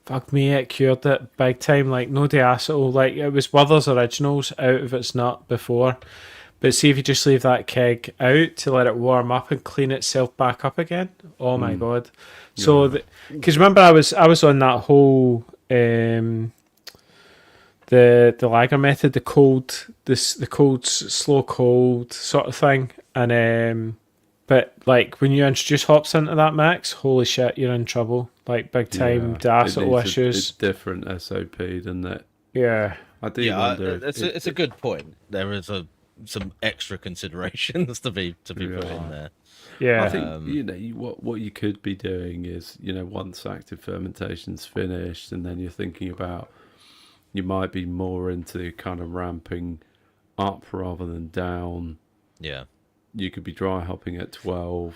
Speaker 2: Fuck me, it cured it big time. Like no diacetyl. Like it was Werther's Originals out of its nut before. But see if you just leave that keg out to let it warm up and clean itself back up again. Oh my god! So because remember I was on that whole the lager method, the cold slow cold sort of thing, and but like when you introduce hops into that mix, holy shit, you're in trouble, like big time diacetyl issues.
Speaker 3: It's different SOP than that.
Speaker 2: Yeah,
Speaker 3: I do wonder.
Speaker 1: It's a good point. There is some extra considerations to be put in there.
Speaker 2: yeah.
Speaker 3: I think what you could be doing is once active fermentation's finished, and then you're thinking about you might be more into kind of ramping up rather than down.
Speaker 1: Yeah.
Speaker 3: You could be dry hopping at 12.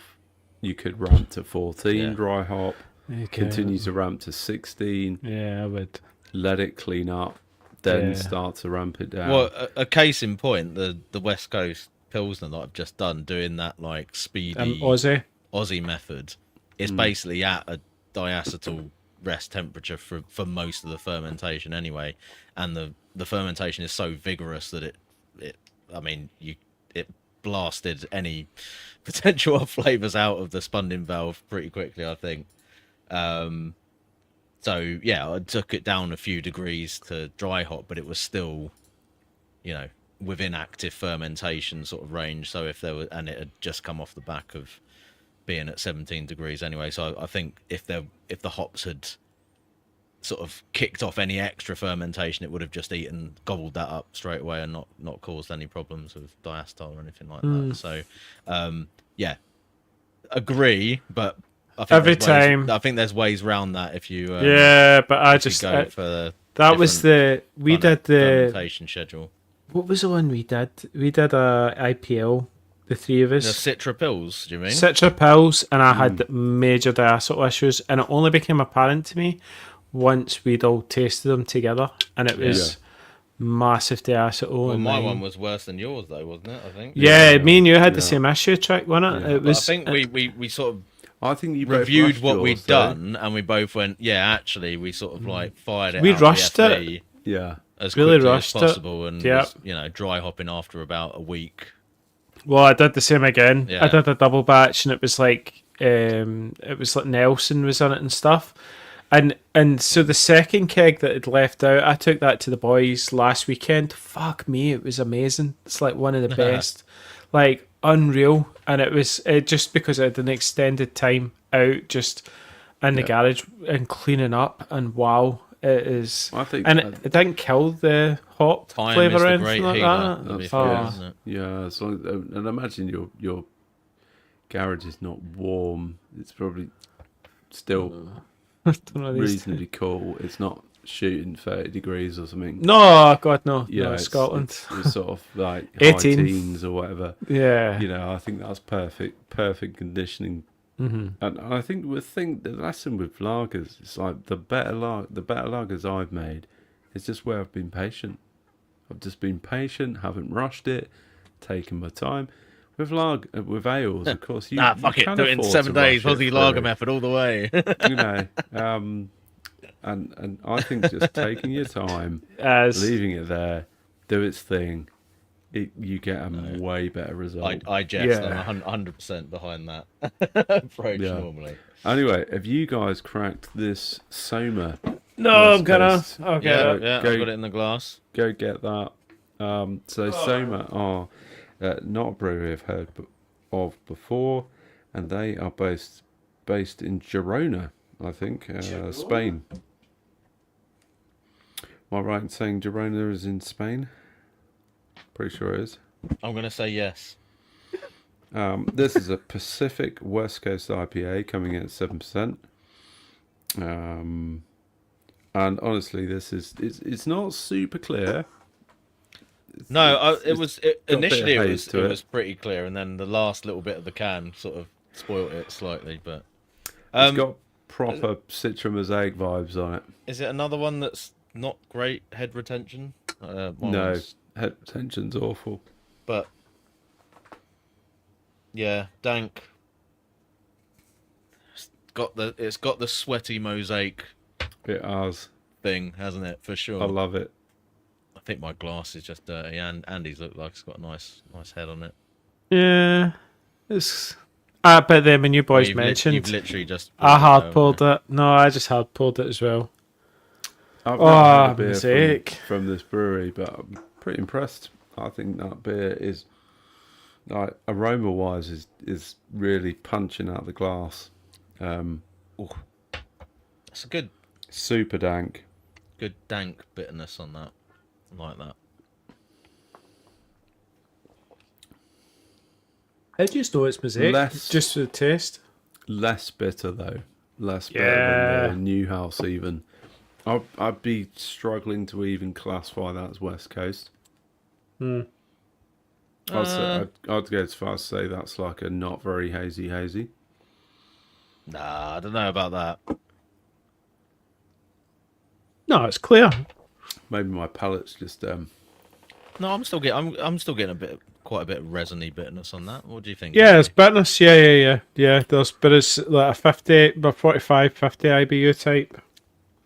Speaker 3: You could ramp to 14 dry hop.
Speaker 2: Okay.
Speaker 3: Continue to ramp to 16.
Speaker 2: Yeah, I would.
Speaker 3: Let it clean up. Then start to ramp it down.
Speaker 1: Well, a case in point, the West Coast Pilsner that I've just done, doing that like speedy
Speaker 2: Aussie
Speaker 1: method, is basically at a diacetyl rest temperature for most of the fermentation anyway, and the fermentation is so vigorous that it blasted any potential off flavors out of the spunding valve pretty quickly, I think. So yeah, I took it down a few degrees to dry hop, but it was still, within active fermentation sort of range. So if there was, and it had just come off the back of being at 17 degrees anyway. So I think if the hops had sort of kicked off any extra fermentation, it would have just gobbled that up straight away and not caused any problems with diacetyl or anything like that. So agree, but I think there's ways around that if you
Speaker 2: but I just
Speaker 1: go for
Speaker 2: that was we did the
Speaker 1: fermentation schedule.
Speaker 2: What was the one we did? We did a IPL, the three of us.
Speaker 1: The Citra pills, do you mean?
Speaker 2: Citra pills, and I had major diacetyl issues, and it only became apparent to me once we'd all tasted them together, and it was massive diacetyl.
Speaker 1: Well, my one was worse than yours, though, wasn't it? I think.
Speaker 2: Yeah, me and you had the same issue, Trick, wasn't it?
Speaker 1: Yeah.
Speaker 2: It was.
Speaker 1: I think we sort of.
Speaker 3: I think you both
Speaker 1: reviewed
Speaker 3: rushed
Speaker 1: what
Speaker 3: yours,
Speaker 1: we'd
Speaker 3: though.
Speaker 1: done, and we both went, yeah, actually, we sort of like fired it.
Speaker 2: We
Speaker 1: out
Speaker 2: rushed
Speaker 1: the
Speaker 2: it.
Speaker 1: FE
Speaker 3: Yeah.
Speaker 1: as
Speaker 2: Really
Speaker 1: quickly
Speaker 2: rushed
Speaker 1: as
Speaker 2: it.
Speaker 1: possible, and
Speaker 2: Yep.
Speaker 1: was, dry hopping after about a week.
Speaker 2: Well, I did the same again.
Speaker 1: Yeah.
Speaker 2: I did a double batch, and it was like Nelson was on it and stuff. And so the second keg that had left out, I took that to the boys last weekend. Fuck me, it was amazing. It's like one of the best, like unreal. And it was just because I had an extended time out, just in the garage and cleaning up. And wow, it is.
Speaker 3: I think,
Speaker 2: and it didn't kill the hop
Speaker 1: Time
Speaker 2: flavor
Speaker 1: is
Speaker 2: or
Speaker 1: the
Speaker 2: anything
Speaker 1: great
Speaker 2: like
Speaker 1: healer.
Speaker 2: that.
Speaker 1: To be
Speaker 2: Oh.
Speaker 1: fair, isn't it?
Speaker 3: yeah, as long as, and imagine your garage is not warm. It's probably still
Speaker 2: I don't know these
Speaker 3: reasonably cool. It's not shooting 30 degrees or something.
Speaker 2: No, God, no.
Speaker 3: Yeah,
Speaker 2: No, Scotland.
Speaker 3: It's sort of like high
Speaker 2: 18.
Speaker 3: teens or whatever.
Speaker 2: Yeah.
Speaker 3: I think that's perfect conditioning.
Speaker 2: Mm-hmm.
Speaker 3: And I think the lesson with lagers is like the better lagers I've made. It's just where I've been patient. I've just been patient, haven't rushed it, taken my time. With ales, of course,
Speaker 1: fuck it,
Speaker 3: can
Speaker 1: do it in
Speaker 3: afford
Speaker 1: 7
Speaker 3: to
Speaker 1: days.
Speaker 3: rush it
Speaker 1: Aussie lager
Speaker 3: through.
Speaker 1: method all the way.
Speaker 3: and I think just taking your time,
Speaker 2: As
Speaker 3: leaving it there, do its thing, you get a way better result.
Speaker 1: I jest.
Speaker 2: Yeah.
Speaker 1: I'm 100% behind that approach
Speaker 3: Yeah.
Speaker 1: normally.
Speaker 3: Anyway, have you guys cracked this Soma?
Speaker 2: no,
Speaker 3: West
Speaker 2: I'm gonna.
Speaker 3: Coast?
Speaker 2: Okay.
Speaker 1: Yeah,
Speaker 3: Go-
Speaker 1: yeah,
Speaker 3: go-
Speaker 1: I've got it in the glass.
Speaker 3: Go get that. So Soma are not a brewery I've heard of before, and they are based in Girona, I think, Spain. Am I right in saying Girona is in Spain? Pretty sure it is.
Speaker 1: I'm gonna say yes.
Speaker 3: This is a Pacific West Coast IPA coming in at 7%. And honestly, it's not super clear.
Speaker 1: No,
Speaker 3: It's
Speaker 1: initially
Speaker 3: got a bit of
Speaker 1: it
Speaker 3: haze
Speaker 1: was
Speaker 3: to
Speaker 1: it
Speaker 3: it.
Speaker 1: was pretty clear, and then the last little bit of the can sort of spoilt it slightly. But
Speaker 3: It's got proper Citra Mosaic vibes on it.
Speaker 1: is it another one that's not great head retention?
Speaker 3: No,
Speaker 1: One's-
Speaker 3: head tension's awful.
Speaker 1: but yeah, dank. It's got the sweaty mosaic
Speaker 3: It has.
Speaker 1: thing, hasn't it? For sure.
Speaker 3: I love it.
Speaker 1: I think my glass is just dirty, and Andy's looked like it's got a nice head on it.
Speaker 2: Yeah. It's. But then when you boys
Speaker 1: You've
Speaker 2: mentioned,
Speaker 1: literally just
Speaker 2: I hard
Speaker 1: pulled
Speaker 2: pulled it. No, I just hard pulled it as well.
Speaker 3: I've
Speaker 2: Oh,
Speaker 3: never had a beer
Speaker 2: Mosaic.
Speaker 3: from this brewery, but I'm pretty impressed. I think that beer is, like, aroma wise, is really punching out the glass.
Speaker 1: It's a good
Speaker 3: Super dank.
Speaker 1: dank bitterness on that. I like that.
Speaker 2: I just know it's mosaic.
Speaker 3: Less-
Speaker 2: Just for the taste.
Speaker 3: Less bitter though. Less bitter
Speaker 2: Yeah.
Speaker 3: than the Newhouse even. I'd be struggling to even classify that as West Coast. I'd go as far as to say that's like a not very hazy.
Speaker 1: Nah, I don't know about that.
Speaker 2: No, it's clear.
Speaker 3: Maybe my palate's just
Speaker 1: No, I'm still getting quite a bit of resiny bitterness on that. What do you think?
Speaker 2: Yeah, it's bitterness. Yeah. But it's like a 50, but 45, 50 IBU type.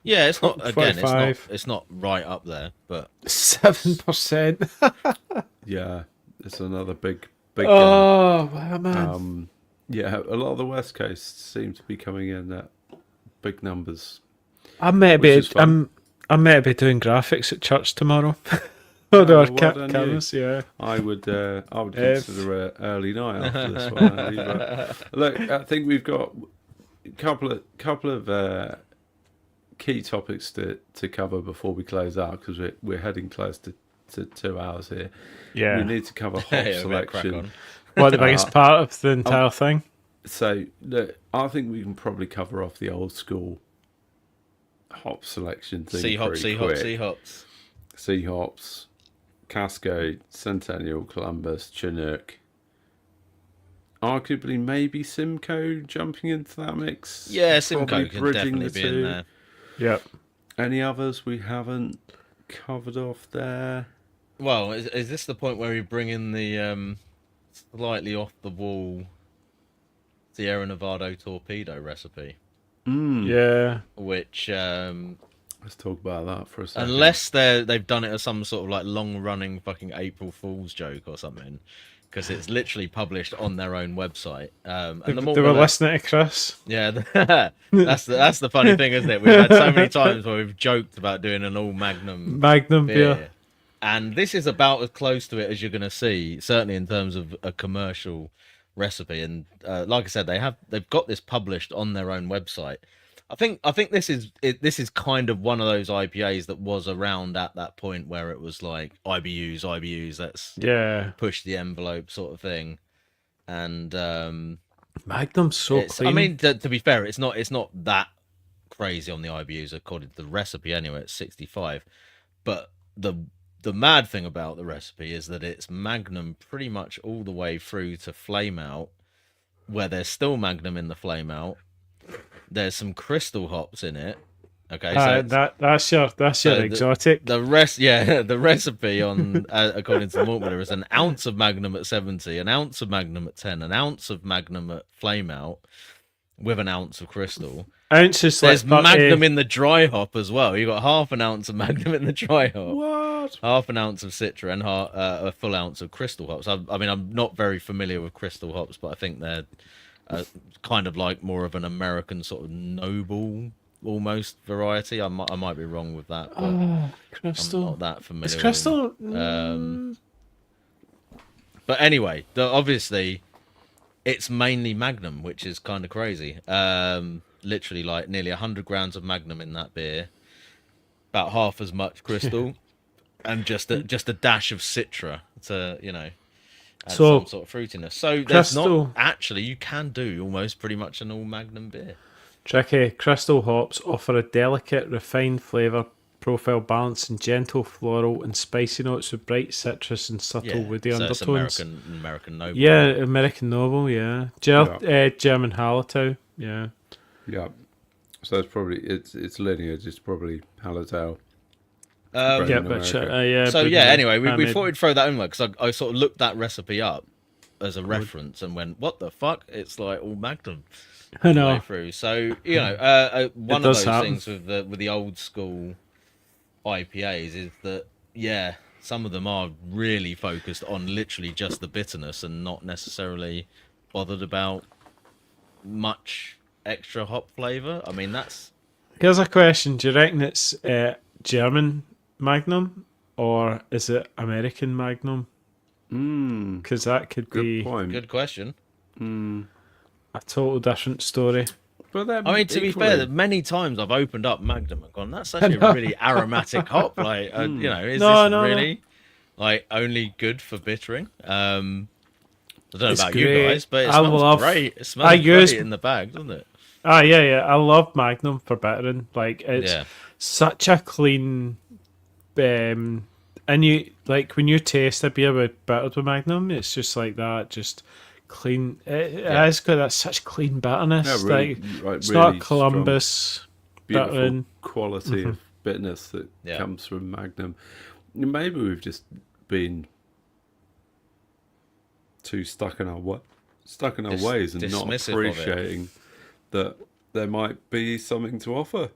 Speaker 1: Yeah, it's not again.
Speaker 2: 45.
Speaker 1: It's not right up there, but
Speaker 2: 7%.
Speaker 3: yeah. It's another big gun.
Speaker 2: Oh, wow, man.
Speaker 3: Yeah, a lot of the West Coast seem to be coming in at big numbers.
Speaker 2: I might
Speaker 3: which
Speaker 2: be.
Speaker 3: is fun.
Speaker 2: I might be doing graphics at church tomorrow.
Speaker 3: Oh,
Speaker 2: Or
Speaker 3: well done you.
Speaker 2: cameras, yeah.
Speaker 3: I would consider an early night after this one. Andy, but look, I think we've got a couple of key topics to cover before we close out, because we're heading close to 2 hours here.
Speaker 2: Yeah.
Speaker 3: We need to cover hop
Speaker 1: yeah, we better crack
Speaker 3: selection.
Speaker 1: on.
Speaker 2: What the biggest part of the entire thing?
Speaker 3: So look, I think we can probably cover off the old school hop selection thing.
Speaker 1: Sea hops,
Speaker 3: pretty
Speaker 1: sea hops,
Speaker 3: quick.
Speaker 1: sea hops.
Speaker 3: Sea hops, Cascade, Centennial, Columbus, Chinook. Arguably, maybe Simcoe jumping into that mix.
Speaker 1: Yeah, Simcoe
Speaker 3: Probably
Speaker 1: can
Speaker 3: bridging
Speaker 1: definitely
Speaker 3: the
Speaker 1: be in
Speaker 3: two.
Speaker 1: there.
Speaker 2: Yep.
Speaker 3: Any others we haven't covered off there?
Speaker 1: Well, is this the point where we bring in the slightly off the wall Sierra Nevada torpedo recipe?
Speaker 2: Yeah.
Speaker 1: Which
Speaker 3: Let's talk about that for a second.
Speaker 1: unless they've done it as some sort of like long running fucking April Fool's joke or something, because it's literally published on their own website. And the
Speaker 2: They were listening to Chris.
Speaker 1: Yeah, that's the funny thing, isn't it? We've had so many times where we've joked about doing an all Magnum
Speaker 2: Magnum
Speaker 1: beer,
Speaker 2: beer.
Speaker 1: and this is about as close to it as you're going to see, certainly in terms of a commercial recipe. And like I said, they've got this published on their own website. I think this is kind of one of those IPAs that was around at that point where it was like IBUs, let's
Speaker 2: Yeah.
Speaker 1: push the envelope sort of thing. And
Speaker 2: Magnum's so clean.
Speaker 1: I mean, to be fair, it's not that crazy on the IBUs according to the recipe anyway. It's 65, but the mad thing about the recipe is that it's Magnum pretty much all the way through to flame out, where there's still Magnum in the flame out. There's some crystal hops in it. Okay, so
Speaker 2: that's your exotic.
Speaker 1: the recipe on according to the malt biller is an ounce of Magnum at 70, an ounce of Magnum at 10, an ounce of Magnum at flame out, with an ounce of crystal.
Speaker 2: Ounces
Speaker 1: There's
Speaker 2: like
Speaker 1: Magnum in the dry hop as well. You got half an ounce of Magnum in the dry hop,
Speaker 3: What?
Speaker 1: half an ounce of Citra, and a full ounce of crystal hops. I mean, I'm not very familiar with crystal hops, but I think they're kind of like more of an American sort of noble almost variety. I might be wrong with that, but
Speaker 2: crystal.
Speaker 1: I'm not that familiar.
Speaker 2: Is crystal?
Speaker 1: But anyway, obviously, it's mainly Magnum, which is kind of crazy. Literally, like nearly 100 grams of Magnum in that beer, about half as much crystal, and just a dash of Citra to add some sort of fruitiness. So there's not actually, you can do almost pretty much an all Magnum beer.
Speaker 2: Tricky. Crystal hops offer a delicate, refined flavour profile, balanced in gentle floral and spicy notes with bright citrus and subtle woody undertones.
Speaker 1: It's American noble.
Speaker 2: Yeah, American noble. Yeah, German Hallertau. Yeah.
Speaker 3: Yeah. So it's probably its lineage is probably Hallertau.
Speaker 1: Anyway, we thought we'd throw that in because I sort of looked that recipe up as a reference and went, "What the fuck?" It's like all Magnum.
Speaker 2: I know.
Speaker 1: Way through. So one of those things with the old school IPAs is that some of them are really focused on literally just the bitterness and not necessarily bothered about much extra hop flavor. I mean,
Speaker 2: here's a question: do you reckon it's German Magnum or is it American Magnum? Because that could be
Speaker 1: good question.
Speaker 2: A total different story.
Speaker 3: But
Speaker 1: I mean, to be fair, many times I've opened up Magnum and gone, "That's actually a really aromatic hop." Like, is this really like only good for bittering? I don't know about you guys, but it smells great. It smells great in the bag, doesn't it?
Speaker 2: Yeah. I love Magnum for bittering. Like, it's such a clean. And you like when you taste a beer with bittered with Magnum, it's just like that, just clean. It has got that such clean bitterness.
Speaker 3: Yeah, really,
Speaker 2: it's
Speaker 3: really
Speaker 2: not Columbus
Speaker 3: strong, beautiful
Speaker 2: bittering.
Speaker 3: Quality of bitterness that comes from Magnum. Maybe we've just been too stuck in our ways and not appreciating that there might be something to offer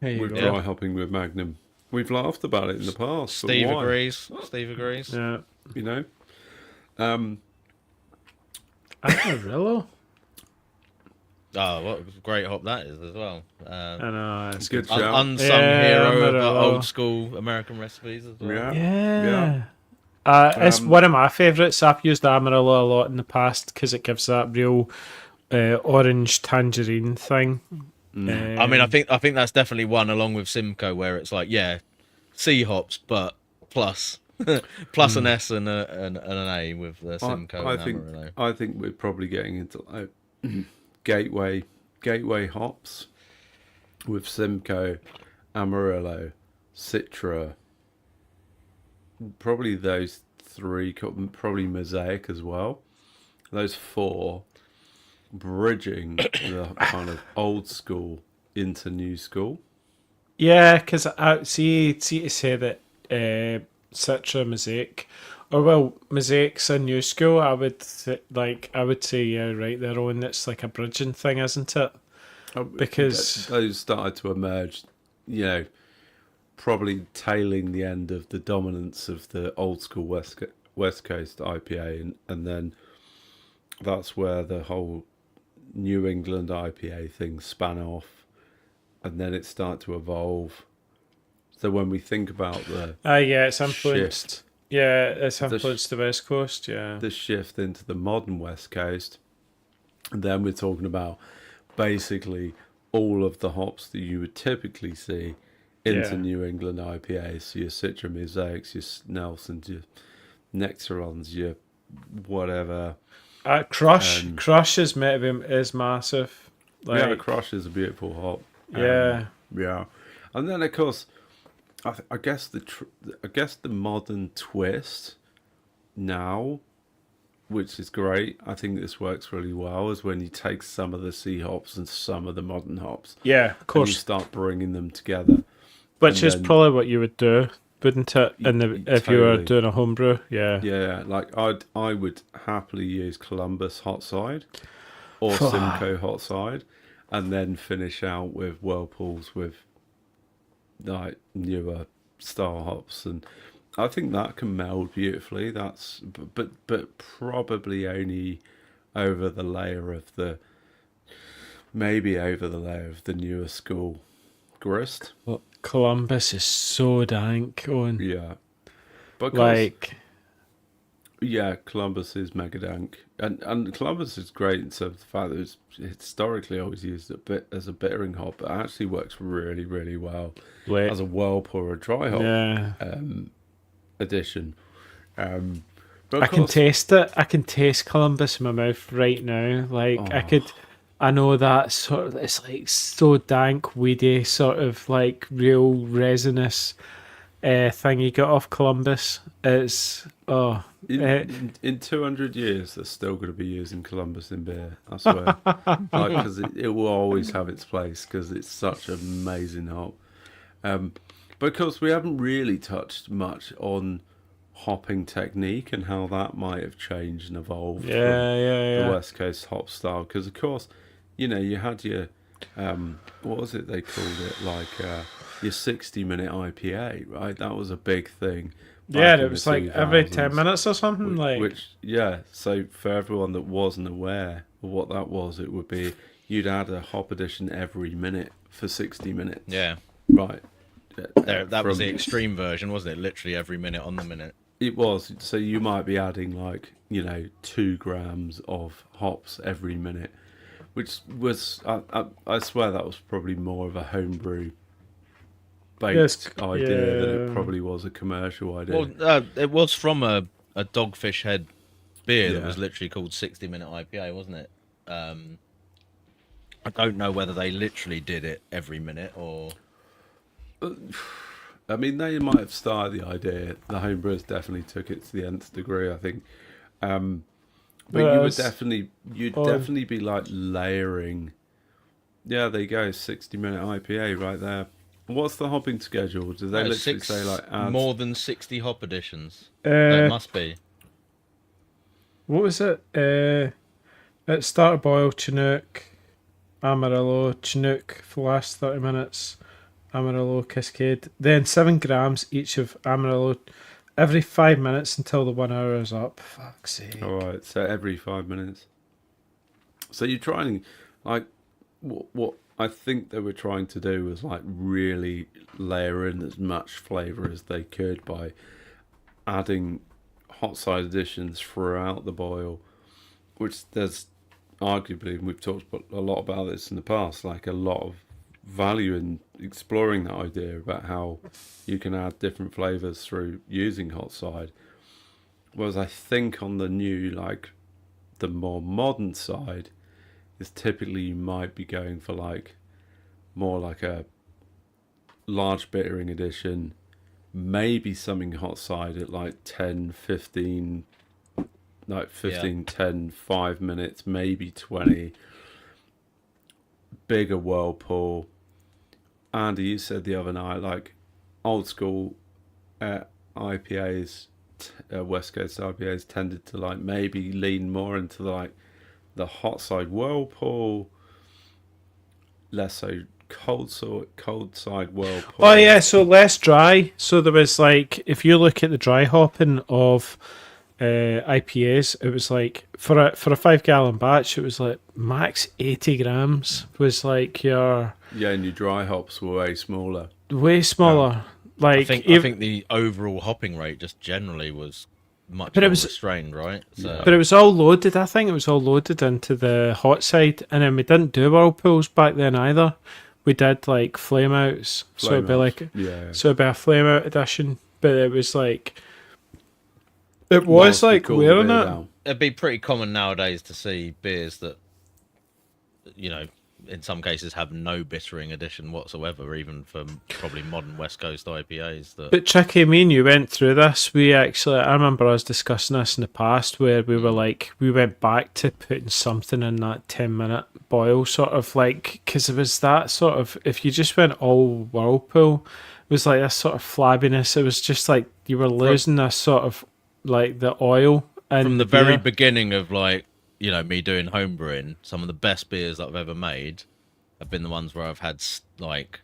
Speaker 3: with dry hopping with Magnum. We've laughed about it in the past.
Speaker 1: Steve agrees.
Speaker 2: Yeah. Amarillo.
Speaker 1: Oh, what a great hop that is as well.
Speaker 2: I know, it's
Speaker 3: good shout.
Speaker 1: Unsung hero of old school American recipes as well.
Speaker 2: Yeah. It's one of my favourites. I've used Amarillo a lot in the past because it gives that real orange tangerine thing.
Speaker 1: I mean, I think that's definitely one along with Simcoe where it's like, sea hops, but plus an S and an A with the Simcoe.
Speaker 3: I think we're probably getting into like gateway hops with Simcoe, Amarillo, Citra. Probably those three, probably Mosaic as well. Those four bridging the kind of old school into new school.
Speaker 2: Yeah, because I see to say that Citra, Mosaic, or Mosaic's a new school. I would say right there on. It's like a bridging thing, isn't it? Because
Speaker 3: those started to emerge, probably tailing the end of the dominance of the old school West Coast IPA, and then that's where the whole New England IPA thing span off, and then it started to evolve. So when we think about the
Speaker 2: it's influenced.
Speaker 3: Shift,
Speaker 2: it's influenced the West Coast. Yeah,
Speaker 3: the shift into the modern West Coast, and then we're talking about basically all of the hops that you would typically see into New England IPAs. So your Citra, Mosaics, your Nelsons, your Nectarons, your whatever.
Speaker 2: Crush is massive.
Speaker 3: Crush is a beautiful hop.
Speaker 2: Yeah.
Speaker 3: And then of course, I guess the modern twist now, which is great. I think this works really well. Is when you take some of the sea hops and some of the modern hops.
Speaker 2: Yeah, of course.
Speaker 3: And you start bringing them together,
Speaker 2: which is probably what you would do, wouldn't it? If you were doing a homebrew,
Speaker 3: yeah. Like I would happily use Columbus Hot Side. or Simcoe hot side, and then finish out with whirlpools with like newer style hops, and I think that can meld beautifully. That's but probably only over the layer of the newer school grist.
Speaker 2: Well, Columbus is so dank, Owen.
Speaker 3: Yeah, because
Speaker 2: Like,
Speaker 3: yeah, Columbus is mega dank, and Columbus is great in terms of the fact that it's historically always used as a bittering hop, but it actually works really, really well as a whirlpool or a dry hop
Speaker 2: yeah.
Speaker 3: addition. But
Speaker 2: I
Speaker 3: of
Speaker 2: can
Speaker 3: course,
Speaker 2: taste it. I can taste Columbus in my mouth right now. Like, I know that sort of, it's like so dank, weedy, sort of like real resinous thing you got off Columbus. It's,
Speaker 3: in 200 years, they're still going to be using Columbus in beer. I swear, because it will always have its place because it's such an amazing hop. But of course, we haven't really touched much on hopping technique and how that might have changed and evolved from the West Coast hop style. Because of course, you had your what was it they called it, like your 60-minute IPA, right? That was a big thing.
Speaker 2: Yeah, it was like every 10 minutes or something.
Speaker 3: So for everyone that wasn't aware of what that was, it would be you'd add a hop addition every minute for 60 minutes.
Speaker 1: Yeah.
Speaker 3: Right.
Speaker 1: That was the extreme version, wasn't it? Literally every minute on the minute.
Speaker 3: It was. So you might be adding 2 grams of hops every minute, which was, I swear that was probably more of a homebrew based idea than it probably was a commercial idea.
Speaker 1: Well, it was from a Dogfish Head beer that was literally called 60-minute IPA, wasn't it? I don't know whether they literally did it every minute or...
Speaker 3: I mean, they might have started the idea. The homebrewers definitely took it to the nth degree, I think. But you'd definitely be like layering. Yeah, there you go, 60-minute IPA right there. What's the hopping schedule? Do they literally say like add...
Speaker 1: more than 60 hop additions? There must be.
Speaker 2: What was it? It started boil, Chinook, Amarillo, Chinook for the last 30 minutes, Amarillo, Cascade. Then 7 grams each of Amarillo every 5 minutes until the 1 hour is up. Fuck's sake.
Speaker 3: All right, so every 5 minutes. So you're trying, like, what I think they were trying to do was like really layer in as much flavour as they could by adding hot side additions throughout the boil, which there's arguably, and we've talked a lot about this in the past, like a lot of value in exploring that idea about how you can add different flavours through using hot side. Whereas I think on the new, like the more modern side, is typically you might be going for like more like a large bittering addition, maybe something hot side at like 10, 15, 10, 5 minutes, maybe 20. Bigger whirlpool. Andy, you said the other night, like old school IPAs, West Coast IPAs tended to like maybe lean more into the hot side whirlpool, less so cold side whirlpool.
Speaker 2: Oh yeah, so less dry. So there was like, if you look at the dry hopping of IPAs, it was like for a 5 gallon batch, it was like max 80 grams was like your
Speaker 3: and your dry hops were way smaller.
Speaker 2: Like
Speaker 1: I think the overall hopping rate just generally was much more restrained, right? So.
Speaker 2: But it was all loaded. I think it was all loaded into the hot side, and then we didn't do whirlpools back then either. We did like flame outs, so it'd be like so it'd be a flame out edition. But it was like it was like wearing it.
Speaker 1: It'd be pretty common nowadays to see beers that, in some cases have no bittering addition whatsoever, even for probably modern West Coast IPAs.
Speaker 2: But Chicky, me and you went through this. I remember us discussing this in the past where we were like, we went back to putting something in that 10-minute boil, sort of like, because it was that sort of, if you just went all whirlpool, it was like this sort of flabbiness. It was just like you were losing this sort of like the oil. And
Speaker 1: from the very beginning of like me doing home brewing, some of the best beers that I've ever made have been the ones where I've had like.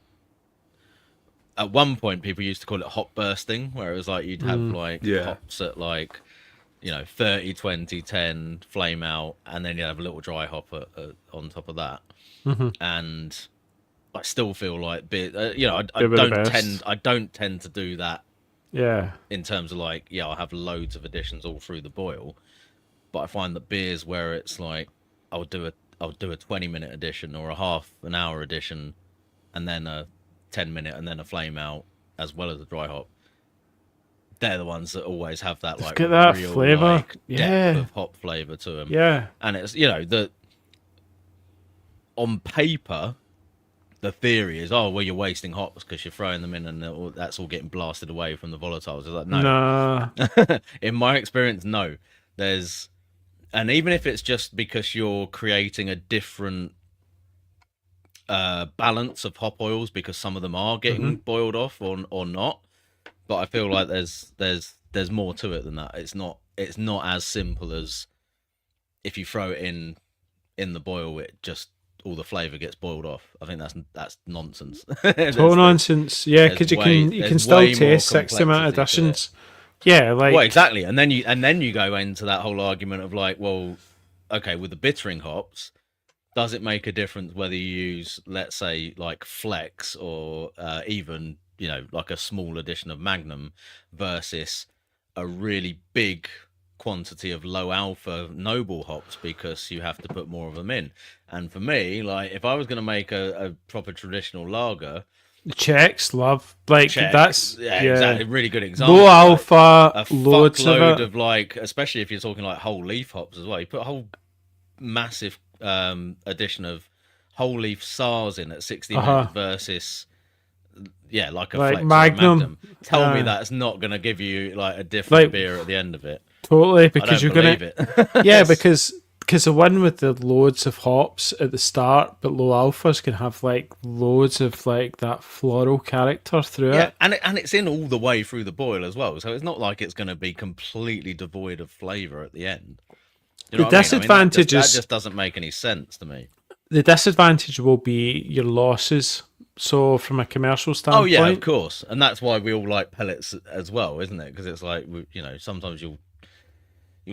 Speaker 1: At one point, people used to call it hop bursting, where it was like you'd have like
Speaker 3: Yeah.
Speaker 1: hops at like 30, 20, 10, flame out, and then you have a little dry hop on top of that. And I still feel like beer. I don't tend to do that.
Speaker 2: Yeah.
Speaker 1: In terms of like, I'll have loads of additions all through the boil, but I find that beers where it's like I'll do a 20-minute addition or a half an hour addition, and then a 10-minute and then a flame out as well as a dry hop. They're the ones that always have that like
Speaker 2: get that
Speaker 1: real
Speaker 2: flavor,
Speaker 1: like, depth of hop flavor to them.
Speaker 2: Yeah,
Speaker 1: and it's on paper, the theory is, oh well, you're wasting hops because you're throwing them in and that's all getting blasted away from the volatiles. It's like, no.
Speaker 2: nah.
Speaker 1: In my experience, no. And even if it's just because you're creating a different balance of hop oils because some of them are getting boiled off or not, but I feel like there's more to it than that. It's not as simple as if you throw it in the boil, it just all the flavor gets boiled off. I think that's nonsense.
Speaker 2: Total nonsense. Yeah, because you can still taste 60 amount additions. Yeah, like
Speaker 1: well, exactly. And then you go into that whole argument of like, well, okay, with the bittering hops, does it make a difference whether you use, let's say, like Flex or even like a small addition of Magnum versus a really big quantity of low alpha noble hops, because you have to put more of them in? And for me, like if I was going to make a proper traditional lager,
Speaker 2: Czechs love like
Speaker 1: Czech,
Speaker 2: that's
Speaker 1: exactly, really good example.
Speaker 2: Low alpha,
Speaker 1: a
Speaker 2: loads
Speaker 1: fuckload
Speaker 2: of
Speaker 1: of like, especially if you're talking like whole leaf hops as well. You put a whole massive addition of whole leaf SARS in at 60 minutes versus like a
Speaker 2: like
Speaker 1: Flex
Speaker 2: Magnum.
Speaker 1: Or a Magnum. Tell me that's not going to give you like a different
Speaker 2: Like,
Speaker 1: beer at the end of it.
Speaker 2: Totally, because
Speaker 1: I don't
Speaker 2: you're
Speaker 1: believe
Speaker 2: gonna
Speaker 1: it.
Speaker 2: yeah, because the one with the loads of hops at the start, but low alphas can have like loads of like that floral character through it.
Speaker 1: And it's in all the way through the boil as well, so it's not like it's going to be completely devoid of flavour at the end. You know
Speaker 2: The
Speaker 1: what I mean?
Speaker 2: disadvantage
Speaker 1: that
Speaker 2: is
Speaker 1: just doesn't make any sense to me.
Speaker 2: the disadvantage will be your losses. So from a commercial standpoint,
Speaker 1: Oh yeah, of course, and that's why we all like pellets as well, isn't it? Because it's like, sometimes you'll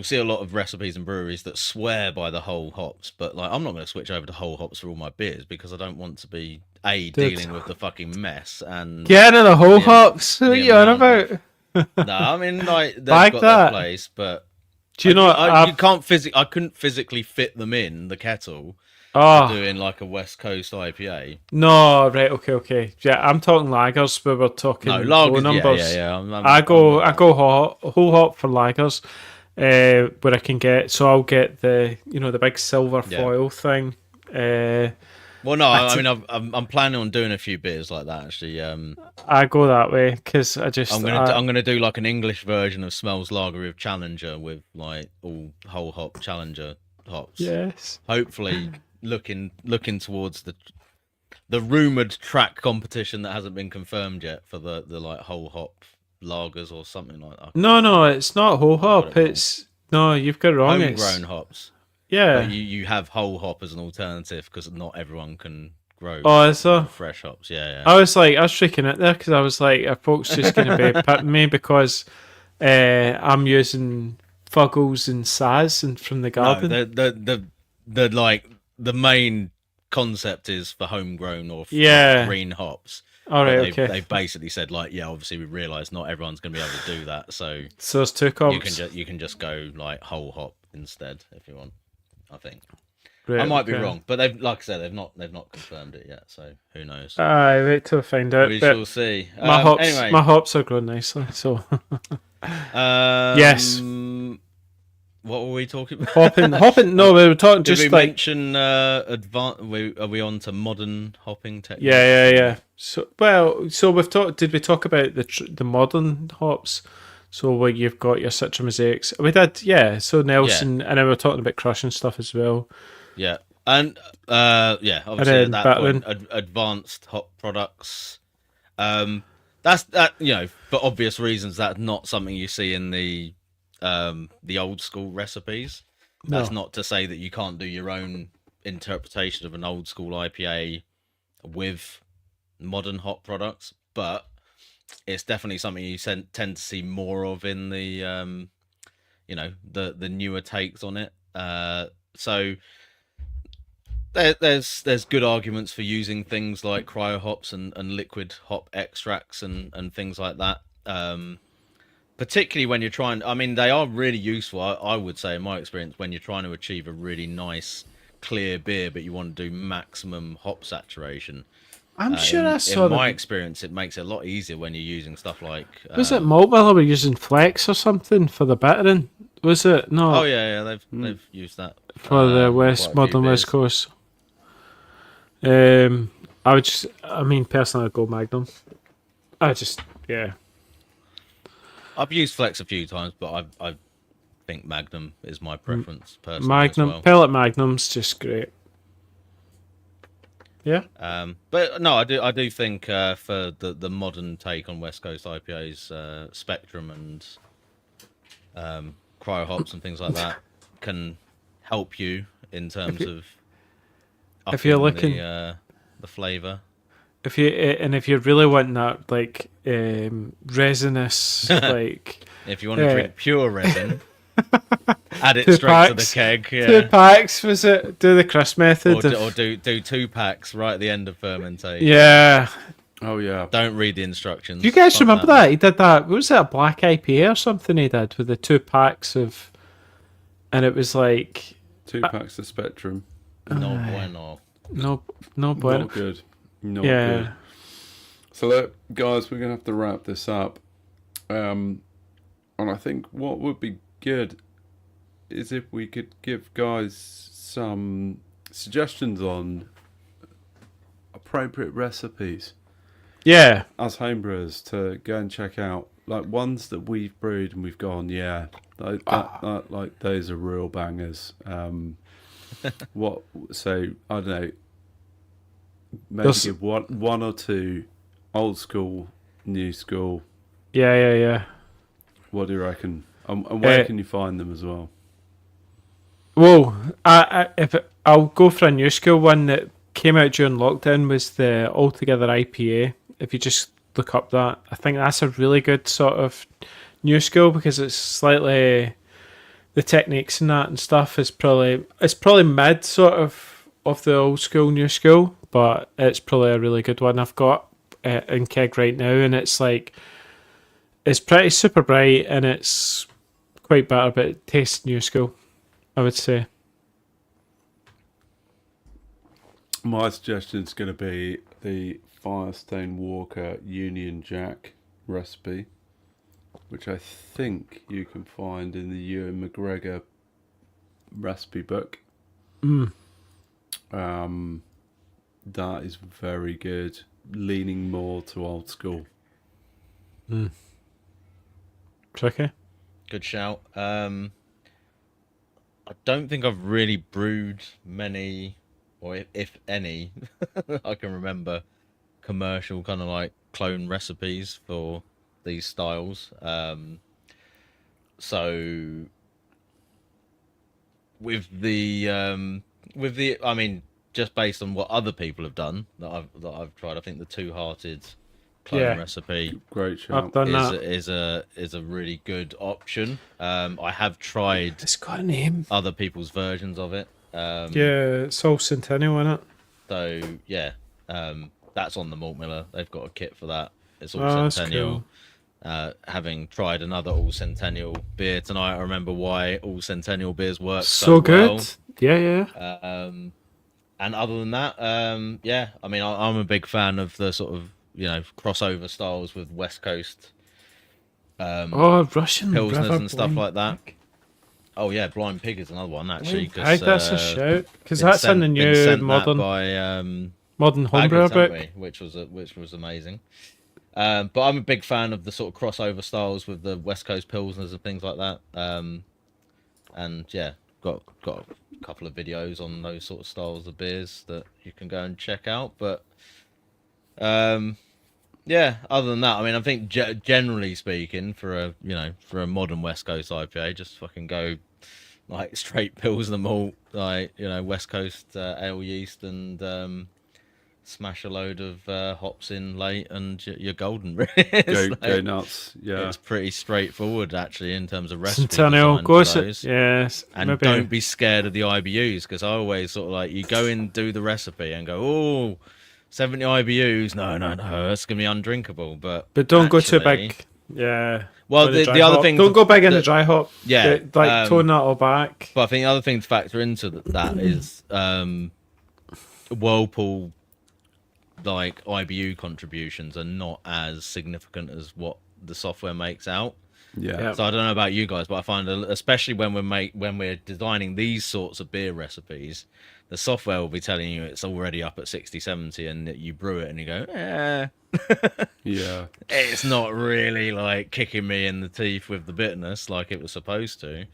Speaker 1: see a lot of recipes and breweries that swear by the whole hops, but like I'm not going to switch over to whole hops for all my beers because I don't want to be dealing with the fucking mess and
Speaker 2: getting the whole hops. What are you on about?
Speaker 1: No, I mean like they've
Speaker 2: Like
Speaker 1: got
Speaker 2: that.
Speaker 1: their place, but
Speaker 2: Do you know?
Speaker 1: I couldn't physically fit them in the kettle. Doing like a West Coast IPA.
Speaker 2: No, right, okay. Yeah, I'm talking lagers. We were talking
Speaker 1: lagers,
Speaker 2: numbers.
Speaker 1: yeah.
Speaker 2: I go whole hop for lagers, where I can get. So I'll get the the big silver foil thing.
Speaker 1: Well, no, I mean I'm planning on doing a few beers like that actually.
Speaker 2: I go that way because I'm
Speaker 1: gonna do like an English version of Smells Lager with Challenger with like all whole hop Challenger hops.
Speaker 2: Yes.
Speaker 1: Hopefully. Looking towards the rumored track competition that hasn't been confirmed yet for the like whole hop lagers or something like that.
Speaker 2: No, it's not whole hop. You've got it wrong.
Speaker 1: Homegrown hops.
Speaker 2: Yeah,
Speaker 1: but you have whole hop as an alternative because not everyone can grow.
Speaker 2: Is there?
Speaker 1: Fresh hops? Yeah.
Speaker 2: I was freaking out there because I was like, are folks just going to be pitting me because I'm using Fuggles and Saz and from the garden?
Speaker 1: No, the like. The main concept is for homegrown or green hops.
Speaker 2: All right, okay.
Speaker 1: They basically said like, obviously we realise not everyone's going to be able to do that, so
Speaker 2: there's two comps.
Speaker 1: You can just go like whole hop instead if you want. I think
Speaker 2: Right,
Speaker 1: I might be wrong, but they've like I said they've not confirmed it yet, so who knows?
Speaker 2: Wait till I find out.
Speaker 1: We shall see.
Speaker 2: My hops,
Speaker 1: anyway.
Speaker 2: my hops are growing nicely. So yes.
Speaker 1: What were we talking about?
Speaker 2: Hopping. No, we were talking
Speaker 1: Did
Speaker 2: just
Speaker 1: we
Speaker 2: like
Speaker 1: mention advanced? Are we on to modern hopping techniques?
Speaker 2: Yeah. So we've talked. Did we talk about the modern hops? So where you've got your Citra Mosaics. We did, yeah. So Nelson, and then we were talking about crushing stuff as well.
Speaker 1: Yeah, and obviously at that point, advanced hop products. That's for obvious reasons. That's not something you see in the old school recipes. That's
Speaker 2: No.
Speaker 1: not to say that you can't do your own interpretation of an old school IPA with modern hop products, but it's definitely something you tend to see more of in the the newer takes on it. So there's good arguments for using things like cryo hops and liquid hop extracts and things like that. Particularly when you're trying, I mean, they are really useful. I would say, in my experience, when you're trying to achieve a really nice, clear beer, but you want to do maximum hop saturation.
Speaker 2: I'm sure
Speaker 1: in,
Speaker 2: I
Speaker 1: in
Speaker 2: saw
Speaker 1: my
Speaker 2: the.
Speaker 1: experience, it makes it a lot easier when you're using stuff like.
Speaker 2: Was it Malt Miller were using Flex or something for the bittering? Was it? No.
Speaker 1: Oh yeah, they've used that
Speaker 2: For the
Speaker 1: quite a few
Speaker 2: Modern West
Speaker 1: beers.
Speaker 2: Coast. I mean, personally, I'd go Magnum. Yeah.
Speaker 1: I've used Flex a few times, but I think Magnum is my preference personally
Speaker 2: Magnum,
Speaker 1: as well.
Speaker 2: pellet Magnum's just great. Yeah.
Speaker 1: But no, I do think for the modern take on West Coast IPAs, Spectrum and cryo hops and things like that can help you in terms of
Speaker 2: if you're
Speaker 1: upping
Speaker 2: looking-
Speaker 1: the flavour.
Speaker 2: If you really want that like resinous like
Speaker 1: If you want to
Speaker 2: Yeah.
Speaker 1: drink pure resin, add it
Speaker 2: Two
Speaker 1: straight to the
Speaker 2: packs.
Speaker 1: keg,
Speaker 2: 2
Speaker 1: yeah.
Speaker 2: packs, was it? Do the Chris method.
Speaker 1: Or do 2 packs right at the end of fermentation.
Speaker 2: Yeah.
Speaker 3: Oh yeah.
Speaker 1: Don't read the instructions.
Speaker 2: Do you guys
Speaker 1: Fuck
Speaker 2: remember that? He did that. What was it, a black IPA or something he did with the 2 packs of, and it was like
Speaker 3: 2 packs of Spectrum.
Speaker 1: No bueno.
Speaker 2: no bueno.
Speaker 3: Not good. Not
Speaker 2: Yeah.
Speaker 3: good. So look, guys, we're gonna have to wrap this up. And I think what would be good is if we could give guys some suggestions on appropriate recipes
Speaker 2: Yeah.
Speaker 3: as homebrewers to go and check out, like ones that we've brewed and we've gone, yeah, like those are real bangers. So I don't know, maybe
Speaker 2: There's-
Speaker 3: give one or two old school, new school.
Speaker 2: Yeah.
Speaker 3: What do you reckon? And where
Speaker 2: Uh,
Speaker 3: can you find them as well?
Speaker 2: Whoa. I'll go for a new school one that came out during lockdown was the Altogether IPA. If you just look up that, I think that's a really good sort of new school because it's slightly the techniques and that and stuff is probably mid sort of the old school new school, but it's probably a really good one. I've got in keg right now, and it's like it's pretty super bright and it's quite bitter, but it tastes new school, I would say.
Speaker 3: My suggestion is going to be the Firestone Walker Union Jack recipe, which I think you can find in the Ewan McGregor recipe book. That is very good, leaning more to old school.
Speaker 2: Tricky.
Speaker 1: Good shout. I don't think I've really brewed many, or if any, I can remember commercial kind of like clone recipes for these styles. So with the I mean, just based on what other people have done that I've tried, I think the Two Hearted clone
Speaker 2: Yeah.
Speaker 1: recipe
Speaker 3: Great shout.
Speaker 2: I've done that.
Speaker 1: is a really good option. I have tried
Speaker 2: It's got a name.
Speaker 1: other people's versions of it.
Speaker 2: Yeah, it's all Centennial in it.
Speaker 1: So yeah, that's on the Malt Miller. They've got a kit for that. It's all
Speaker 2: That's
Speaker 1: Centennial.
Speaker 2: cool.
Speaker 1: Having tried another all Centennial beer tonight, I remember why all Centennial beers work
Speaker 2: So good.
Speaker 1: well.
Speaker 2: Yeah.
Speaker 1: And other than that, yeah, I mean, I'm a big fan of the sort of crossover styles with West Coast
Speaker 2: Russian
Speaker 1: pilsners
Speaker 2: River
Speaker 1: and stuff
Speaker 2: Blind
Speaker 1: like that.
Speaker 2: Pig.
Speaker 1: Oh yeah, Blind Pig is another one actually.
Speaker 2: Blind Pig, that's a shout because that's in the
Speaker 1: been
Speaker 2: new
Speaker 1: sent
Speaker 2: modern
Speaker 1: that by
Speaker 2: modern homebrewer
Speaker 1: Baggers, haven't
Speaker 2: book.
Speaker 1: we? Which was amazing. But I'm a big fan of the sort of crossover styles with the West Coast pilsners and things like that. And yeah, got a couple of videos on those sort of styles of beers that you can go and check out. But yeah, other than that, I mean, I think generally speaking, for a modern West Coast IPA, just fucking go like straight pilsner malt, like West Coast ale yeast, and smash a load of hops in late, and you're golden. Really,
Speaker 3: Go nuts. Yeah.
Speaker 1: it's pretty straightforward actually in terms of recipe
Speaker 2: Centennial,
Speaker 1: design
Speaker 2: go
Speaker 1: for
Speaker 2: to
Speaker 1: those.
Speaker 2: yes,
Speaker 1: And
Speaker 2: maybe.
Speaker 1: don't be scared of the IBUs, because I always sort of like, you go in, do the recipe and go, oh, 70 IBUs. No, that's going to be undrinkable. But
Speaker 2: don't go too
Speaker 1: actually-
Speaker 2: big. Yeah.
Speaker 1: Well,
Speaker 2: With
Speaker 1: the other
Speaker 2: hop.
Speaker 1: thing...
Speaker 2: Don't go big in the dry hop.
Speaker 1: Yeah,
Speaker 2: Like tone that all back.
Speaker 1: But I think the other thing to factor into that is Whirlpool, like, IBU contributions are not as significant as what the software makes out.
Speaker 3: Yeah.
Speaker 2: Yeah.
Speaker 1: So I don't know about you guys, but I find, especially when we're designing these sorts of beer recipes, the software will be telling you it's already up at 60, 70, and you brew it and you go,
Speaker 3: Yeah.
Speaker 1: it's not really like kicking me in the teeth with the bitterness like it was supposed to.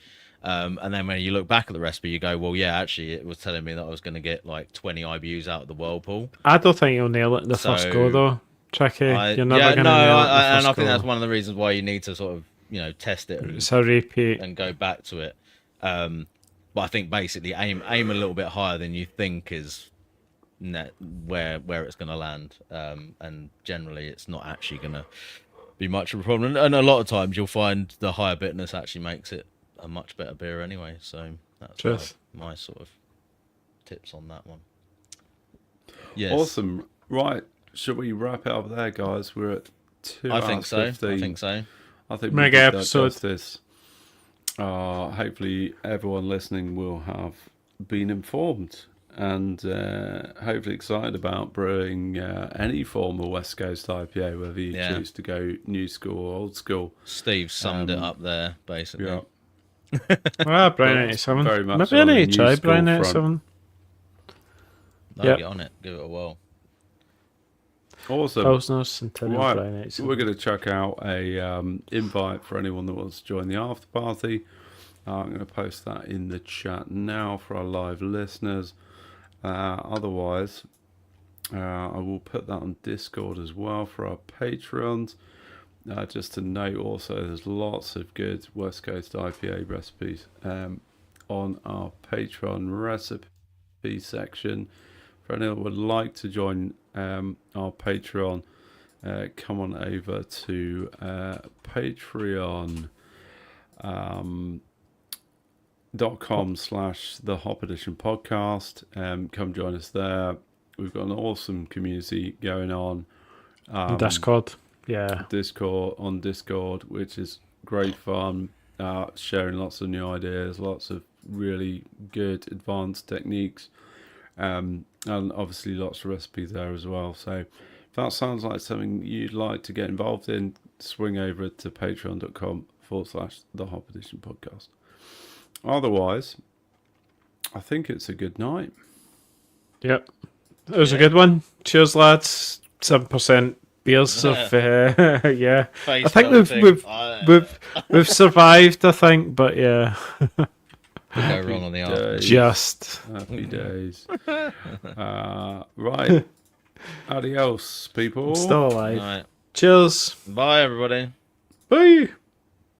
Speaker 1: And then when you look back at the recipe, you go, well, yeah, actually, it was telling me that I was going to get like 20 IBUs out of the Whirlpool.
Speaker 2: I don't think you'll nail it in the first go, though. Tricky. You're never going to nail it in the first
Speaker 1: and I think
Speaker 2: go.
Speaker 1: that's one of the reasons why you need to sort of, test it
Speaker 2: It's a repeat.
Speaker 1: and go back to it. But I think basically aim a little bit higher than you think is where it's going to land. And generally, it's not actually going to be much of a problem. And a lot of times, you'll find the higher bitterness actually makes it a much better beer anyway. So that's my sort of tips on that one. Yes.
Speaker 3: Awesome. Right. Should we wrap it up there, guys? We're at 2 hours
Speaker 1: I think so.
Speaker 3: 15.
Speaker 1: I think so.
Speaker 3: I think
Speaker 2: Mega
Speaker 3: we did
Speaker 2: episode.
Speaker 3: justice. Hopefully everyone listening will have been informed and hopefully excited about brewing any form of West Coast IPA, whether you choose to go new school or old school.
Speaker 1: Steve summed it up there, basically.
Speaker 3: Yeah.
Speaker 2: Well, Brown 87.
Speaker 3: Very much
Speaker 2: Maybe I
Speaker 3: on the
Speaker 2: need to try
Speaker 3: new school
Speaker 2: Brown
Speaker 3: front.
Speaker 2: 87.
Speaker 1: No, get on it. Give it a whirl.
Speaker 3: Awesome.
Speaker 2: Pilsner, Centennial,
Speaker 3: Right,
Speaker 2: Brown 87.
Speaker 3: we're going to chuck out a invite for anyone that wants to join the after party. I'm going to post that in the chat now for our live listeners. Otherwise, I will put that on Discord as well for our Patreons. Just to note also, there's lots of good West Coast IPA recipes on our Patreon recipe section. For anyone who would like to join our Patreon, come on over to patreon.com/the Hop Edition podcast. Come join us there. We've got an awesome community going on.
Speaker 2: Discord. Yeah.
Speaker 3: On Discord, which is great fun. Sharing lots of new ideas, lots of really good advanced techniques. And obviously lots of recipes there as well. So if that sounds like something you'd like to get involved in, swing over to patreon.com/the Hop Edition podcast. Otherwise, I think it's a good night.
Speaker 2: Yep. It was a good one. Cheers, lads. 7% beers of yeah. I think we've survived, I think, but yeah.
Speaker 1: Could go wrong on the after.
Speaker 2: Just
Speaker 3: Happy days. Right. Adios, people.
Speaker 2: still alive.
Speaker 1: Right.
Speaker 2: Cheers.
Speaker 1: Bye, everybody.
Speaker 2: Bye.